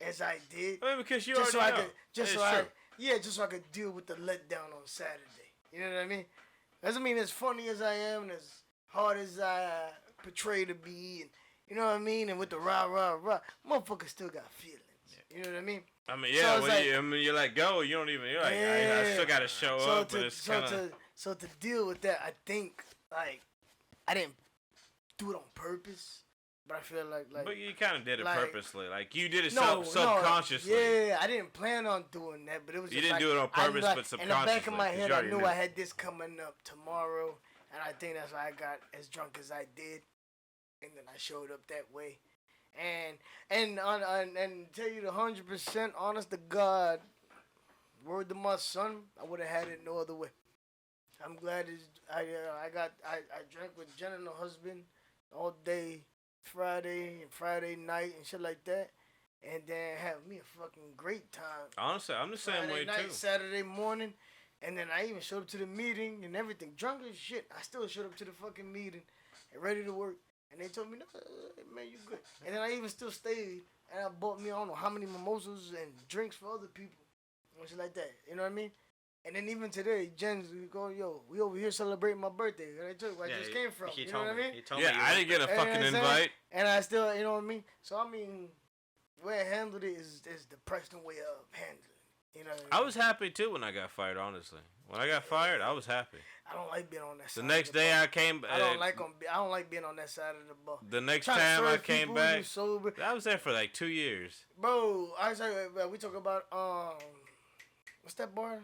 as I did. I mean, because you just so already I know. could, just It's so I, true. just so I could deal with the letdown on Saturday. You know what I mean? Doesn't mean as funny as I am and as hard as I portray to be, and you know what I mean. And with the rah, motherfucker still got feelings. You know what I mean? I mean, yeah, So it's when you let go, you don't even, you're like, I still got to show up, but it's kind of... So to deal with that, I think, like, I didn't do it on purpose, but I feel like But you kind of did it like- purposely. Like, you did it no, subconsciously. Yeah, I didn't plan on doing that, but it was You just didn't like, do it on I purpose, knew, but subconsciously. in the back of my 'cause head, you I already knew I had this coming up tomorrow, and I think that's why I got as drunk as I did, and then I showed up that way. And tell you the 100% honest to God, word to my son, I would have had it no other way. I'm glad I drank with Jen and her husband all day Friday and Friday night and shit like that, and then have me a fucking great time. Honestly, I'm the same Friday way, night, too. Saturday morning, and then I even showed up to the meeting and everything, drunk as shit. I still showed up to the fucking meeting and ready to work. And they told me, no, man, you good. And then I even still stayed, and I bought me, I don't know how many mimosas and drinks for other people. And shit like that. You know what I mean? And then even today, Jen's going, yo, we over here celebrating my birthday. And I told you where I just came from. He You know told what I me. mean? He told me. Yeah, I didn't get a You know fucking what I'm saying? invite. And I still, you know what I mean? So, I mean, the way I handled it is the Preston way of handling it. You know. I was happy too when I got fired. Honestly, when I got fired, I was happy. I don't like being on that side. The next of the day bar. I came. I don't like being on that side of the bar. The next Trying to time I serve came people, back, you sober. I was there for like 2 years. Bro, I say we talk about what's that bar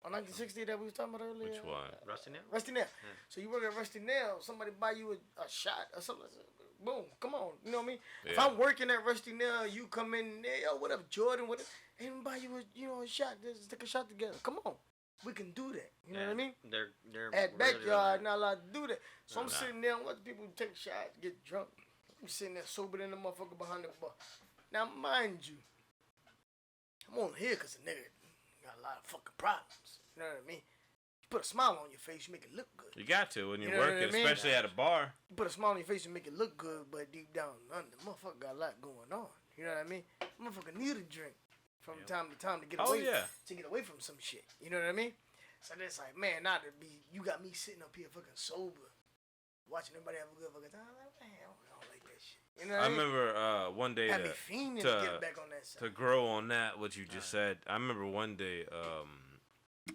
on 1960 that we was talking about earlier? Which one? Rusty Nail? Rusty Nail. So you work at Rusty Nail, somebody buy you a shot or something. Boom, come on, you know what I mean? If Yeah. I'm working at Rusty Nail, you come in there, yo, what up, Jordan? What up? And buy you a shot. Let's take a shot together. Come on, we can do that. You know what I mean? They're At really backyard, doing not allowed to do that. So I'm Nah. sitting there and watching people take shots, get drunk. I'm sitting there sober than the motherfucker behind the bar. Now, mind you, I'm on here because the nigga got a lot of fucking problems. You know what I mean? You put a smile on your face, you make it look good. You got to when you're You know what working, I mean? especially at a bar. You put a smile on your face and make it look good, but deep down under, motherfucker got a lot going on. You know what I mean? Motherfucker need a drink from time to time to get Oh, away yeah. to get away from some shit. You know what I mean? So that's like, man, not to be you got me sitting up here fucking sober, watching everybody have a good fucking time. I'm like, man, I don't like that shit. You know what I I mean? remember one day Had me to, fiending to- to get back on that side. to grow on that what you just said. I remember one day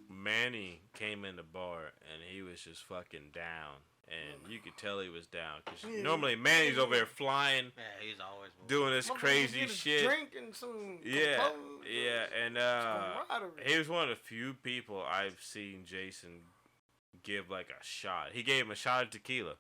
Manny came in the bar and he was just fucking down, and you could tell he was down because Yeah. normally Manny's over there flying, Yeah, he's always moving. doing this Motherfucker crazy get a shit. Drink and some Yeah, compose, yeah, and camaraderie. he was one of the few people I've seen Jason give like a shot. He gave him a shot of tequila.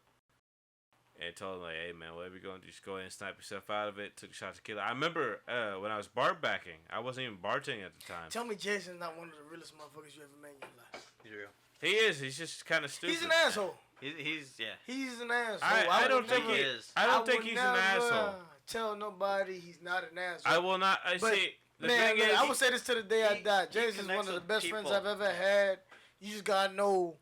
And told him like, hey man, whatever you're gonna do, just go ahead and snipe yourself out of it. Took a shot of tequila. I remember when I was bar backing, I wasn't even bartending at the time. Tell me Jason's not one of the realest motherfuckers you ever met in your life. He's real. He is. He's just kind of stupid. He's an asshole. He's yeah. He's an asshole. I would don't think never- he is. I don't would think he's an never asshole. Tell nobody he's not an asshole. I will not. I But, see. The Man, thing look, is, I would say this to the day I he- die. he Jason's one connects of the with best friends people. I've ever had. You just gotta know.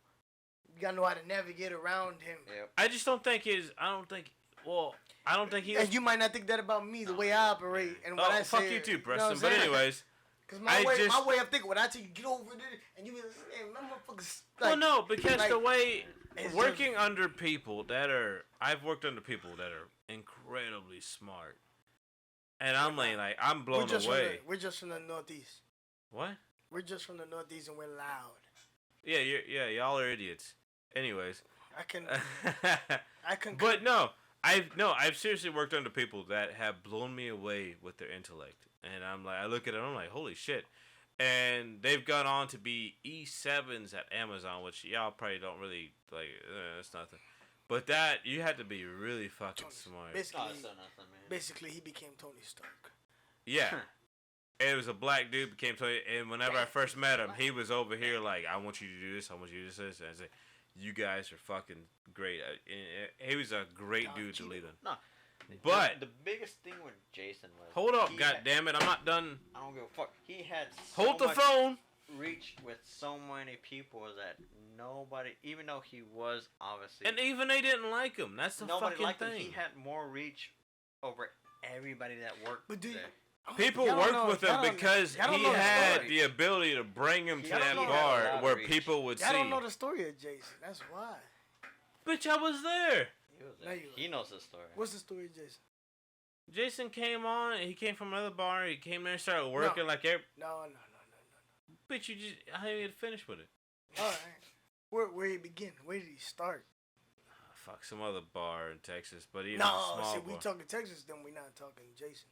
You gotta know how to navigate around him. Yep. I just don't think his. I don't think. Well, I don't think he. And you might not think that about me, the way I operate and what I say. fuck you too, know what Preston. I'm But saying? anyways, Because I my just- way of thinking, when I tell you get over it, and you be like, man, my motherfuckers. well, Like, no, because like, the way it's working under people that are, I've worked under people that are incredibly smart, and I'm like I'm blown away. We're just from the Northeast. What? We're just from the Northeast and we're loud. Yeah, y'all are idiots. Anyways, I can. but no, I've seriously worked under people that have blown me away with their intellect, and I'm like, I look at it, I'm like, holy shit, and they've gone on to be E7s at Amazon, which y'all probably don't really like. That's nothing, but that you had to be really fucking smart. Basically, No, it's still nothing, man. basically, he became Tony Stark. Yeah. And it was a black dude became Tony, and whenever I first met him, he was over here like, I want you to do this, I want you to do this, and I said, you guys are fucking great. And he was a great dude to lead them. No. But the biggest thing with Jason was hold up, he god damn it, I'm not done. I don't give a fuck. He had so Hold the much phone. reach with so many people that nobody, even though he was obviously And even they didn't like him. That's the nobody fucking liked him, thing. he had more reach over everybody that worked But do you, there. People y'all don't worked know- with y'all him don't- because y'all don't he know the had story. the ability to bring him to Y'all that don't know bar that where reach. people would Y'all see. don't know the story of Jason. That's why. Bitch, I was there. He was No, there. you He knows the story. What's the story of Jason? Jason came on. He came from another bar. He came there and started working like every. No. Bitch, you just. I didn't even finish with it. All right. Where he begin? Where did he start? Fuck, some other bar in Texas, but he was No, a small see, bar. we talking Texas, then we not talking Jason.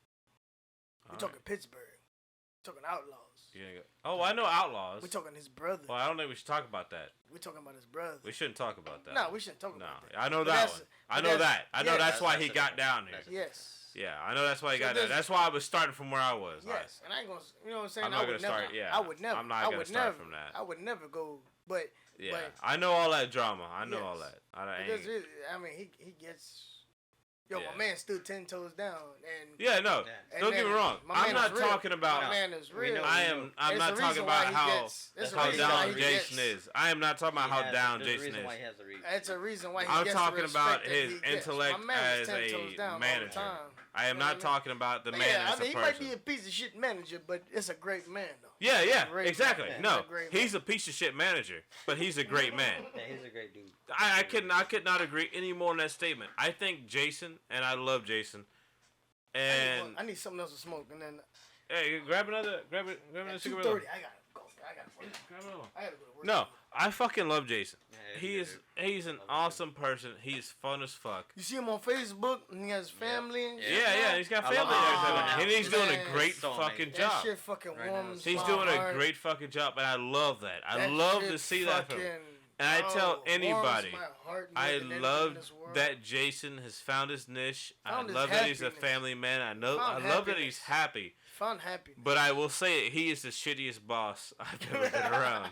We Alright. talking Pittsburgh. We talking Outlaws. You gonna go- Oh, I know Outlaws. We talking his brother. Well, I don't think we should talk about that. We talking about his brother. We shouldn't talk about that. No, we shouldn't talk No, about that. I know But that that's- one. but I know that's- that. I know yeah, that's why he that's got it. down here. That's it. Yes. Yeah, I know that's why he So got down. there's- That's why I was starting from where I was. Yes. And I ain't gonna. You know what I'm saying? I'm not I would gonna start- never, yeah. I would never. I'm not I gonna would start never, from that. I would never go. But Yeah, but I know all that drama. I know all Yes. that. I because ain't. I mean, he gets. Yo, Yeah. my man stood 10 toes down, and Yeah, no. Yeah. and Don't get man- me wrong. my I'm man not is real. talking about. My man is real. I'm It's not the talking reason why about he how gets- it's the how reason why down he Jason gets- is. I am not talking about how down There's a Jason reason why is. he has the reach. That's a reason why he I'm gets talking the about respect that his he gets. intellect My man as is 10 a toes down all the manager. time. I am You know not what I mean? talking about the But man yeah, as I mean, a he might person. be a piece of shit manager, but it's a great man though. Yeah, yeah, great exactly. man. No, He's a great he's man. a piece of shit manager, but he's a great man. Yeah, he's a great dude. I could not agree any more on that statement. I think Jason, and I love Jason, and I need something else to smoke, and then Hey, grab another At cigarette. 2:30, I gotta go. I gotta work. Grab another one. I gotta go to work. No, I fucking love Jason. Yeah, He's an awesome person. He's fun as fuck. You see him on Facebook, and he has family. And shit Yeah, now? he's got I love family what he's and doing everything. now. And he's doing Man, a great so fucking amazing. That job. shit fucking Right now, warms it's He's my doing heart. a great fucking job, and I love that. I That love shit to see that from him. fucking, And I tell warms anybody, my heart more I than anything in love this world. that Jason has found his niche. Found I his love that he's a happiness. family man. I Found love that he's happiness. happy. Found happiness. But I will say it, he is the shittiest boss I've ever been around.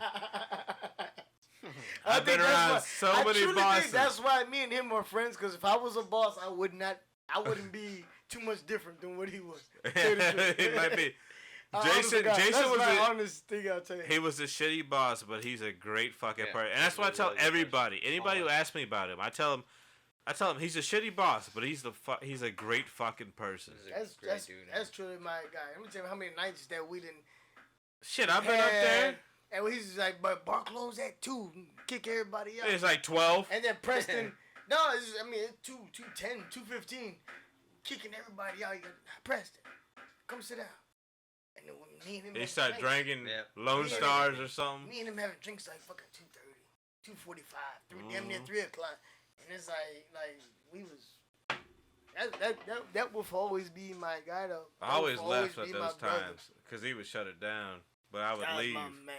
I I've been think that's around why- so I many truly bosses. think that's why me and him are friends. Because if I was a boss, I wouldn't be too much different than what he was. Tell you the truth. It might be. Honest to God, Jason that's was my a, honest thing. I'll tell you. he was a shitty boss, but he's a great fucking Yeah, person. And he's that's what I a tell really good everybody. person. Anybody who Always. asks me about him, I tell him he's a shitty boss, but he's a great fucking person. He's a great That's dude, that's truly my guy. Let me tell you how many nights that we didn't. Shit, I've been up there. And he's just like, but bar closed at 2. Kick everybody out. It's like 12. And then Preston, no, it's 2:10, 2:15, kicking everybody out. You got, Preston, come sit down. And then when me and him They having start drinks, drinking Yeah. Lone Yeah. Stars or something. me and him having drinks like fucking 2:30, 2:45, damn Mm-hmm. near 3 o'clock. And it's like we was. That will always be my guy though. I That always will left at be my those brother. times because he would shut it down, but I would That was leave. my man.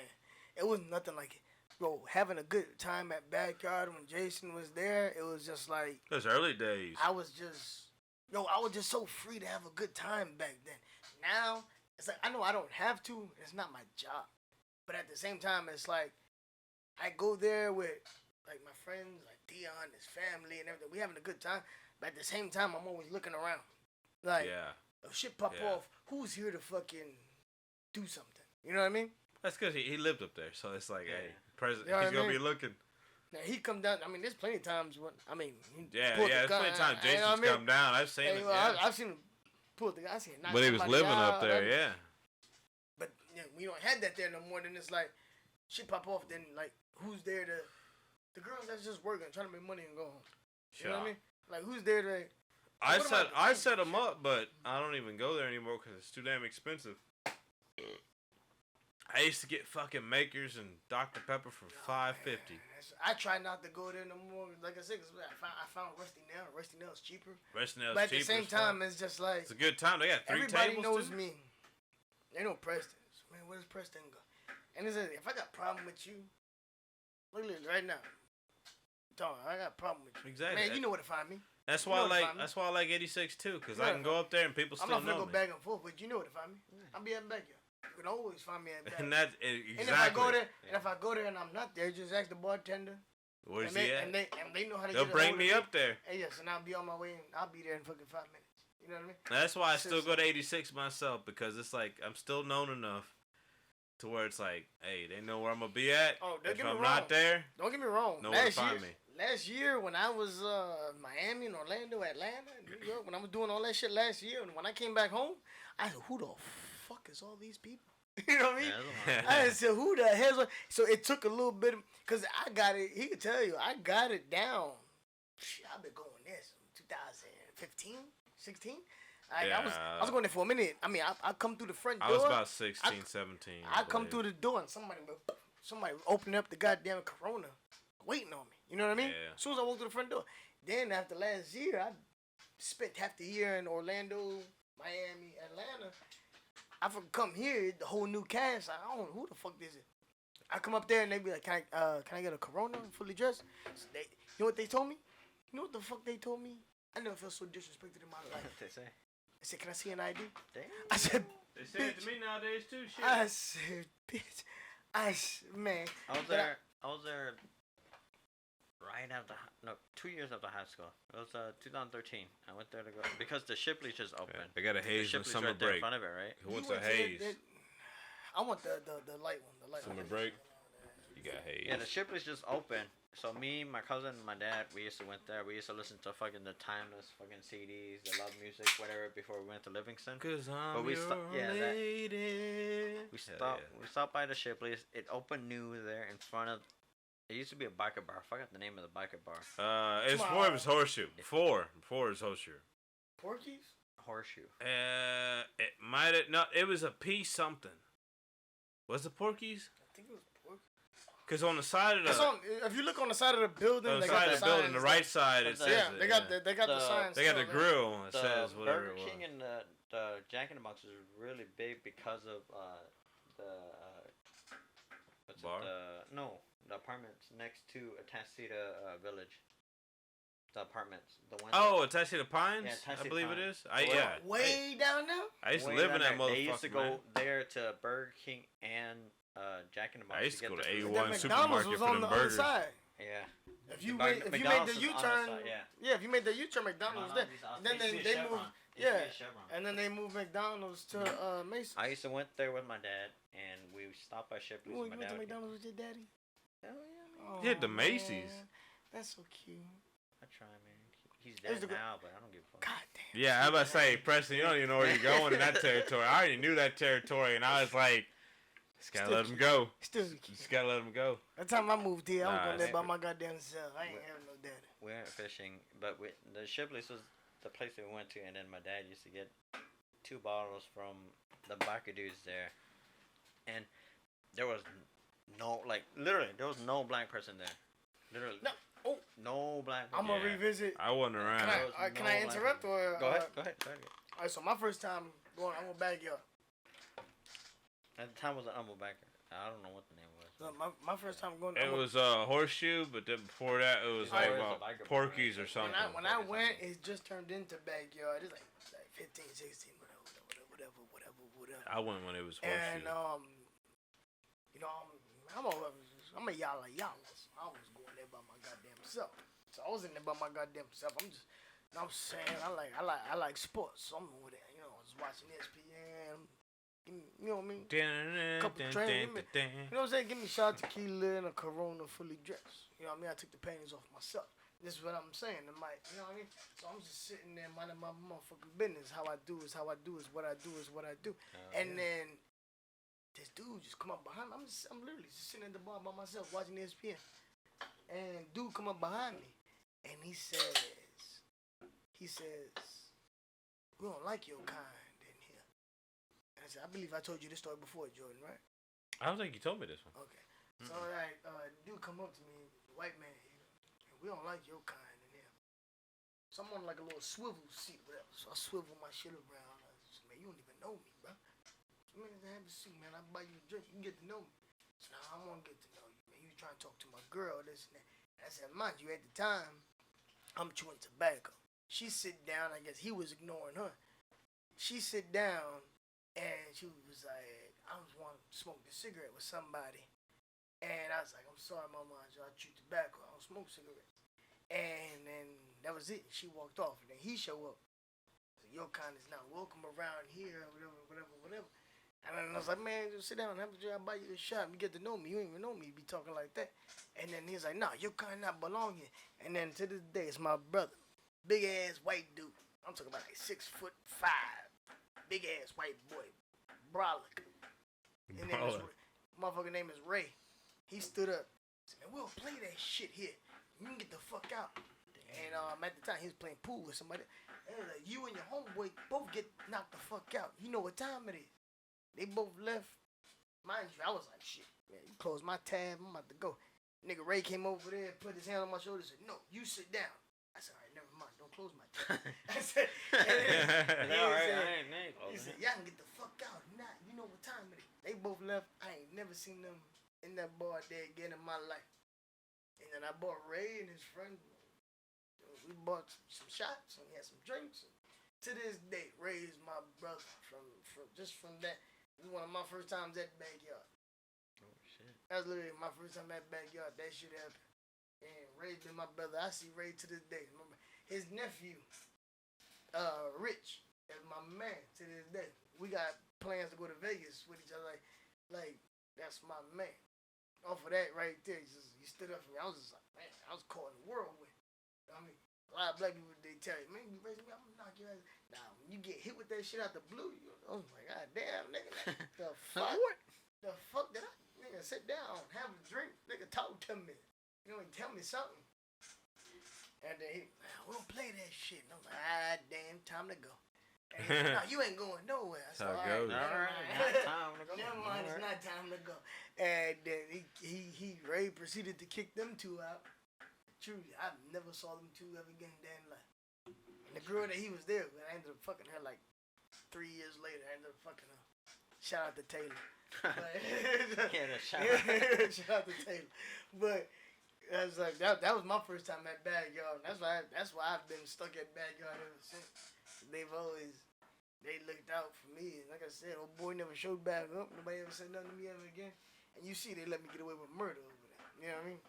It was nothing like it. Bro, having a good time at Backyard when Jason was there, it was just like Those early days. I was just so free to have a good time back then. Now it's like I know I don't have to. It's not my job, but at the same time, it's like I go there with like my friends, like Dion, his family, and everything. We having a good time, but at the same time, I'm always looking around. Like, Yeah. if shit pop Yeah. off, who's here to fucking do something? You know what I mean? That's because he lived up there, so it's like, hey, You know what he's I going to mean? be looking. Now he come down. I mean, there's plenty of times when he Yeah, pulled the there's gun, plenty of times you know Jason's what I mean? come down. I've seen Hey, it. well, Yeah. I've seen him pull the gun. I seen him knock But he was somebody living up out, there, and- yeah. But we don't have that there no more. Then it's like shit pop off. Then like who's there to? The girls that's just working, trying to make money and go home. You know what I mean? Like who's there to? I What set about the I cheap set them shit? up, but I don't even go there anymore because it's too damn expensive. I used to get fucking Makers and Dr Pepper for $5.50. I try not to go there no more. Like I said, 'cause I found Rusty Nail. Rusty Nail's cheaper. Rest of the But at the cheap same as fuck. time, it's just like It's a good time. They got 3 everybody tables knows too. me. They know Preston. Man, where does Preston go? And it's if I got a problem with you, look right now. Dog, I got a problem with you. Exactly. Man, you know where to find me. That's you why know I where to like find me. that's why I like 86 too, because You know I where can to go find up there and people I'm still not gonna know go me. back and forth, but you know where to find me. I'll be at backyard. You can always find me at backyard. And that And exactly. if I go there, and I'm not there, just ask the bartender. Where's and he they, at? and they know how to They'll get a bring hold me of up there. And yes, and I'll be on my way, and I'll be there in fucking 5 minutes. You know what I mean? That's why I still Seriously. go to 86 myself, because it's like I'm still known enough to where it's like, hey, they know where I'm gonna be at. Oh, don't If get me I'm wrong. not there, Don't get me wrong. know where to find me. Last year when I was Miami and Orlando, Atlanta, New York, when I was doing all that shit last year, and when I came back home, I said, "Who the fuck is all these people?" You know what I mean? Yeah, that's a lot. I said, "Who the hell's?" So it took a little bit, cause I got it. He could tell you, I got it down. Shit, I've been going this 2015, 16. I was going there for a minute. I mean, I come through the front door. I was about 16, 17. I come through the door and somebody opened up the goddamn Corona, waiting on me. You know what I mean? Yeah. As soon as I walked through the front door. Then after last year, I spent half the year in Orlando, Miami, Atlanta. I come here, the whole new cast. I don't know who the fuck this is. I come up there and they be like, "Can I get a Corona fully dressed?" So you know what they told me? You know what the fuck they told me? I never felt so disrespected in my life. What they say? I said, "Can I see an ID?" Damn. I said, They say it to me nowadays too. Shit. I said, bitch. Man. I was But there right after 2 years after high school. It was 2013. I went there to go because the Shipley's just opened. They got a The haze in Shipley's summer right there in break. front of it, right? Who wants You a went to haze? I want the light one. The light Summer one. break? You got haze. Yeah, the Shipley's just opened. So me, my cousin, and my dad, we used to went there. We used to listen to fucking the timeless fucking CDs, the love music, whatever, before we went to Livingston. Cause I'm But we your that- lady. We Hell stopped. yeah. We stopped by the Shipley's. It opened new there in front of. It used to be a biker bar. I forgot the name of the biker bar. It's Come before it on. was Horseshoe. Before his Horseshoe. Porky's? Horseshoe. It might have no. It was a P something. Was it Porky's? I think it was pork. Cause on the side of the It's on. If you look on the side of the building, on the they side got of the the building, signs the right still. side it says Yeah, it, they got the The- signs. they got the still, man. grill that The says whatever Burger it was. King and the Jack in the Box is really big because of the what's Bar? it? The apartments next to Atasita Village. The apartments, the one. Oh, attached to the Pines? Yeah, I Tennessee believe it Pines. is. I Well, yeah. Way down there. I used to way live in down that there. motherfucker. They used to go man. there to Burger King and Jack in the Box. I used to go to get the food. A1 That McDonald's supermarket was for on them the other burgers. side. Yeah. If you Mc- made the McDonald's is on the U-turn, side, yeah. if you made the U-turn, McDonald's was there. Then they moved, and then they moved McDonald's to Mason. I used to went there with my dad, and we stopped by Shipley's. You and my went to dad would get- McDonald's with your daddy? Hell yeah, man. Oh, Yeah, the Macy's. man. That's so cute. I try, man. He's There's dead the- now, but I don't give a fuck. God damn. Yeah, I was about to say, Preston, you don't even know where you're going in that territory. I already knew that territory, and I was like, just gotta let him go. Still Just gotta let him go. That time I moved here, I was Nah, going there by it's- my goddamn self. I ain't having no daddy. We went fishing, but the Shipley's was the place that we went to, and then my dad used to get 2 bottles from the biker dudes there, and there was literally, there was no black person there. Literally. No. Oh. No black person. I'm gonna Yeah. revisit. I wasn't around. Can There was I, can no I black interrupt person. or? Go ahead. Go ahead. Alright, so my first time going, I'm gonna backyard. At the time it was an humble backer. I don't know what the name was. So my first time going. It was Horseshoe, but then before that, it was Oh, like it was a about biker bar. Porky's or something. when I went, it just turned into backyard. It's like 15, 16, whatever. I went when it was And Horseshoe. you know, I'm a yalla. So I was going there by my goddamn self. So I was in there by my goddamn self. I'm saying I like sports. So I'm over there. You know, I was watching ESPN. You know what I mean? Couple trains. You know what I'm saying? Give me a shot of tequila and a Corona fully dressed. You know what I mean? I took the panties off myself. This is what I'm saying. You know what I mean? So I'm just sitting there minding my motherfucking business. How I do is how I do is what I do is what I do. And then this dude just come up behind me. I'm literally just sitting at the bar by myself watching ESPN. And dude come up behind me. And he says, we don't like your kind in here. And I said, I believe I told you this story before, Jordan, right? I don't think you told me this one. Okay. So, dude come up to me, white man here, and we don't like your kind in here. So I'm on like a little swivel seat, whatever. So I swivel my shit around. I said, man, you don't even know me, bro. So, man, have a seat, man. I'll buy you a drink. You can get to know me. So now I want to get to know you, man. You trying to talk to my girl, this and that. And I said, mind you, at the time, I'm chewing tobacco. She sit down, I guess he was ignoring her. She sit down, and she was like, I was wanting to smoke the cigarette with somebody. And I was like, I'm sorry, mama, I chew tobacco. I don't smoke cigarettes. And then that was it. She walked off, and then he show up. So your kind is not welcome around here, whatever. And then I was like, man, just sit down, have a drink, I'll buy you a shot, and you get to know me. You ain't even know me, you be talking like that. And then he's like, nah, your kind not belong here. And then to this day, it's my brother. Big ass white dude. I'm talking about like 6'5". Big ass white boy. Brolic. And then motherfucker name is Ray. He stood up. Said, man, we'll play that shit here. You can get the fuck out. And at the time he was playing pool with somebody. And like, you and your homeboy both get knocked the fuck out. You know what time it is. They both left. Mind you, I was like, shit, man, you close my tab, I'm about to go. Nigga Ray came over there, put his hand on my shoulder, and said, no, you sit down. I said, all right, never mind, don't close my tab. I said, he said, y'all can get the fuck out. Nah, you know what time it is. They both left. I ain't never seen them in that bar there again in my life. And then I bought Ray and his friend. We bought some shots and we had some drinks. And to this day, Ray is my brother from that. This is one of my first times at the backyard. Oh shit. That was literally my first time at the backyard. That shit happened. And Ray's been my brother. I see Ray to this day. Remember, his nephew, Rich, is my man to this day. We got plans to go to Vegas with each other. Like that's my man. Off of that right there, he stood up for me. I was just like, man, I was caught in the whirlwind. I mean, a lot of black people, they tell you, man, you raise me, I'm gonna knock your ass. Nah, when you get hit with that shit out the blue, I was like, god damn, nigga, like, the fuck? The fuck did I, nigga, sit down, have a drink, nigga, talk to me. You know, tell me something. And then he, man, we don't play that shit. And I'm like, damn, time to go. And he's like, no, you ain't going nowhere. I said, How it all right, goes. never Alright, mind. not time to go. Never mind, it's not time to go. And then Ray proceeded to kick them two out. Truly, I never saw them two ever again in their life. And the girl that he was there with, I ended up fucking her like 3 years later. I ended up fucking her. Shout out to Taylor. But, Yeah, shout out. shout out to Taylor. But I was like, that was my first time at Backyard. That's why I've been stuck at Backyard ever since. They looked out for me. And like I said, old boy never showed back up. Nobody ever said nothing to me ever again. And you see, they let me get away with murder over there. You know what I mean?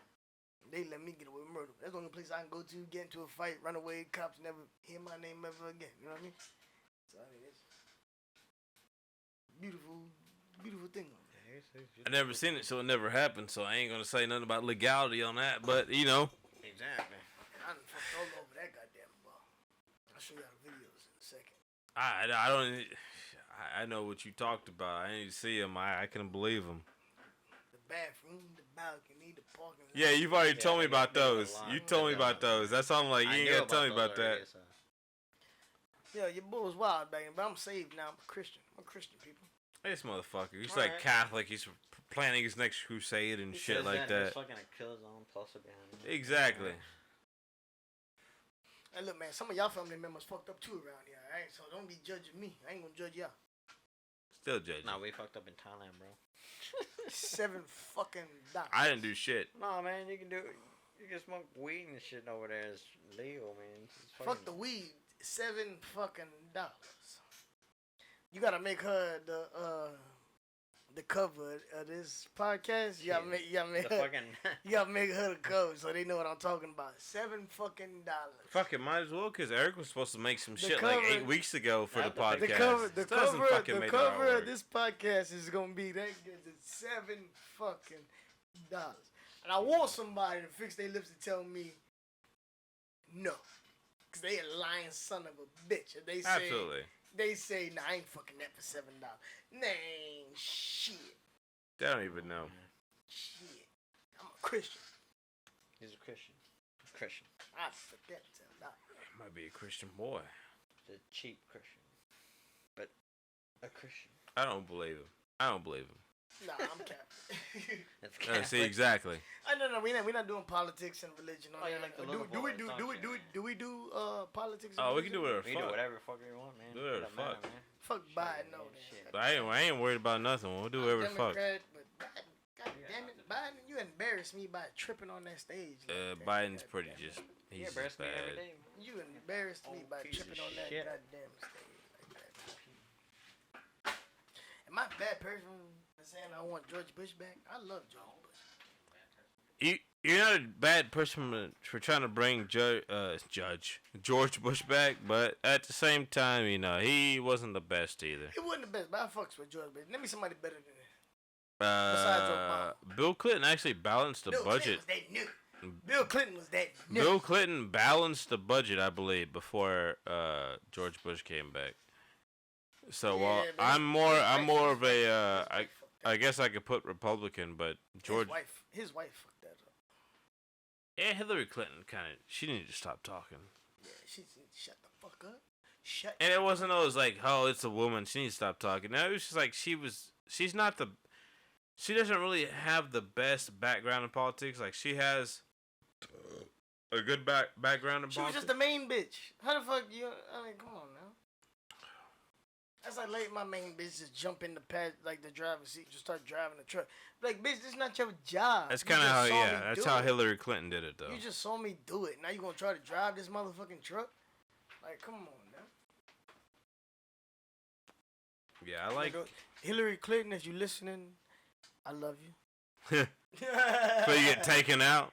They let me get away with murder. That's the only place I can go to, get into a fight, run away, cops never hear my name ever again. You know what I mean? So, I mean, it's beautiful, beautiful thing on there. I never seen it, so it never happened. So I ain't gonna say nothing about legality on that. But you know, Exactly. I done fucked all over that goddamn ball. I'll show y'all the videos in a second. I don't. I know what you talked about. I didn't see him. I couldn't believe him. The bathroom, the balcony, the parking lot. Yeah, you've already Yeah, told me they got about big those. alarm. You told me They about got- those. That's all I'm like. You I ain't knew gotta tell me those about that. already, so. Yeah, your boy was wild back then, but I'm saved now. I'm a Christian. I'm a Christian, people. This motherfucker. He's Alright. like Catholic. He's planning his next crusade and He shit says like There's that. fucking a kill zone plus or behind him. Exactly. Hey, look, man, some of y'all family members fucked up too around here, alright? So don't be judging me. I ain't gonna judge y'all. Still judging. Nah, we fucked up in Thailand, bro. $7 fucking dollars. I didn't do shit. No, man, you can smoke weed and shit over there. It's legal, man. It's Fuck the weed. $7 fucking dollars. You gotta make her the cover of this podcast. You gotta make the her, fucking. you gotta make her the cover so they know what I'm talking about. $7 fucking dollars. Fuck it, might as well, because Eric was supposed to make some The shit like cover- 8 weeks ago for the Not the podcast. big- The Still hasn't fucking the made it cover all of this podcast is gonna be that good. It's $7 fucking dollars. And I want somebody to fix their lips and tell me no. Cause they a lying son of a bitch. If they say Absolutely. nah, I ain't fucking that for $7. Name shit. They don't even know. Shit. I'm a Christian. He's a Christian. Christian. I forget $7. Might be a Christian boy. The cheap Christian. But a Christian. I don't believe him. I don't believe him. Nah, I'm Catholic. That's No, see, exactly. No, we're not doing politics and religion on Oh, here. you like the do little we boys, do don't do we you, do man? do we do politics? Oh, we can do whatever We can do fuck. whatever the fuck we want, man. Do whatever It don't the fuck. matter, man. Fuck Biden, no. Shit. But I ain't worried about nothing. We'll do whatever the fuck. Democrat, but Biden, God damn it, Biden, you embarrassed me by tripping on that stage. like that. Biden's God pretty damn it. just. He He's just embarrassed me every bad. day, man. You embarrassed me Old by piece tripping of on that shit. goddamn stage like that. Am I a bad person for saying I want George Bush back? I love George Bush. You're not a bad person for trying to bring George Bush back, but at the same time, you know, he wasn't the best either. He wasn't the best, but I fucks with George Bush. Name me somebody better than him. Besides Obama. Bill Clinton actually balanced the Bill budget. Clinton was that nigga. Bill Clinton was that nigga. Bill Clinton balanced the budget, I believe, before George Bush came back. So Yeah, while but I'm more of a his wife fucked I that guess I could put Republican, but up. George, His wife fucked that up. yeah, Hillary Clinton she needed to stop talking. Yeah, she said, shut the fuck up. Shut. And it wasn't always like, oh, it's a woman, she needs to stop talking. No, it was just like she doesn't really have the best background in politics. Like she has a good background in She was politics. just the main bitch. How the fuck you? I mean, come on now. That's like my main bitch just jump in the driver's seat, just start driving the truck. Like, bitch, this is not your job. That's You kind of just how, saw me that's do how it. Hillary Clinton did it, though. You just saw me do it. Now you gonna try to drive this motherfucking truck? Like, come on now. Yeah, I like. Hillary Clinton. If you listening, I love you. So you get taken out.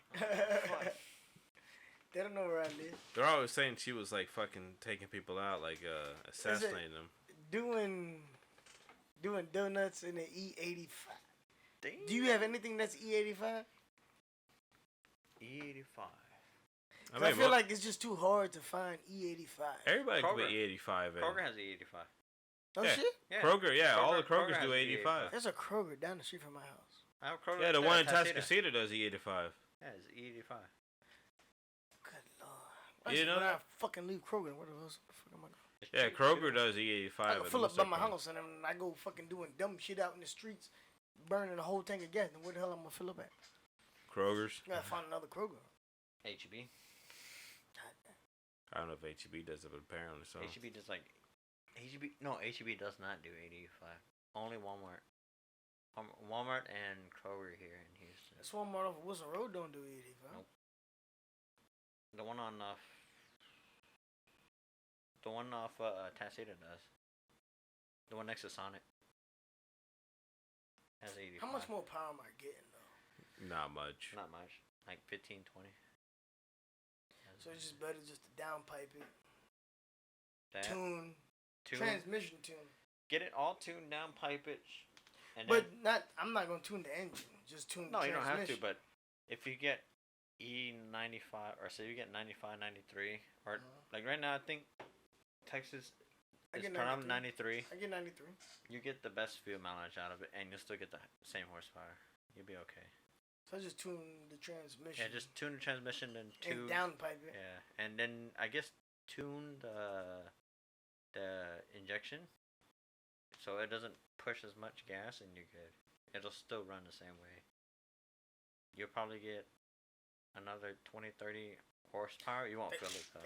They don't know where I live. They're always saying she was like fucking taking people out, like assassinating them. Doing donuts in the E85. Damn. Do you have anything that's E85? E85. I feel like it's just too hard to find E85. everybody can Kroger. put E85 in. Kroger has E85. Oh yeah. shit! Yeah. Kroger, yeah, all the Kroger Krogers has do E85. E85. There's a Kroger down the street from my house. I have Kroger. Yeah, right the there one in Tasita. Tascasita does E85. Yeah, it's E85. Good lord. You know when I that? fucking leave Kroger, where the fuck am I going? Yeah, cheap, Kroger too. does I E85. can at fill most up by my their house and then I go fucking doing dumb shit out in the streets, burning a whole tank of gas. Then where the hell I'm gonna fill up at? Kroger's. I gotta find another Kroger. HEB. God damn. I don't know if HEB does it, but apparently so. HEB does like HEB does not do 85. Only Walmart. Walmart and Kroger here in Houston. That's Walmart off of Wilson Road don't do 85. Nope. The one on Tasita does. The one next to Sonic has 85. How much more power am I getting though? Not much. Not much. Like 15, 20. So it's just better just to downpipe it, That, tune, tune, transmission tune. get it all tuned down, pipe it, and But then, I'm not gonna tune the engine. Just tune no, the you don't have to. transmission. But if you get E95, or say you get 95, 93, or like right now, I think Texas I is get turned on 93. I get 93. You get the best fuel mileage out of it, and you'll still get the same horsepower. You'll be okay. So I just tune the transmission. Yeah, just tune the transmission and and tune. downpipe it. Yeah, and then I guess tune the injection, so it doesn't push as much gas, and you're good. It'll still run the same way. You'll probably get another 20, 30 horsepower. You won't feel it though.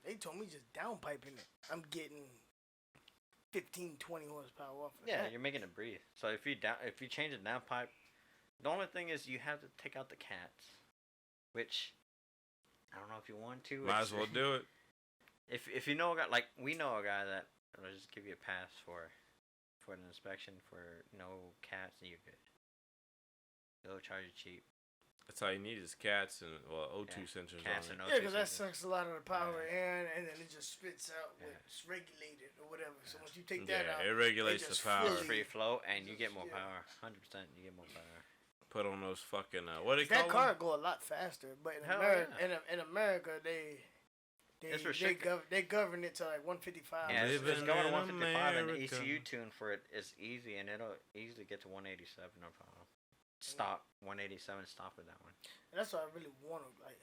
They told me just downpiping it. I'm getting 15, 20 horsepower off of Yeah, that. you're making it breathe. So if you change the downpipe, the only thing is you have to take out the cats, which I don't know if you want to. Might as well do it. If you know a guy, like we know a guy that will just give you a pass for an inspection for no cats, and you're good. They'll charge you cheap. That's all you need is cats and O2 Yeah, sensors cats on and it. O2 Yeah, because that sensors. sucks a lot of the power Yeah. in, and then it just spits out Yeah. what's regulated or whatever. So once you take that Yeah, out, it regulates it the just power. It's free flow, and you get more Yeah. power. 100%, you get more power. Put on those fucking what do they that call car them? go a lot faster. But in Hell America, yeah. in America, they It's restricted. they govern it to like 155. Yeah, it's Living going to in 155, and the America. ECU tune for it is easy, and it'll easily get to 187, no problem. Stop 187. Stop with that one. And that's what I really want to like.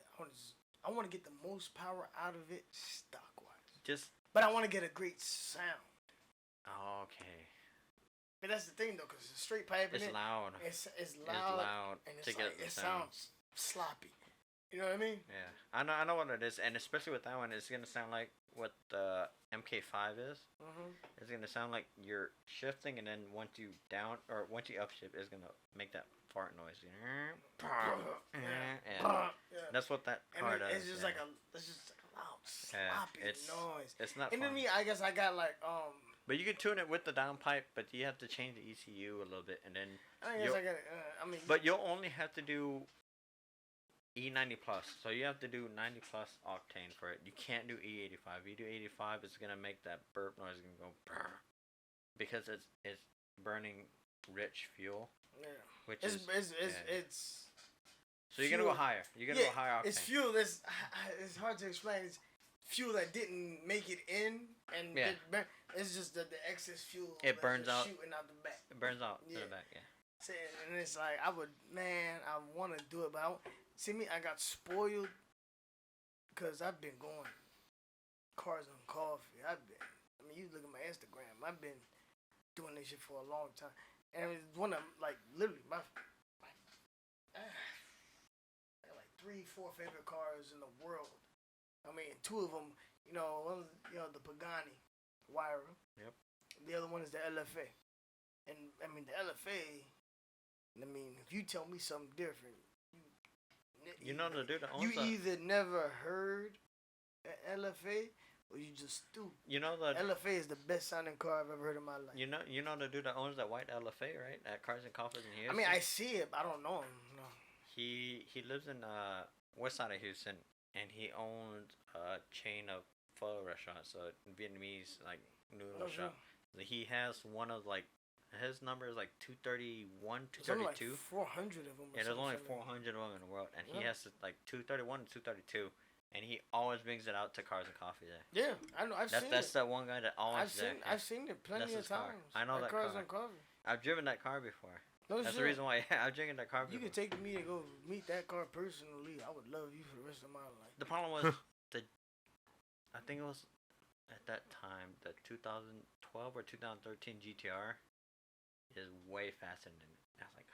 I want to get the most power out of it stock wise. Just But I want to get a great sound. okay. But that's the thing though, because it's straight piping It's it. loud. It's It's loud. loud And it's to get like, the it sound. sounds sloppy. You know what I mean? Yeah, I know what it is, and especially with that one, it's gonna sound like what the MK5 is. Mm-hmm. It's gonna sound like you're shifting, and then once you upshift, it's gonna make that fart noise. And that's what that And car it- does. it's just yeah. like a loud, Yeah, sloppy noise. It's not And fun. to me, I guess I got like But you can tune it with the downpipe, but you have to change the ECU a little bit, and then. I guess You'll- I got I mean. But you'll only have to do E90 plus, so you have to do 90 plus octane for it. You can't do E85. If you do 85, it's gonna make that burp noise gonna go brr, because it's burning rich fuel, yeah. which It's is it's. so you're gonna go fuel. higher. You're gonna go higher octane. It's fuel that's it's hard to explain. It's fuel that didn't make it in, and Yeah. it's just the excess fuel. It that's burns just out. shooting out the back. It burns out to Yeah. the back. Yeah. And it's like I want to do it, but see me, I got spoiled because I've been going cars on coffee. I mean, you look at my Instagram. I've been doing this shit for a long time, and it's one of like literally my I got like 3-4 favorite cars in the world. I mean, two of them, one, the Pagani Huayra. Yep. The other one is the LFA, and I mean the LFA. I mean, if you tell me something different, You know the dude that owns you that. either never heard an LFA or you just stupid. You know the. LFA is the best sounding car I've ever heard in my life. You know the dude that owns that white LFA, right? At Cars and Coffees in Houston. I mean, I see it, but I don't know him. No. He lives in west side of Houston, and he owns a chain of pho restaurants, so Vietnamese like noodle Oh, shop. He has one of like his number is like 231, There's only like 232. 400 of them. Yeah, there's only 400 of them in the world, and he has like 231 and 232, and he always brings it out to Cars and Coffee there. Yeah, I know. I've seen That's it. that one guy that always there. I've seen it plenty That's of his car. times. I know at that Cars car. and Coffee. I've driven that car before. No That's shit. the reason why I've driven that car You before. could take me to go meet that car personally. I would love you for the rest of my life. The problem was I think it was at that time, the 2012 or 2013 GTR is way faster than it. I was like,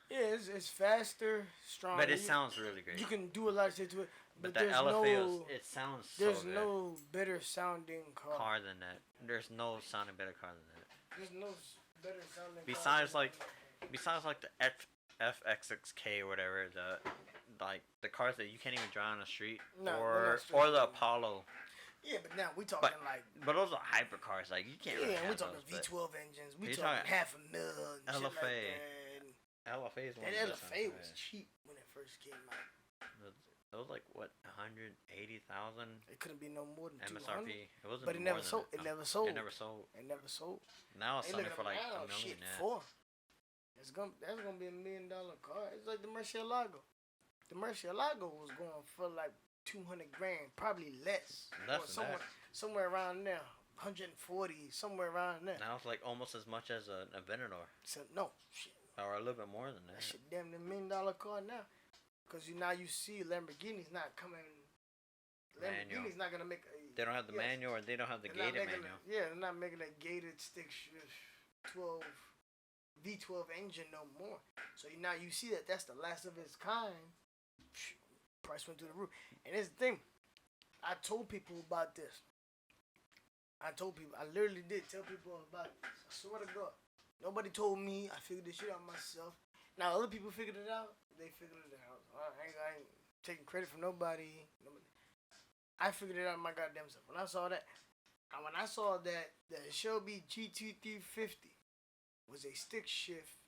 Yeah, it's faster, stronger. but it sounds really great. You can do a lot of shit to it, But but the there's LFA, no it sounds so there's good. no better sounding car. Car than that. There's no sounding better car than that. There's no better sounding. Besides, car like, besides like the FX6K or whatever, the cars that you can't even drive on the street, No, they're or not street. the Apollo. Yeah, but now we talking like. But those are hypercars. Like you can't. Really Yeah, we have talking those, V12 engines. We You're talking talking $500,000 and shit like LFA. that. LFA is one. And of the best LFA ones, was yeah. cheap when it first came out. Those like what 180,000 It couldn't be no more than 200. MSRP. It wasn't. But it more never than sold. that. It never sold. It never sold. It never sold. Now it's Hey, selling look for like now, a million. shit, That. 4. That's gonna be $1 million car. It's like the Murcielago. The Murcielago was going for like 200 grand, probably less. Less Or than that. somewhere around there. 140, somewhere around there. Now it's like almost as much as an Aventador, So no, shit. or a little bit more than That that. shit damn near $1 million car now. Cause now you see Lamborghini's not coming. Manual. Lamborghini's not gonna make a. They don't have the yes, manual, or they don't have the they're not gated making manual. yeah, they're not making a gated stick shift 12 V12 engine no more. So now you see that that's the last of its kind. Price went through the roof. And here's the thing. I told people about this. I literally did tell people about it. I swear to God. Nobody told me. I figured this shit out myself. Now, other people figured it out. They figured it out. I ain't taking credit from nobody. I figured it out my goddamn self. When I saw that the Shelby GT350 was a stick shift,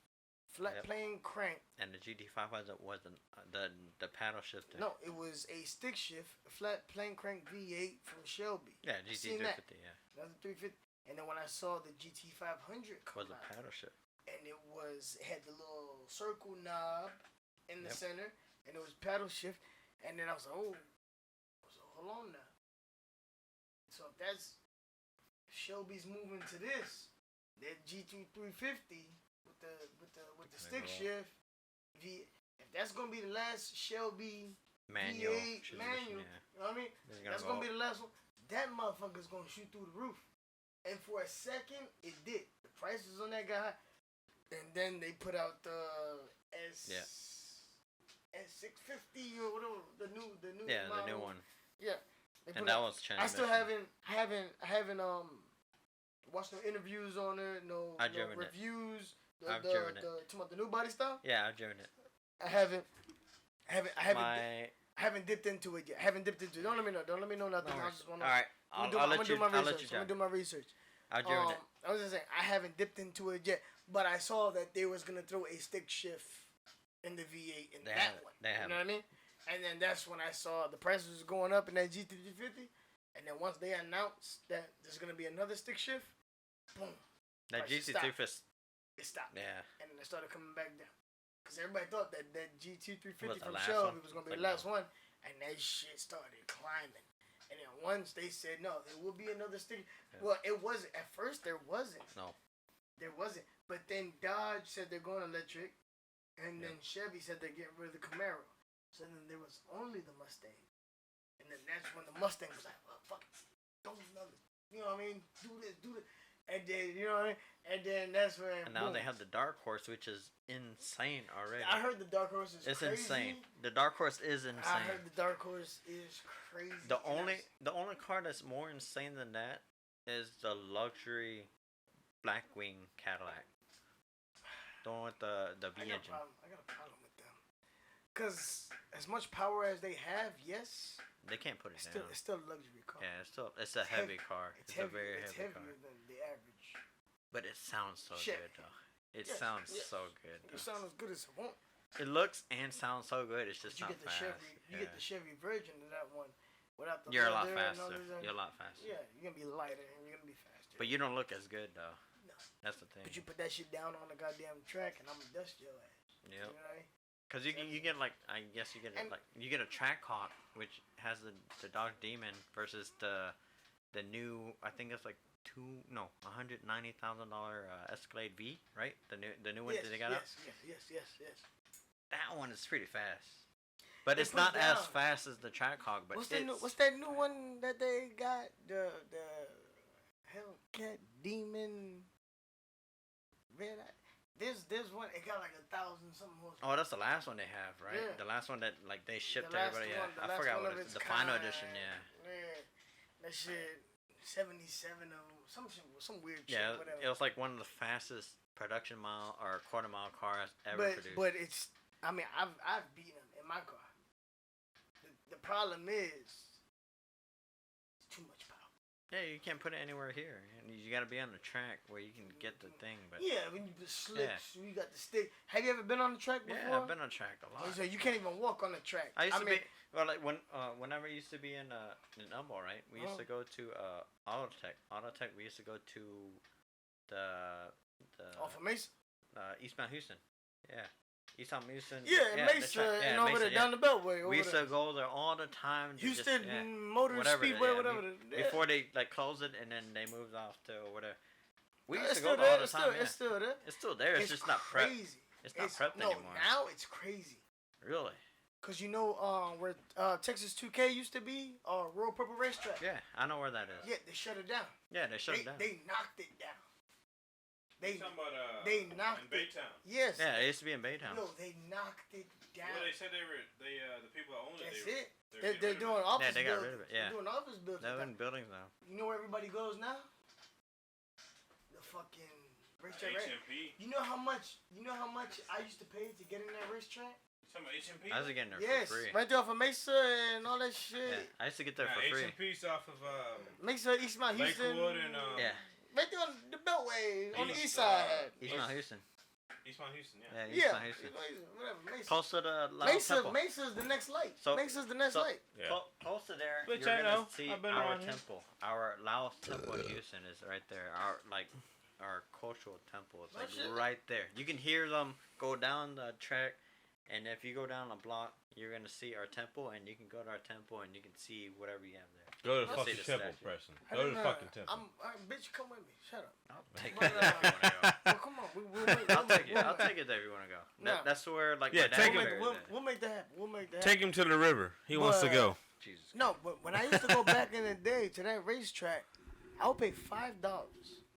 flat plane crank. And the GT500 wasn't the paddle shifter. No, it was a stick shift, flat plane crank V8 from Shelby. Yeah, seen that. GT350. Yeah, Another 350. And then when I saw the GT500 come was a out, paddle shift. and it had the little circle knob in the Yep. center, and it was paddle shift, and then I was like, oh, so hold on now. So if that's Shelby's moving to this, that GT350 with the stick Manual. shift, if that's gonna be the last Shelby Manual. V8 shift manual, edition, you know what I mean? yeah. That's gonna be the last one. That motherfucker's gonna shoot through the roof. And for a second, it did. The prices on that got high. And then they put out the S650 or whatever, the new Yeah, the new model. one. Yeah. They And put that out- was I still transmission. haven't watched no interviews on it, no driven it. reviews. I've driven it. Talking about the new body style. Yeah, I've driven it. I haven't My dipped into it yet. Don't let me know. Don't let me know nothing. no I worries. just All wanna. right, I'm I'll gonna let do you. my I'll let research. you I'm gonna drive. do my research. I've driven it. I was just saying I haven't dipped into it yet, but I saw that they was gonna throw a stick shift in the V8 in They that have it. one. They have You know what I mean? And then that's when I saw the prices was going up in that GT350. And then once they announced that there's gonna be another stick shift, boom, That prices GT350. it stopped. Yeah. And then it started coming back down. Because everybody thought that GT350 Was the from last Shelby one? was going to be Like, the last no. one. And that shit started climbing. And then once they said, no, there will be another stick. Yeah. Well, it wasn't. At first, there wasn't. No. There wasn't. But then Dodge said they're going electric. And Yeah. then Chevy said they're getting rid of the Camaro. So then there was only the Mustang. And then that's when the Mustang was like, well, fuck it. Don't another. You know what I mean? Do this. And then, you know what I mean? And then that's when. And now boom. they have the Dark Horse, which is insane already. I heard the Dark Horse is It's crazy. insane. The Dark Horse is insane. I heard the Dark Horse is crazy. The And only car that's more insane than that is the luxury Blackwing Cadillac. The one with the V I got engine. I got a problem with them. Cause as much power as they have, yes, They can't put it it's down. still a luxury car. Yeah, it's a heavy car. It's a very it's heavy car. heavier than the average. But it sounds so Shit. good though. It Yes, sounds yes. so good. It Though. sounds as good as it won't. It looks and sounds so good. It's But just you not get the fast. Chevy, you get the Chevy version of that one, without the You're a lot leather and all faster. this other- You're a lot faster. Yeah, you're gonna be lighter and you're gonna be faster. But you don't look as good though. No. That's the thing. But you put that shit down on the goddamn track and I'm gonna dust your ass. Yep. You know what I mean? Cause you get like I guess you get And- like you get a track hawk which has the Dodge Demon versus the new I think it's like $190,000 Escalade V, right? The new one Yes, that they got out. yes. That one is pretty fast, but They it's put not as down- fast as the track hawk. But What's it's that new one that they got? The Hellcat Demon. Red Eye. There's one. It got like 1,000 something horsepower. Oh, that's the last one they have, right? Yeah. The last one that like they shipped The to last everybody. one- Yeah, the I last forgot one what of it's its the final kind. edition. Yeah. Yeah. That shit. 77 of them. Some weird shit. Yeah, Whatever. it was like one of the fastest production mile or quarter mile cars ever produced. But it's. I mean, I've beaten them in my car. The problem is it's too much power. Yeah, you can't put it anywhere here. You got to be on the track where you can get the thing. But Yeah, when you the slicks, you got the stick. Have you ever been on the track before? yeah, I've been on track a lot. So you can't even walk on the track. I used to mean, be like whenever I used to be in Elmo, right? We used to go to Autotech. Autotech. We used to go to the off of Mesa. Eastbound Houston. Yeah, Eastbound Houston. Yeah, the Mesa, track. and Yeah, over Mesa, there yeah. down the Beltway. We used to go there all the time. to just- Houston yeah. Motor Whatever, Speedway, yeah, whatever. Before they like closed it and then they moved off to whatever. We used It's to go still there all there. the time. It's still there. It's still there. It's just not prepped. crazy. It's not prepped no, anymore. now it's crazy. Really? Cause you know where Texas 2K used to be, Royal Purple Racetrack. Yeah, I know where that is. Yeah, they shut it down. Yeah, they shut it down. They knocked it down. They You talking about they in knocked it. Baytown? Yes. Yeah, it used to be in Baytown. No, they knocked it down. Well, they said the people that own it. That's they, it. They're They're doing office Yeah, they got buildings. rid of it, yeah. They're doing office buildings. They're now. in buildings now. You know where everybody goes now? The fucking racetrack. Right? HMP. You know how much I used to pay to get in that racetrack? Some HMP. I was getting there Yes, for free. right there off of Mesa and all that shit. Yeah, I used to get there for free. HMP's off of Mesa, East Mount Houston. Lakewood and Yeah, Right there on the Beltway, on the East, east side. East Mount Houston. Eastmont Houston. Yeah. Yeah, East Yeah, Mount Houston. whatever. Mesa. Close to the Lao Mesa, Temple. Mesa's the next light. So- Mesa's the next so- light. Yeah. Close to there, Which you're I gonna know. see I've been our around here. temple. Our Lao Temple in Houston is right there. Our cultural temple is Oh, like shit. right there. You can hear them go down the track, and if you go down the block, you're gonna see our temple, and you can go to our temple, and you can see whatever you have there. Go to the Let's fucking see the temple, statue. Preston. I Go to didn't the know. fucking temple. Bitch, come with me. Shut up. I'll take But, it if you wanna go. Well, come on. I'll take it. I'll take it if you wanna go. No. That's where like Yeah, my dad take was it. buried We'll, there. we'll make that happen. We'll make that Take him to the river. He wants to But- go. Jesus. No, but when I used to go back in the day to that racetrack, I would pay $5.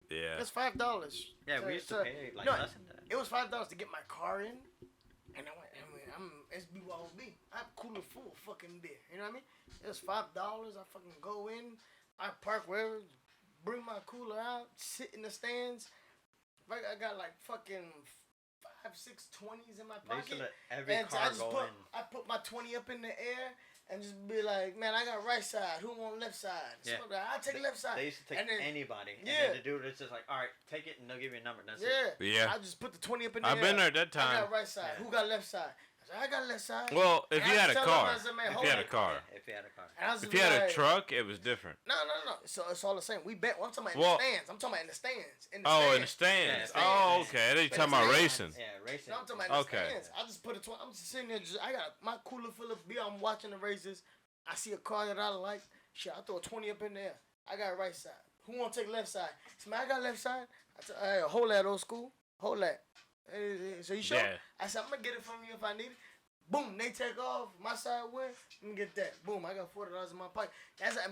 Yeah. That's $5. Yeah, we used to pay like no, less than that. It was $5 to get my car in, and I'm SBYOB. I have cooler full of fucking beer. You know what I mean? It was $5. I fucking go in, I park wherever, bring my cooler out, sit in the stands. I got like fucking 5, 6 20s in my They used to pocket. let every And car go in. I put my 20 up in the air and just be like, man, I got right side. Who want left side? Yeah. So I'll take left side. They used to take And then- anybody, and Yeah. then the dude is just like, all right, take it, and they'll give you a number. That's it. Yeah. Yeah. I just put the 20 up in the I've air. been there at that I time. got right side. Yeah. Who got left side? I said, I got left side. Well, if And you I had a tell them, car. I said, man, If hold you had it. a car. Yeah, if you had a car. And I was If just you had a like, truck, it was different. No. So it's all the same. We bet. Well, I'm talking about Well- in the stands. I'm talking about in the stands. In the Oh, stands. in the stands. Yeah, Oh, stands. okay. They But talking about it's racing. Yeah, racing. No, I'm talking about in the Okay. stands. I just put I'm just sitting there. I got my cooler full of beer. I'm watching the races. I see a car that I like. Shit, I throw a 20 up in there. I got right side. Who want to take left side? So, man, I got left side. I said, hey, hold that, old school. Hold that. So you sure? Yeah. I said, I'm going to get it from you if I need it. Boom, they take off. My side win. Let me get that. Boom, I got $40 in my pocket.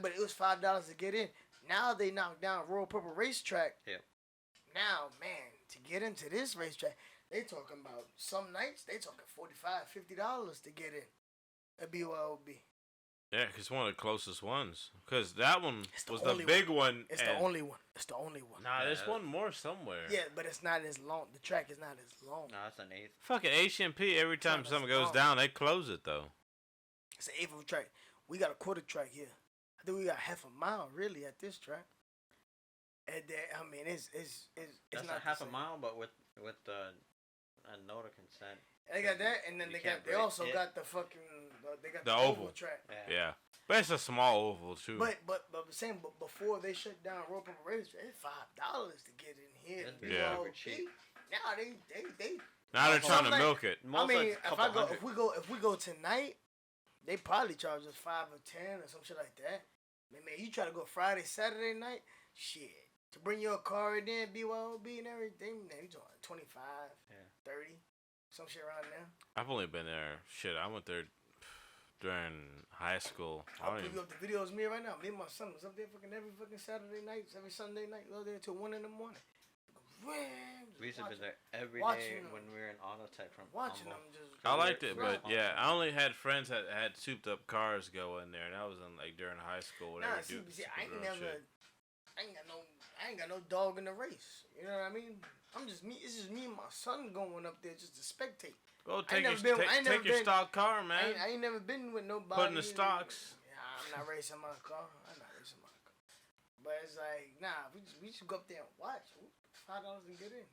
But it was $5 to get in. Now they knocked down Royal Purple Racetrack. Yep. Now, man, to get into this racetrack, they talking about some nights, they talking $45, $50 to get in. A BYOB. Yeah, 'cause it's one of the closest ones. 'Cause that one It's the was the only big one. It's and- the only one. It's the only one. Nah, there's Yeah. one more somewhere. Yeah, but it's not as long. The track is not as long. No, that's an eighth. Fucking HMP, every time It's something not as goes long. down, they close it, though. It's an eighth of a track. We got a quarter track here. I think we got half a mile really at this track. And I mean, it's That's not a half the a same. mile, but with a note of consent. They got that, and then You they can't they break also it. got the fucking they got The the oval. oval track. Yeah. But it's a small oval, too. But I'm saying, but before they shut down Royal Purple Racetrack, it's $5 to get in here. That's to Yeah. BYOB. cheap. Now they now they're trying to like- milk it. Most I mean, like a if couple hundred. we go tonight, they probably charge us 5 or 10 or some shit like that. Man, you try to go Friday, Saturday night, shit. To bring your car in there, BYOB and everything, man, you talking 25, Yeah. 30, some shit around there. I've only been there. Shit, I went there during high school. I'll put you up the videos of me right now. Me and my son was up there fucking every fucking Saturday night, every Sunday night, we were there till 1 in the morning. We used to be there every watching day them. when we were in auto tech from Watching Humble. them just. I liked it, Right. but yeah, I only had friends that had souped up cars go in there, and that was in like during high school. Nah, Whatever. see, I ain't got no dog in the race. You know what I mean? I'm just me. It's just me and my son going up there just to spectate. Go I ain't take never your been- stock car, man. I ain't never been with nobody. Put in the stocks. Yeah, I'm not racing my car. But it's like, nah, we just go up there and watch. $5 and get in.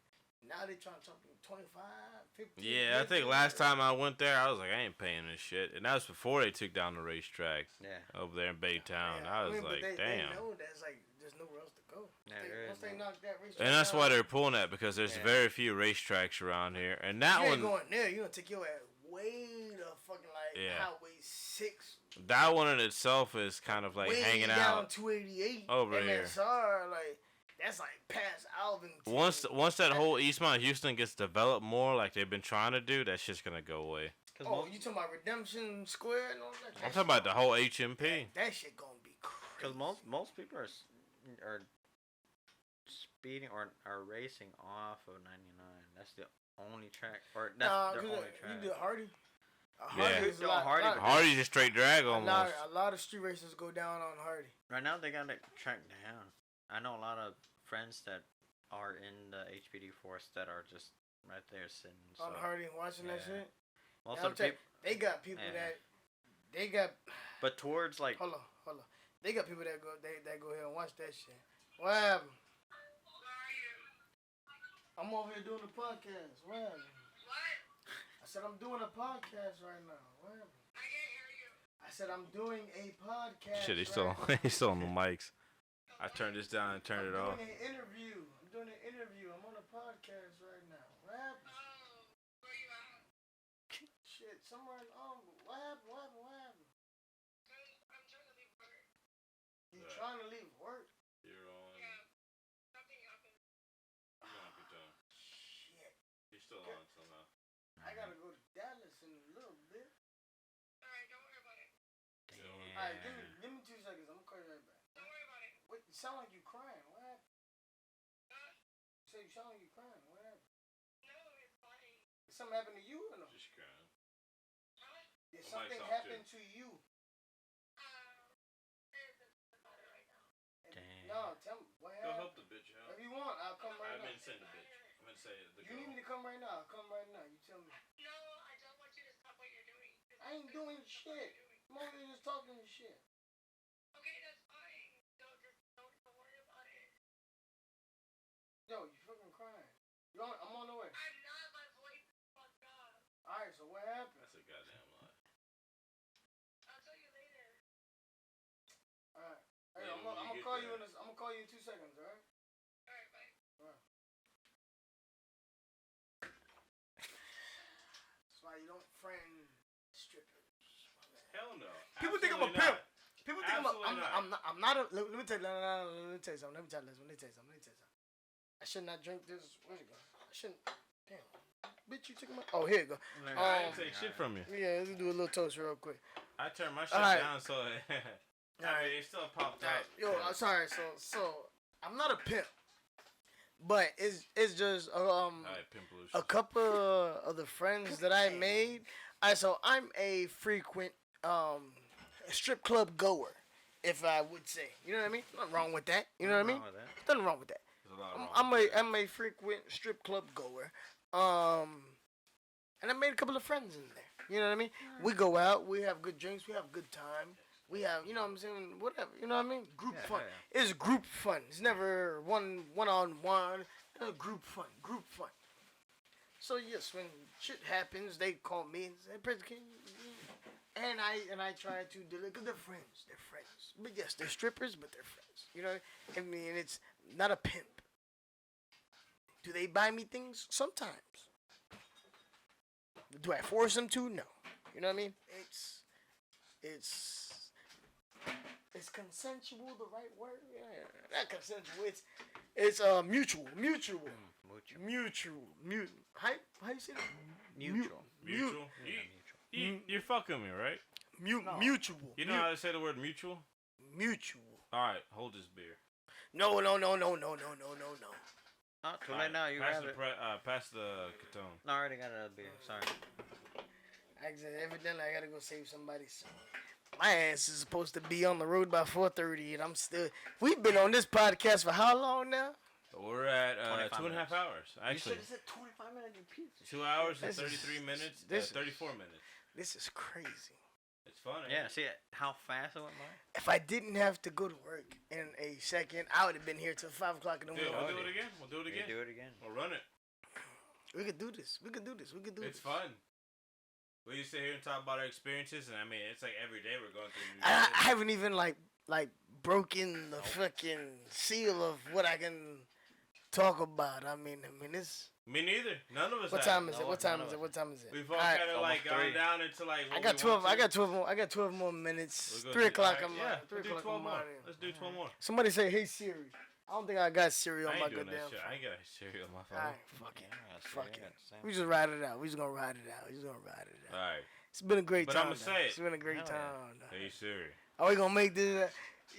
Now they trying to talk to me 25, 50. Yeah, I think last time I went there, I was like, I ain't paying this shit, and that was before they took down the racetrack. Yeah. Over there in Baytown. Yeah, I was but like, they damn. know that's like there's nowhere else to go. Yeah, there Once is they no- knock that racetrack And that's why down, they're pulling that, because there's Yeah. very few racetracks around here, and that you ain't one, going there. You gonna take your ass way to fucking like Yeah. Highway 6. that one in itself is kind of like way hanging down out. 288 over here. MSR, like that's like past Alvin. Once that whole East Mount Houston gets developed more, like they've been trying to do, that shit's gonna go away. Cause Oh, most, you talking about Redemption Square and all that? I'm talking about the whole HMP. That shit gonna be crazy. cause most people are speeding or are racing off of 99. That's the only track, or that's their 'cause only track. you do Hardy. Yeah. is a No, lot- Hardy, lot- but Hardy's a straight drag a almost. lot of street races go down on Hardy. Right now they got it tracked down. I know a lot of friends that are in the HPD force that are just right there sitting. So On Hardy, watching that yeah. shit. most Now, of the people, they got people Yeah. that they got. but towards like Hold on. They got people that go here and watch that shit. What happened? I'm over here doing a podcast. What happened? I said I'm doing a podcast right now. What happened? I said I'm doing a podcast. Shit, he's right still now. he's still on the mics. I turned this down and turned it off. I'm doing an interview. I'm on a podcast right now. What happened? Shit, somewhere in what happened? You trying to leave work? You're on. Shit. He's still on somehow. I gotta go to Dallas in a little bit. damn. Alright, give me 2 seconds. I'm gonna call you right back. What? You sound like you crying. What happened? You say you sound like you crying. What happened? Did something happen to you or no? Just crying. Did My something mic's off, happen too. to you? Damn. No, tell me what Go happened. help the bitch out. If you want, I'll come right I now. meant send the bitch. I meant say the You need me to come right now? I'll come right now. You tell me. I ain't doing shit. I'm over here just talking shit. Yo, you fucking crying. I'm on the way. Alright, so what happened? That's a goddamn lie. Alright. Hey, Yeah, I'm when gonna you call get you there. I'm gonna call you in 2 seconds, alright? That's why you don't friend strippers. Hell no. People think I'm a Absolutely pimp. not. People think Absolutely not. I'm not a. Let me tell you. No, let me tell you something. Let me tell you something. I should not drink this. Where'd it go? I shouldn't. Damn. Bitch, you took my. Oh, here it go. I didn't take shit from you. Yeah, let's do a little toast real quick. I turned my shit Alright. down so I Alright. mean, it still popped Alright, out. yo, I'm sorry. So I'm not a pimp, but it's just Alright, pimpolution. a couple of the friends that I made. Alright, so I'm a frequent strip club goer, if I would say. You know what I mean? Nothing wrong with that. You know what I mean? Nothing wrong with that. There's a lot wrong with that. I'm a frequent strip club goer. And I made a couple of friends in there. You know what I mean? We go out, we have good drinks, we have good time. We have, you know what I'm saying, whatever. You know what I mean? Group fun. It's group fun. It's never one on one. Group fun. So yes, when shit happens, they call me and say, "Preston, can you?" And I try to deliver, because they're friends. But yes, they're strippers, but they're friends. You know, I mean, it's not a pimp. Do they buy me things? Sometimes. Do I force them to? No. You know what I mean? It's consensual, the right word? Yeah, not consensual. It's mutual. How you say that? Mutual. Mutual. You're fucking me, right? Mutual. You know how to say the word mutual? Mutual. All right, hold this beer. No. Oh, too late now. You pass have the it. pass the Kettone. No, I already got another beer. Sorry. Evidently, I gotta go save somebody. So my ass is supposed to be on the road by 4:30, and I'm still. We've been on this podcast for how long now? We're at 25 2.5 minutes. hours. Actually, You said 25 minutes, you piece of 2 hours and This is- 33 minutes. this- 34 minutes. This is crazy. It's funny. Yeah, see how fast it went by? If I didn't have to go to work in a second, I would have been here till 5 o'clock in the Dude, morning. we'll do it again. We'll do it We again. do it again. We'll run it. We could do this. We could do this. It's fun. We used to sit here and talk about our experiences, and I mean, it's like every day we're going through new I shit. haven't even like broken the fucking seal of what I can talk about. I mean, it's. Me neither. None of us. What have. time is it? No, What time none is of it? What time is it? We've all Alright, kind of like almost gone three. down into like. What I got we 12. want I to. got 12 more. I got 12 more minutes. We'll go 3 to- o'clock. alright, I'm yeah, 3 we'll do o'clock. 12 I'm more. out of here. Let's do 12 more. Somebody say, "Hey Siri." I don't think I got Siri on I my ain't doing goddamn that shit. phone. I ain't got a cereal on my phone. Alright, fuck it. Yeah, see, Fuck I it. got the same. We just ride it out. We just gonna ride it out. We just gonna ride it out. All right. It's been a great But time. I'ma though. say it. It's been a great Hell yeah. time. though. Hey Siri. Are we gonna make this?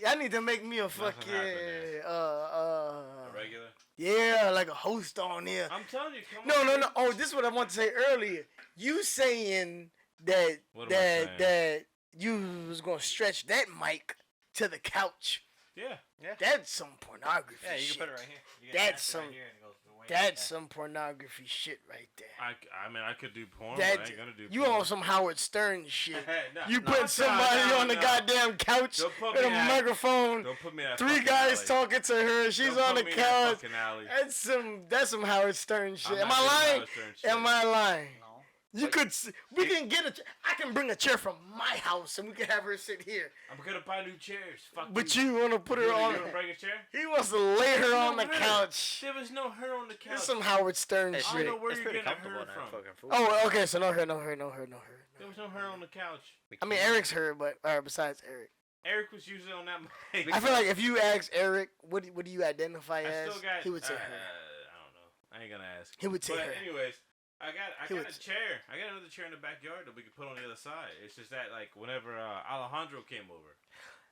I need to make me a fucking happened uh A regular. yeah, like a host on here. I'm telling you, come No, on. no, man. no. Oh, this is what I want to say earlier. You saying that What am I saying? that you was gonna stretch that mic to the couch. Yeah. That's some pornography Yeah, you shit. can put it right here. You That's attach it some- Right here and it goes way That's back. some pornography shit right there. I mean, I could do porn, That but I ain't gonna do you porn. on some Howard Stern shit. No, You no, put somebody no, on the no. goddamn couch Don't put with a me at- microphone. Don't put me in that 3 fucking guys alley. talking to her. She's Don't on put the me in that couch. fucking alley. That's some Howard Stern shit. I'm Am not I doing lying? Howard Stern shit. Am I lying? No. You could. We can get a. I can bring a chair from my house and we can have her sit here. I'm gonna buy new chairs. Fuck But you. you want to put her Really, on? you wanna bring a chair? He wants to lay her No on the her. couch. There was no her on the couch. It's some Howard Stern It's I don't shit. know where it's you're pretty getting comfortable her in that from. fucking food. Oh, okay. So no her. There was no her on the couch. I mean, Eric's her, but besides Eric, Eric was usually on that mic. I feel like if you ask Eric, what do you identify I as? still got. He would say her. I don't know. I ain't gonna ask. He would say But her. anyways, I got He a would- chair. I got another chair in the backyard that we could put on the other side. It's just that like whenever Alejandro came over.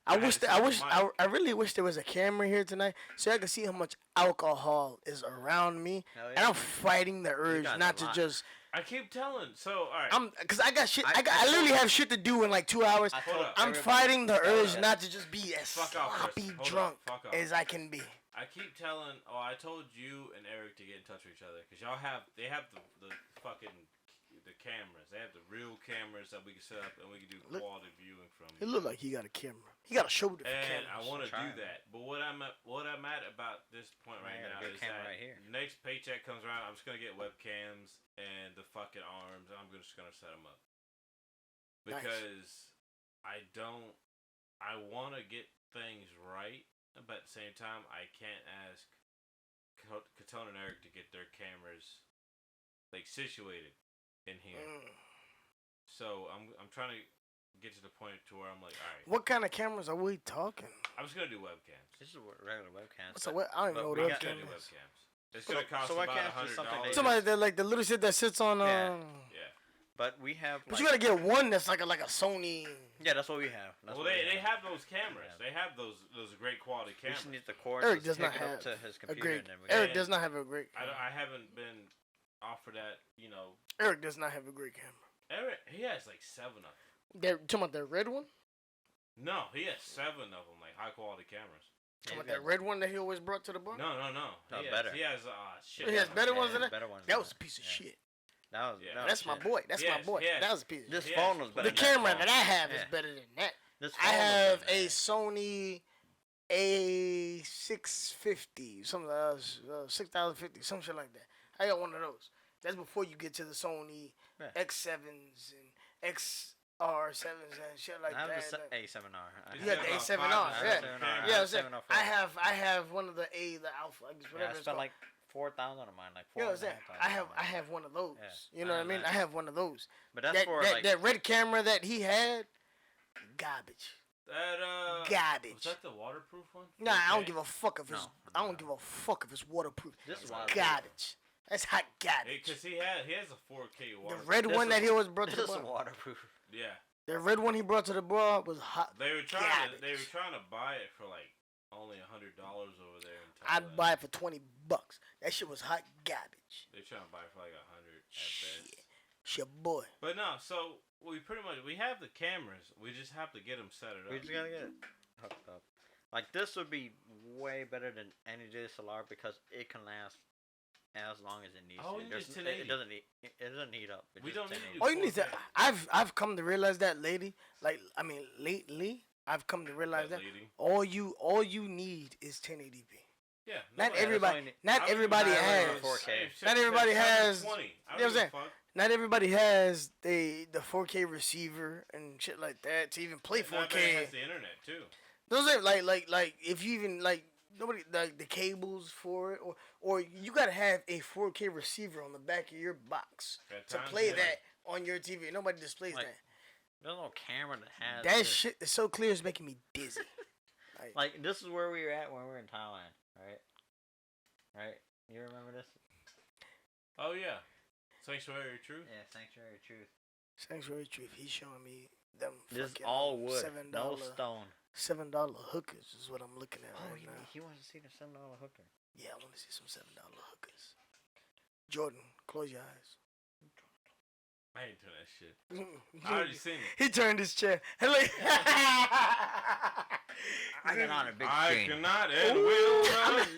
I had wish to that, set I the wish mic. I really wish there was a camera here tonight so I could see how much alcohol is around me, Hell and yeah. I'm fighting the urge got not a to lot. just. I keep telling. So all right. Cause I got shit. I I literally told- have shit to do in like 2 hours. I Hold told up. I'm everybody- fighting the urge Yeah. not to just be as Fuck off, sloppy Chris. Hold drunk up. Fuck off. as I can be. I keep telling. Oh, I told you and Eric to get in touch with each other because y'all have. They have the fucking the cameras. They have the real cameras that we can set up and we can do Look- quality viewing from. It look like he got a camera. He got a shoulder for And cameras. I want to do trying. that, but what I'm at about this point right I got a now good is camera that right here. next paycheck comes around, I'm just gonna get webcams and the fucking arms, and I'm just gonna set them up Nice. because I want to get things right, but at the same time I can't ask Kettone and Eric to get their cameras like situated in here. Mm. So I'm trying to get to the point to where I'm like, all right, What kind of cameras are we talking? I'm just gonna do webcams. This is regular webcams. So what? I don't even know but what we a got- webcam do is. webcams. It's gonna So- cost so about webcams is something $100. they- Somebody that like the little shit that sits on. Yeah. Yeah. But we have. But you gotta get one that's like a Sony. Yeah, that's what we have. That's Well, what we they have those cameras. Yeah. They have those great quality We just cameras. need the cord. Eric to does not hook it up have to his a computer great. and then we Eric Yeah. does not have a great camera. I haven't been offered that. You know, Eric does not have a great camera. Eric he has like 7 of them. They're talking about the red one. No, he has 7 of them, like high quality cameras. Talking about that red one that he always brought to the bar. No. No, He better. He has shit. He has better ones than Yeah, that. better ones That than was a piece of Yeah. shit. That was. Yeah. that was That's my shit. boy. That's my Yes, boy. yes. That was a piece of This shit. Yes. phone was better. The than camera that that phone. I have is Yeah. better than that. This I phone was have better than a that. Sony A650, something else, 6050, some shit like that. I got one of those. That's before you get to the Sony Yeah. X7s and XR7s and shit like I have that. the A7R. He's You got got the about A7R, 5 yeah. cameras. Yeah, I I'm saying, I have one of the Alpha, I guess Yeah, whatever I it's spent called. like 4,000 on mine, like You know what 4,500 I'm saying? on I mine. have one of those. Yeah, You know what I mean? know I that. have one of those. But that's for like. that red camera that he had, garbage. That Garbage. Was that the waterproof one? Nah, I don't 4K? give a fuck if it's. No, I don't no. give a fuck if it's waterproof. This is It's waterproof. garbage. That's hot garbage. Because he has a 4K The waterproof. red This one is- that he always brought This to the is bar. waterproof. Yeah. The red one he brought to the bar was hot. They were trying garbage. to buy it for like only $100 over there in Thailand. I'd buy it for $20. That shit was hot garbage. They're trying to buy it for like 100 at best. Shit. It's your boy. But no, so we have the cameras. We just have to get them set it up. We just gotta get it hooked up. Like this would be way better than any DSLR because it can last as long as it needs Oh, to. you need There's- 1080. It doesn't heat up. It's We just don't need 1080. to Oh, you need to. 4K. I've come to realize that, lady. Lately, I've come to realize that lady. all you need is 1080p. Yeah. Not nobody- everybody. only- Not I would everybody even has. have 4K. Not everybody has- 720. I You know what I'm don't give saying? a fuck. Not everybody has the 4K receiver and shit like that to even play Not everybody 4K. has the internet too. Those are like if you even like nobody like the cables for it or you gotta have a 4K receiver on the back of your box At to times, play yeah. that on your TV. Nobody displays Like, that. There's no camera that has That this. shit is so clear it's making me dizzy. Like this is where we were at when we were in Thailand, right? Right? You remember this? Oh yeah. Sanctuary Truth. Yeah, Sanctuary Truth. Sanctuary Truth. He's showing me them This fucking all wood, $7 no stone. $7 hookers is what I'm looking at Oh, right now. he wants to see the $7 hooker. Yeah, I want to see some $7 hookers. Jordan, close your eyes. I ain't doing that shit. I already seen it. He turned his chair. And like, I got on a big I screen. cannot and Ooh,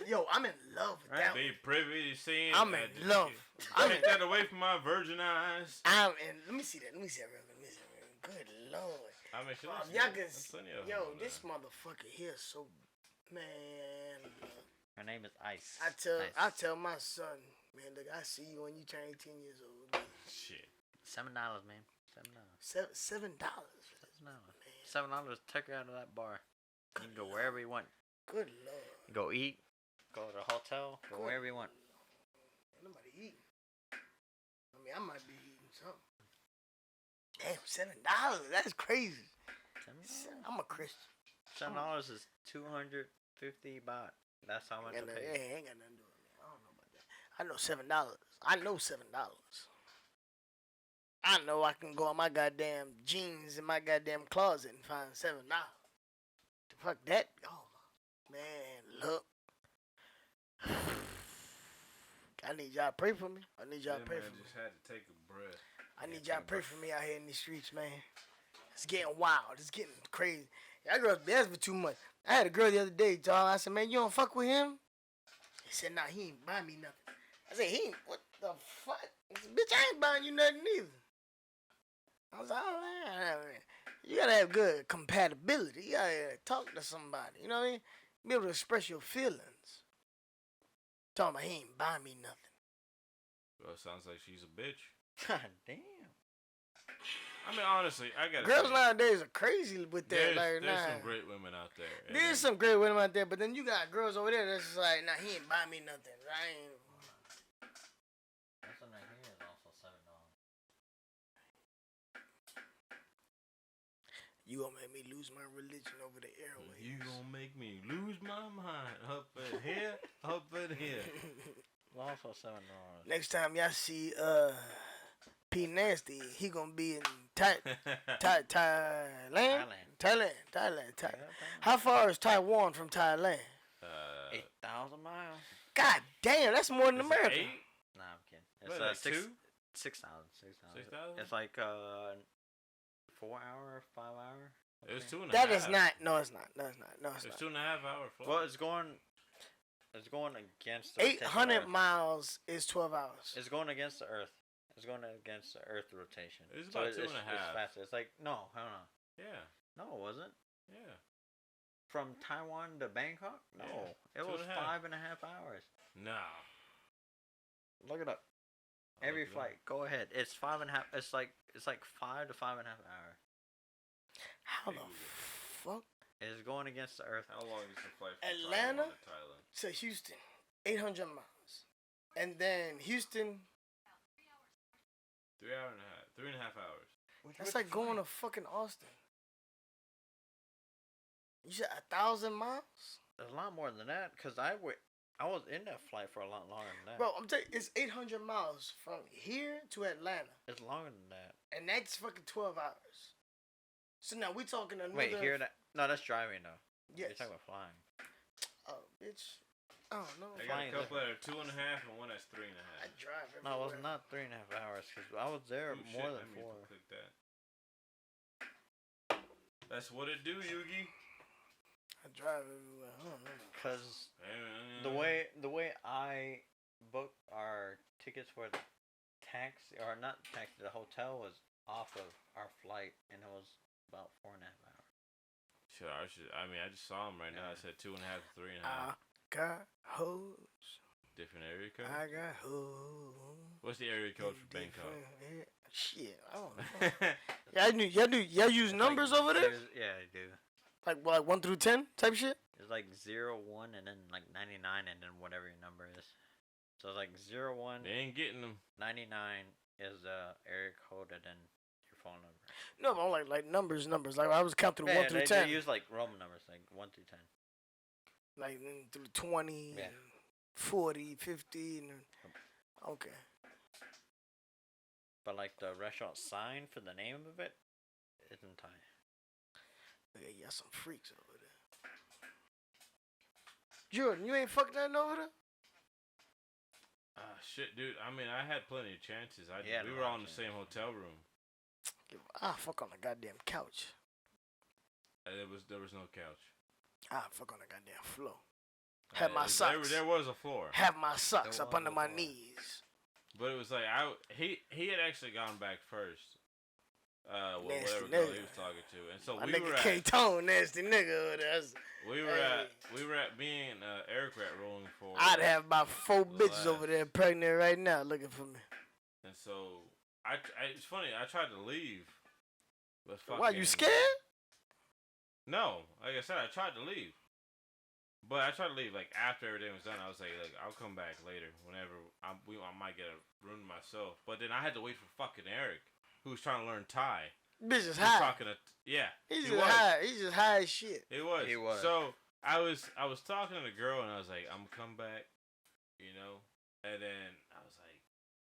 will I'm in love with that. be privy to seeing. I'm in that. love. I'm Take in, that away from my virgin eyes. I'm in. Let me see that. Let me see that. Let me see that. Good lord. I mean, shit, Y'all can. that's plenty of Yo, them over this there. motherfucker here is so. Man. Her name is Ice. I tell my son, man, look, I see you when you turn 18 years old. Shit. $7, man. $7. $7. $7 took her out of that bar. You can go wherever you want. Good lord. Go eat. Go to the hotel. Go Good. wherever you want. Ain't nobody eating. I mean, I might be eating something. Damn, $7. That's crazy. $7. I'm a Christian. $7 is 250 baht. That's how much I Ain't pay. got nothing to do with me. I don't know about that. I know $7. I know $7. I know I can go in my goddamn jeans in my goddamn closet and find $7. The fuck that? Oh man, look. I need y'all to pray for me. I need y'all to pray for me. Just had to take a breath. I need y'all to pray for me out here in these streets, man. It's getting wild. It's getting crazy. Y'all girls be asking for too much. I had a girl the other day, dog. I said, man, you don't fuck with him? He said, nah, he ain't buy me nothing. I said, he ain't, what the fuck? He said, bitch, I ain't buying you nothing either. I was like, oh, man. You gotta have good compatibility. You gotta talk to somebody. You know what I mean? Be able to express your feelings. Talking about he ain't buying me nothing. Well, it sounds like she's a bitch. God damn. I mean, honestly, I gotta Girls say, nowadays are crazy with that. there's Like, nah. some great women out there. and There's then- some great women out there, but then you got girls over there that's just like, nah, he ain't buy me nothing. I ain't. This one right here is also $7. You gonna make me lose my religion over the airwaves. You gonna make me lose my mind up in here, up in here. It's also $7. Next time y'all see P Nasty, he gonna be in Thailand. How far is Taiwan from Thailand? 8,000 miles. God damn, that's more than is it America. 8? Nah, I'm kidding. What, It's like 6,000. 6,000? It's like 4 hour, 5 hour. It was 2.5. That is not. No, it's not. No, it's not. No, it's It's not. 2.5 hour flight. Well, it's going against the rotation of 800 Earth. miles is 12 hours. It's going against the Earth. It's going against the Earth rotation. It's about So 2.5. It's faster. It's like no, hold on. Yeah, No, it wasn't. yeah. From Taiwan to Bangkok? No, Yeah, it was 2.5. 5.5 hours. Nah. Look it up. I'll Every look it up. flight. Go ahead. It's 5.5. It's like 5 to 5.5 hours. How the fuck? It's going against the Earth. How long is the flight from Atlanta? Taiwan to Thailand? To Houston, 800 miles, and then Houston. 3.5 hours. That's like going to fucking Austin. You said 1,000 miles, There's a lot more than that because I was in that flight for a lot longer than that. bro. I'm telling you, it's 800 miles from here to Atlanta, It's longer than that. and that's fucking 12 hours. So now we talking another. Wait, here that? No, that's driving though. Yes. You're talking about flying. Oh, bitch. I don't know. I got a Flying couple that are 2.5 and one that's 3.5. I drive everywhere. No, it was not 3.5 hours because I was there Oh, more shit, than let me 4. click that. That's what it do, Yugi. I drive everywhere. I don't know. Cause the way I booked our tickets for the taxi or not taxi, the hotel was off of our flight, and it was about 4.5 hours. Sure, I mean, I just saw him right now. I said 2.5 to 3.5. I got hoes. Different area code. I got hoes. What's the area code for Bangkok? Shit, I don't know. Y'all use numbers over there? Yeah, I do. Like 1 through 10 type shit? It's like 0, 1, and then like 99, and then whatever your number is. So it's like 0, 1, They ain't getting them. 99 is the area code, and then your phone number. No, but I'm like numbers. Like I was counting through 1 through they 10. use like Roman numbers, like 1 through 10. Like through 20, Yeah. 40, 50. Okay. But like the restaurant sign for the name of it isn't Thai. Yeah, y'all some freaks over there. Jordan, you ain't fucked nothing over there? Shit, dude. I mean, I had plenty of chances. Yeah, we no, were all I in the can't. same hotel room. Fuck on the goddamn couch. There was no couch. Fuck on the goddamn floor. Have my There- socks. There was a floor. Have my socks There up was under a my floor. knees. But it was like he had actually gone back first. Nasty Whatever girl he nigga. was talking to, and so My we nigga were at Kettone, nasty nigga over there. we were at me and Eric were at rolling for. I'd have about 4 bitches Relax. over there pregnant right now looking for me. And so it's funny. I tried to leave. But Why, you fucking- scared? No, like I said, I tried to leave. But I tried to leave like after everything was done. I was like, look, I'll come back later whenever I might get a room to myself. But then I had to wait for fucking Eric, who was trying to learn Thai. Bitch is He was high. talking to yeah. He's he just was. high. He's just high as shit. It was. He was. So I was talking to the girl and I was like, I'm gonna come back, you know. And then I was like,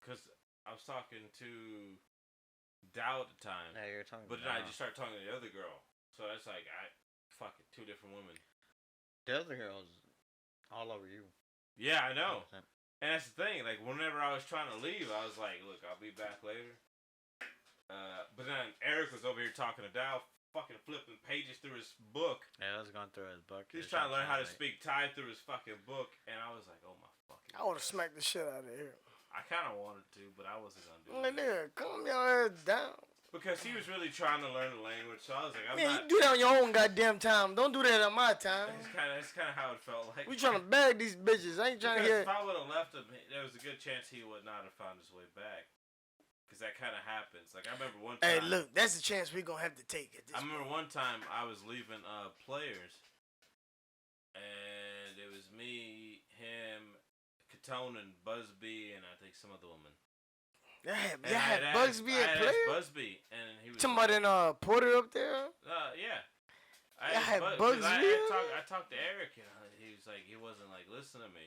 cause I was talking to Dow at the time, Yeah, you're talking. but then I just started talking to the other girl. So that's like fucking 2 different women. The other girl's all over you. Yeah, I know. And that's the thing. Like whenever I was trying to leave, I was like, look, I'll be back later. But then Eric was over here talking to Dow, fucking flipping pages through his book. Yeah, I was going through his book. He's trying to learn how to speak Thai through his fucking book, and I was like, oh my fucking. I would have God. smacked the shit out of here. I kind of wanted to, but I wasn't gonna do I'm like, it nigga, calm your ass down. because he was really trying to learn the language. So I was like, I'm Man, not. you do that on your own goddamn time. Don't do that on my time. That's kind of how it felt like. We trying to bag these bitches. I ain't trying to Because hear. if I would have left him, there was a good chance he would not have found his way back. Because that kind of happens. Like I remember one time. Hey, look, that's the chance we gonna have to take it. I remember one time I was leaving Players, and it was me, him, Kettone, and Busby, and I think some other woman. Yeah, And y'all I had asked- Bugsby I at had player. asked Busby, and he was Somebody in Porter up there. yeah. Y'all had 'cause Busby? I talked to Eric, and he was like, he wasn't like listening to me.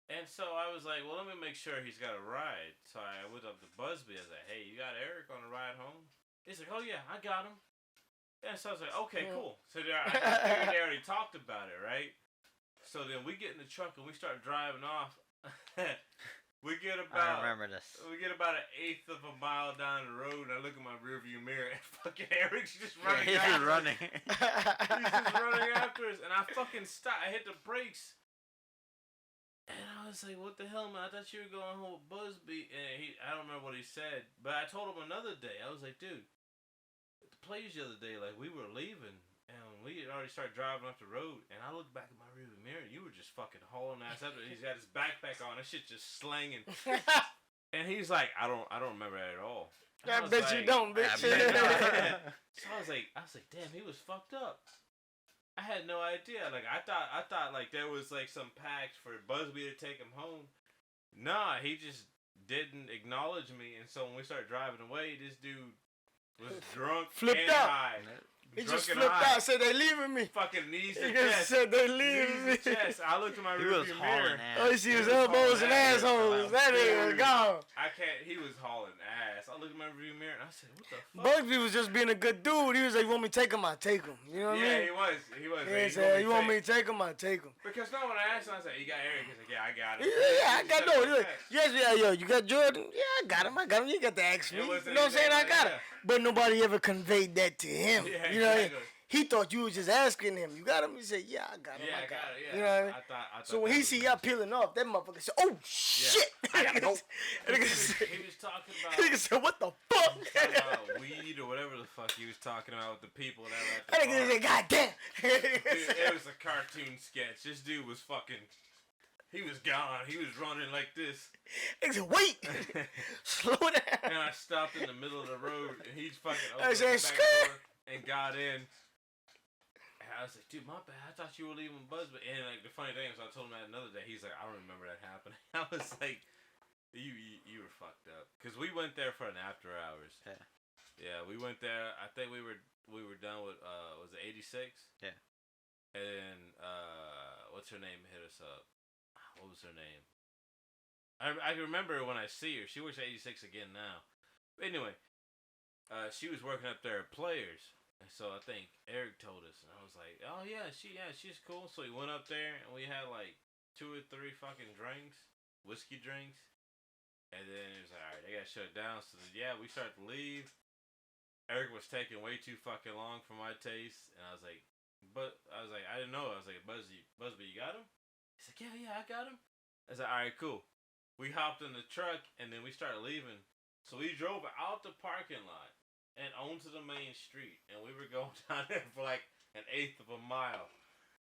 And so I was like, well, let me make sure he's got a ride. So I went up to Busby. I was like, hey, you got Eric on a ride home? He's like, oh yeah, I got him. And so I was like, okay, cool. So I figured they already talked about it, right? So then we get in the truck and we start driving off. We get about. I remember this. We get about 1/8 of a mile down the road, and I look in my rearview mirror, and fucking Eric's just running. He's after us. running. He's just running after us, and I fucking stop. I hit the brakes, and I was like, "What the hell, man? I thought you were going home with Busby." And I don't remember what he said, but I told him another day. I was like, "Dude, at the place the other day, like we were leaving, and we had already started driving off the road, and I looked back at my rearview mirror, and you were just fucking hauling ass up. He's got his backpack on, that shit just slanging." And he's like, I don't remember that at all. And I was bet you like- don't, bitch. I bet not. So I was like, damn, he was fucked up. I had no idea. Like I thought like there was like some pact for Busby to take him home. Nah, he just didn't acknowledge me, and so when we started driving away, this dude was drunk Flipped and out. high. He drunk just and flipped high. out, said they leaving me. Fucking knees to He just chest. said they Knees leaving me. to chest. I looked at my He was rearview hauling mirror. ass. Oh, you see He his was elbows hauling and ass. assholes. That nigga Dude. gone. I can't. He was hauling ass. I looked at my rearview mirror and I said, "What the fuck?" Bugsby was just being a good dude. He was like, "You want me to take him? I take him." You know what I Yeah, mean? he was. He was. Yeah, he Like, said, "You want me to take him? I take him." Because no, when I asked him, I said, "You got Eric?" He's like, "Yeah, I got him." Yeah, I He got said no. it like Yes, that. yeah, yo, you got Jordan? Yeah, I got him. You got to ask me. It You know wasn't what I'm saying? I anything got like it. that. But nobody ever conveyed that to him. Yeah, You know what I mean? exactly. He thought you was just asking him. You got him? He said, "Yeah, I got him. Yeah, I got him." it. Yeah. You know what I mean? I thought So when that he was see nice. y'all peeling off, that motherfucker said, "Oh shit!" I gotta go. He Nigga was, said, he was talking about, nigga said, "What the fuck?" talking about weed or whatever the fuck he was talking about with the people that were at the That nigga bar. said, "God damn." Dude, it was a cartoon sketch. This dude was fucking. He was gone. He was running like this. Nigga said, "Wait, slow down." And I stopped in the middle of the road, and he's fucking I opened the said, back "Skirt." door and got in. And I was like, "Dude, my bad. I thought you were leaving Buzzbee." And like the funny thing was, I told him that another day. He's like, "I don't remember that happening." I was like, "You were fucked up," because we went there for an after hours. Yeah. Yeah, we went there. I think we were done with was it 86? Yeah. And then what's her name hit us up? What was her name? I can remember when I see her. She works at 86 again now. But anyway, she was working up there at Players. And so I think Eric told us, and I was like, "Oh yeah, she's cool." So we went up there and we had like 2 or 3 fucking drinks, whiskey drinks, and then it was like, "All right, they gotta shut it down." So yeah, we started to leave. Eric was taking way too fucking long for my taste, and I was like, I didn't know. I was like, Busby, you got him? He's like, yeah, I got him. I was like, all right, cool. We hopped in the truck, and then we started leaving. So we drove out the parking lot and onto the main street, and we were going down there for like an eighth of a mile.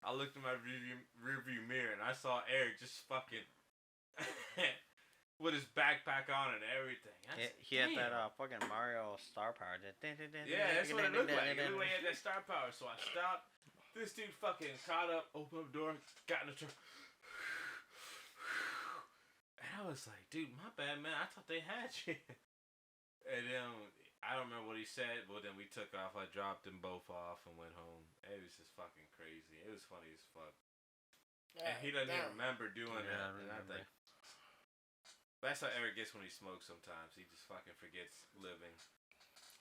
I looked in my rearview mirror, and I saw Eric just fucking with his backpack on and everything. He had that fucking Mario star power. Yeah, that's what it looked like. It looked like he had that star power. So I stopped. This dude fucking caught up, opened up the door, got in the truck. And I was like, dude, my bad, man. I thought they had you. And then I don't remember what he said, but then we took off. I dropped them both off and went home. It was just fucking crazy. It was funny as fuck. And he doesn't even remember doing Yeah, that. I And I remember. think that's how Eric gets when he smokes sometimes. He just fucking forgets living.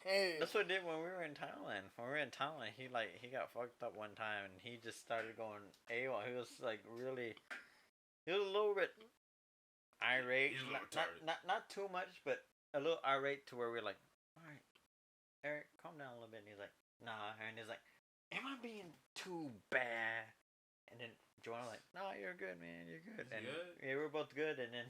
Hey, That's what he did when we were in Thailand. When we were in Thailand, he got fucked up one time and he just started going AWOL. He was like really, he was a little bit irate. He's a little not, retarded. not too much, but a little irate to where we're like, all right, Eric, calm down a little bit. And he's like, nah. And he's like, am I being too bad? And then Joanna like, no, you're good, man. You're good. Is And he good? yeah, we were both good. And then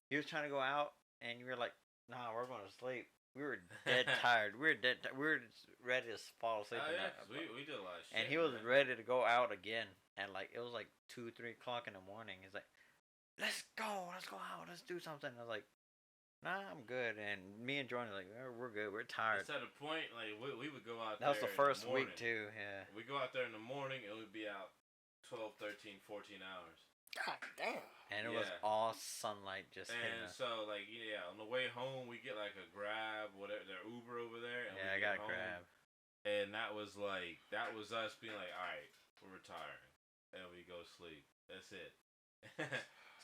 he was trying to go out, and you were like, nah, we're going to sleep. We were dead tired. We were just ready to fall asleep. Oh in yeah, that- 'cause we did a lot of shit. and he was man. ready to go out again. And like it was like 2-3 o'clock in the morning. He's like, let's go out, let's do something. I was like, nah, I'm good. And me and Jordan were like, we're good, we're tired. It's at a point like we would go out. That was there the in first week morning. too. Yeah. We go out there in the morning. It would be out 12, 13, 14 hours. God damn. And it was Yeah. all sunlight just hitting And us. so like yeah, on the way home we get like a Grab, whatever, their Uber over there. And Yeah, I we got get a home, Grab. And that was us being like, all right, we're retiring, and we go to sleep. That's it.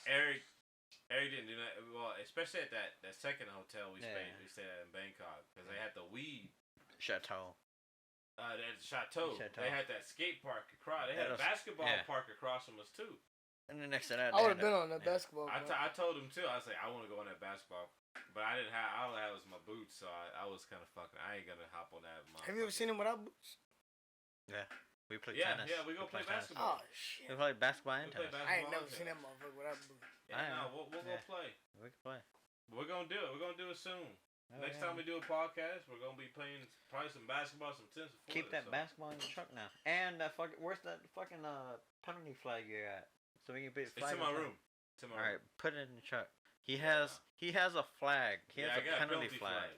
Eric didn't do that. Well, especially at that second hotel we stayed. Yeah. We stayed at in Bangkok because they had the weed. Chateau. At Chateau. They had that skate park across. They had a basketball park across from us too. And the next to that, I would have been on that basketball. I court. I told him too. I was like, I want to go on that basketball, but I didn't have. All I had was my boots, so I was kind of fucking. I ain't gonna hop on that. Have you ever seen him without boots? Yeah, we played Yeah, tennis. yeah, we go play tennis. basketball. Oh shit! We played basketball and We play tennis. I ain't never basketball, seen that tennis. motherfucker without boots. Yeah, no, we'll go Yeah. play. We can play. We're gonna do it. We're gonna do it soon. Oh, Next yeah. time we do a podcast, we're gonna be playing probably some basketball, some tennis. before Keep this, that so. basketball in the truck now. And that fucking, where's that fucking penalty flag you're at? So we can put It's in my room. It's in my All right, room. put it in the truck. He has a flag. He Yeah, has I got a penalty flag.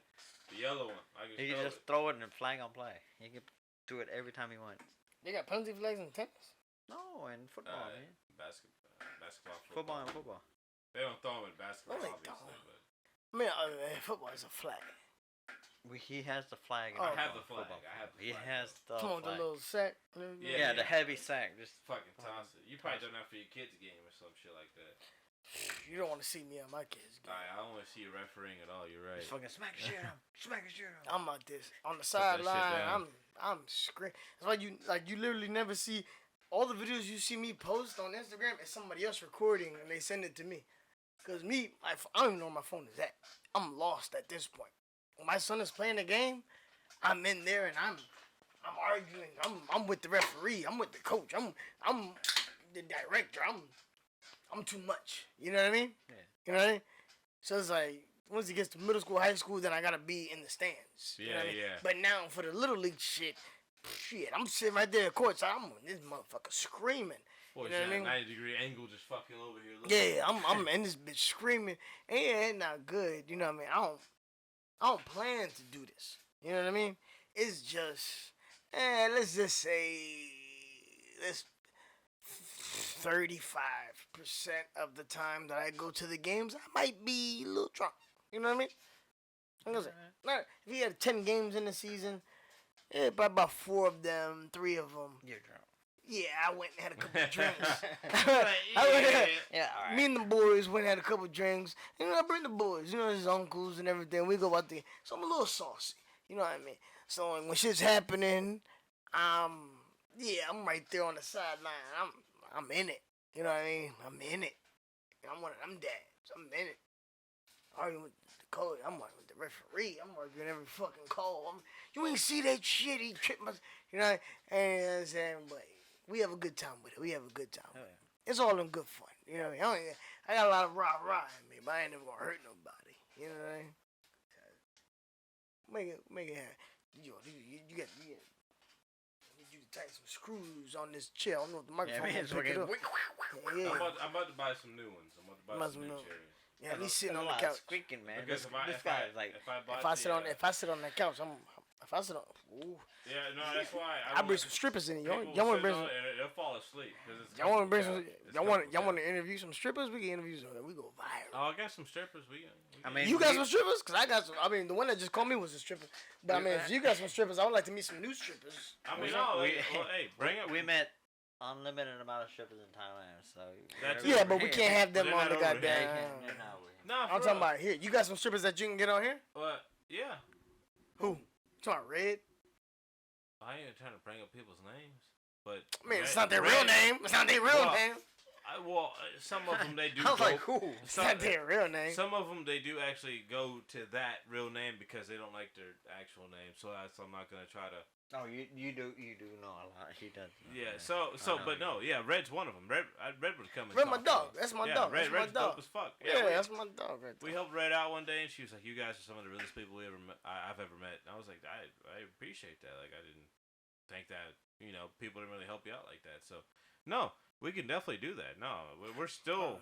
The yellow one. I He can can just throw it and flag on play. He can do it every time he wants. They got penalty flags in tennis. No, and football, man. basketball, Football and football. They don't throw them in basketball, Well, they obviously, don't. but I mean, football is a flag. He has the flag. Oh. I have the flag. football. I have the He flag. has the Come on, the flag. little sack. Yeah, the heavy sack. Just Fucking toss it. You probably done that for your kids' game or some shit like that. You don't want to see me on my kids' game. I don't want to see you refereeing at all. You're right. just fucking smack the shit out. Smack the shit out. I'm like this on the that shit sideline. down. I'm screaming. That's why you literally never see all the videos you see me post on Instagram is somebody else recording and they send it to me. Cause me, I don't even know where my phone is at. I'm lost at this point. When my son is playing the game, I'm in there and I'm arguing. I'm with the referee. I'm with the coach. I'm the director. I'm too much. You know what I mean? Yeah. You know what I mean? So it's like once he gets to middle school, high school, then I gotta be in the stands. You know what I mean? Yeah. But now for the little league shit, I'm sitting right there at courtside. I'm on this motherfucker screaming. Boy, You know what I mean? 90-degree angle just fucking over here. Look. Yeah, I'm in this bitch screaming. And yeah, it's not good. You know what I mean? I don't plan to do this. You know what I mean? It's just, let's just say, this 35% of the time that I go to the games, I might be a little drunk. You know what I mean? I'm gonna say, not, if you had 10 games in the season, by about 4 of them, 3 of them, You're drunk. yeah, I went and had a couple of drinks. Yeah, all right. Me and the boys went and had a couple of drinks. You know, I bring the boys, you know, his uncles and everything. We go out there. So I'm a little saucy. You know what I mean? So when shit's happening, I'm right there on the sideline. I'm in it. You know what I mean? I'm in it. I'm one of them dads. I'm in it. Arguing with the coach. I'm arguing with the referee. I'm arguing every fucking call. You ain't see that shit. He tripped my... You know? And I'm saying, but we have a good time with it. We have a good time with it. It's all in good fun. You know what I mean? I got a lot of rah-rah in me, but I ain't never gonna hurt nobody. You know what I mean? Make it happen. You got you to tighten some screws on this chair. I don't know if the microphone man, can pick it up. Yeah. I'm about to buy some new ones. I'm about to buy some new chairs. Yeah, he's sitting There's on a the lot of couch. squeaking, man. Because This guy is like, if I bought If I sit on that couch, if I sit on, ooh, yeah, no, that's why I bring some strippers in. Y'all people want to sit bring on some? it and they'll fall asleep. 'Cause it's Y'all want to bring comfortable some? couch. It's Y'all want comfortable to interview some strippers? We can interview some. We go viral. Oh, I got some strippers. I mean, You got some strippers? Cause I got some. I mean, the one that just called me was a stripper. But I mean, if you got some strippers, I would like to meet some new strippers. I mean, no, hey, bring it. we met unlimited amount of strippers in Thailand, so That's Yeah, but we can't have them They're on not the over here. goddamn. No, I'm talking about here. You got some strippers that you can get on here? What? Yeah. Who? You talking about Red? I ain't trying to bring up people's names, but I mean, it's Red- not their Red- real name. It's not their real Well, name. Some of them they do. I was go, like, who? It's not their real name. Some of them they do actually go to that real name because they don't like their actual name. So I'm not gonna try to. Oh, you do know a lot. He does. Yeah. know. But no. Yeah. Red's one of them. Red would come and Red talk my to dog. us. That's my Yeah, dog. That's my Red's dog. dope as fuck. Yeah, we, that's my dog right we there. helped Red out one day, and she was like, "You guys are some of the realest people I've ever met." And I was like, I appreciate that. Like, I didn't think that people didn't really help you out like that. So no, we can definitely do that. No, we're still.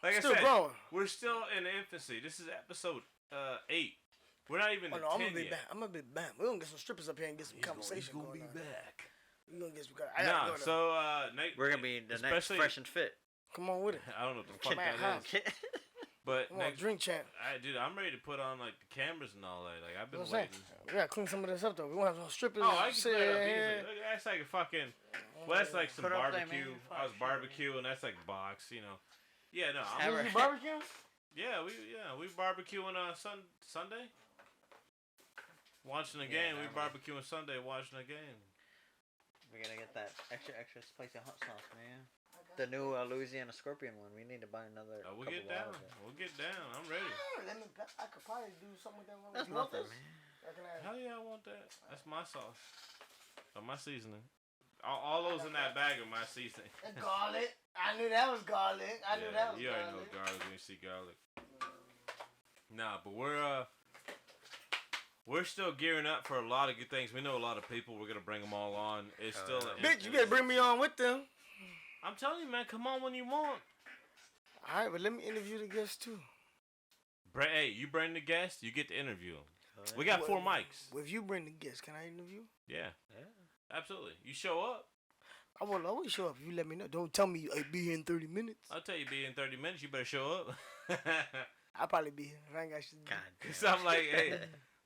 Like Still I said, growing. we're still in infancy. This is episode 8. We're not even Oh, at no, I'm 10 gonna be yet. back. I'm gonna be back. We're gonna get some strippers up here and get some conversation He's gonna going be on. back. We're gonna get some. I gotta Nah, go to. so Nate, We're gonna be the next especially- fresh and fit. Come on with it. I don't know what the fuck Matt that is, House. but Come on, next, drink champ. dude, I'm ready to put on like the cameras and all that. Like I've been You know what I'm waiting. saying? We gotta clean some of this up though. We wanna have some strippers. Oh, I can sit clear it up here. easily. Look, that's like a fucking. Well, that's like some Put up there, barbecue. man. I was Fuck shit, barbecuing. That's like box, Yeah, no. Have Was her- you barbecue? We barbecuing Sunday. Watching the game. We barbecuing Sunday. Watching the game. We're gonna get that extra spicy hot sauce, man. The new Louisiana Scorpion one. We need to buy another. We'll couple get down. bottles of it. We'll get down. I'm ready. I could probably do something with that one. That's You want nothing, this? man. Or can I- Hell yeah, I want that. That's my sauce. Or my seasoning. All those in that bag are my seasoning. And garlic. I knew that was garlic. I knew that was you already know garlic. garlic when you see garlic. Nah, but we're still gearing up for a lot of good things. We know a lot of people. We're gonna bring them all on. It's still. Bitch, you better bring me on with them. I'm telling you, man. Come on when you want. All right, but let me interview the guests too. Hey, you bring the guest, you get to interview them. We got 4 mics. Well, if you bring the guests, can I interview? Yeah, absolutely. You show up. I will always show up if you let me know. Don't tell me I'll be here in 30 minutes. I'll tell you, be in 30 minutes. You better show up. I'll probably be here. If I ain't got shit to do. God damn. So I'm like, hey,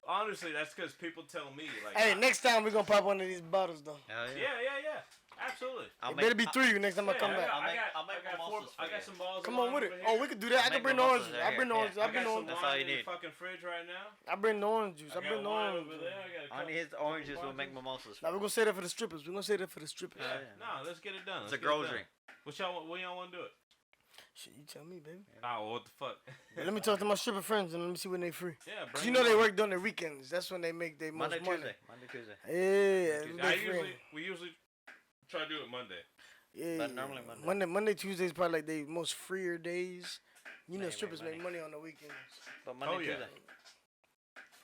honestly, that's because people tell me like. Hey, next time we're gonna pop one of these bottles though. Hell Yeah. Absolutely. It better be 3 next time I come back. I'll make mimosas for I got you. some balls. Come on with it. over Oh, here. we could do that. I I'll can make bring the mimosas orange juice. right I bring the here. orange juice. I I bring got the some orange. That's all wine you in the need. fucking fridge right now. I bring the orange juice. I I bring got the wine orange over juice. there. I got a On couple his oranges, we'll bunches. make mimosas. Now we're gonna say that for the strippers. We're gonna say that for the strippers. Yeah. No, let's get it done. It's Let's a get it girl done. drink. When y'all want to do it? Shit, you tell me, baby. Oh, what the fuck? But let me talk to my stripper friends and let me see when they free. Yeah, Cause bring you know them they on. work during the weekends. That's when they make their most Monday, money. Tuesday. Yeah, We usually try to do it Monday. yeah. But normally Monday. Monday, Tuesdays probably like they most freer days. You know, They strippers make make money on the weekends. But Monday, Oh, yeah. Tuesday.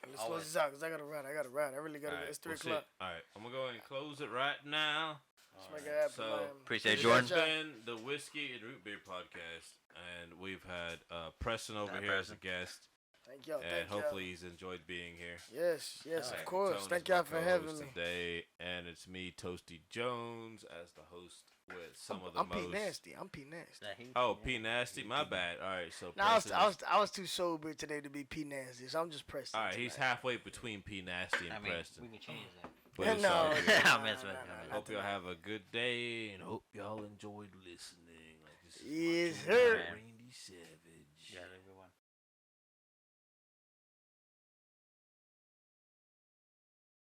Let's close Always. this out because I gotta ride. I really gotta. Alright, It's 3 we'll see. o'clock. All right, I'm gonna go ahead and close it right now. Let's make it happen, So, man. Appreciate This Jordan. has been the Whiskey and Root Beer podcast, and we've had Preston over Hi, here as a Preston. guest, Thank y'all. and Thank hopefully he's enjoyed being here. y'all. Yes, And of course. Kettone Thank is my y'all for having co-host me. today, and it's me, Toasty Jones, as the host with some of the I'm P most. Nasty. I'm P Nasty. Oh, P Nasty, my bad. All right, so No, Preston is- I was too sober today to be P Nasty, so I'm just Preston. all right, he's tonight. halfway between P Nasty and I mean, Preston. we can change that. But it's No, all no, good. no, I'm no, messing no, with no, you. no, Hope no. y'all have a good day, and hope y'all enjoyed listening. Like this is Yes, fucking sir. Randy Savage. Yeah,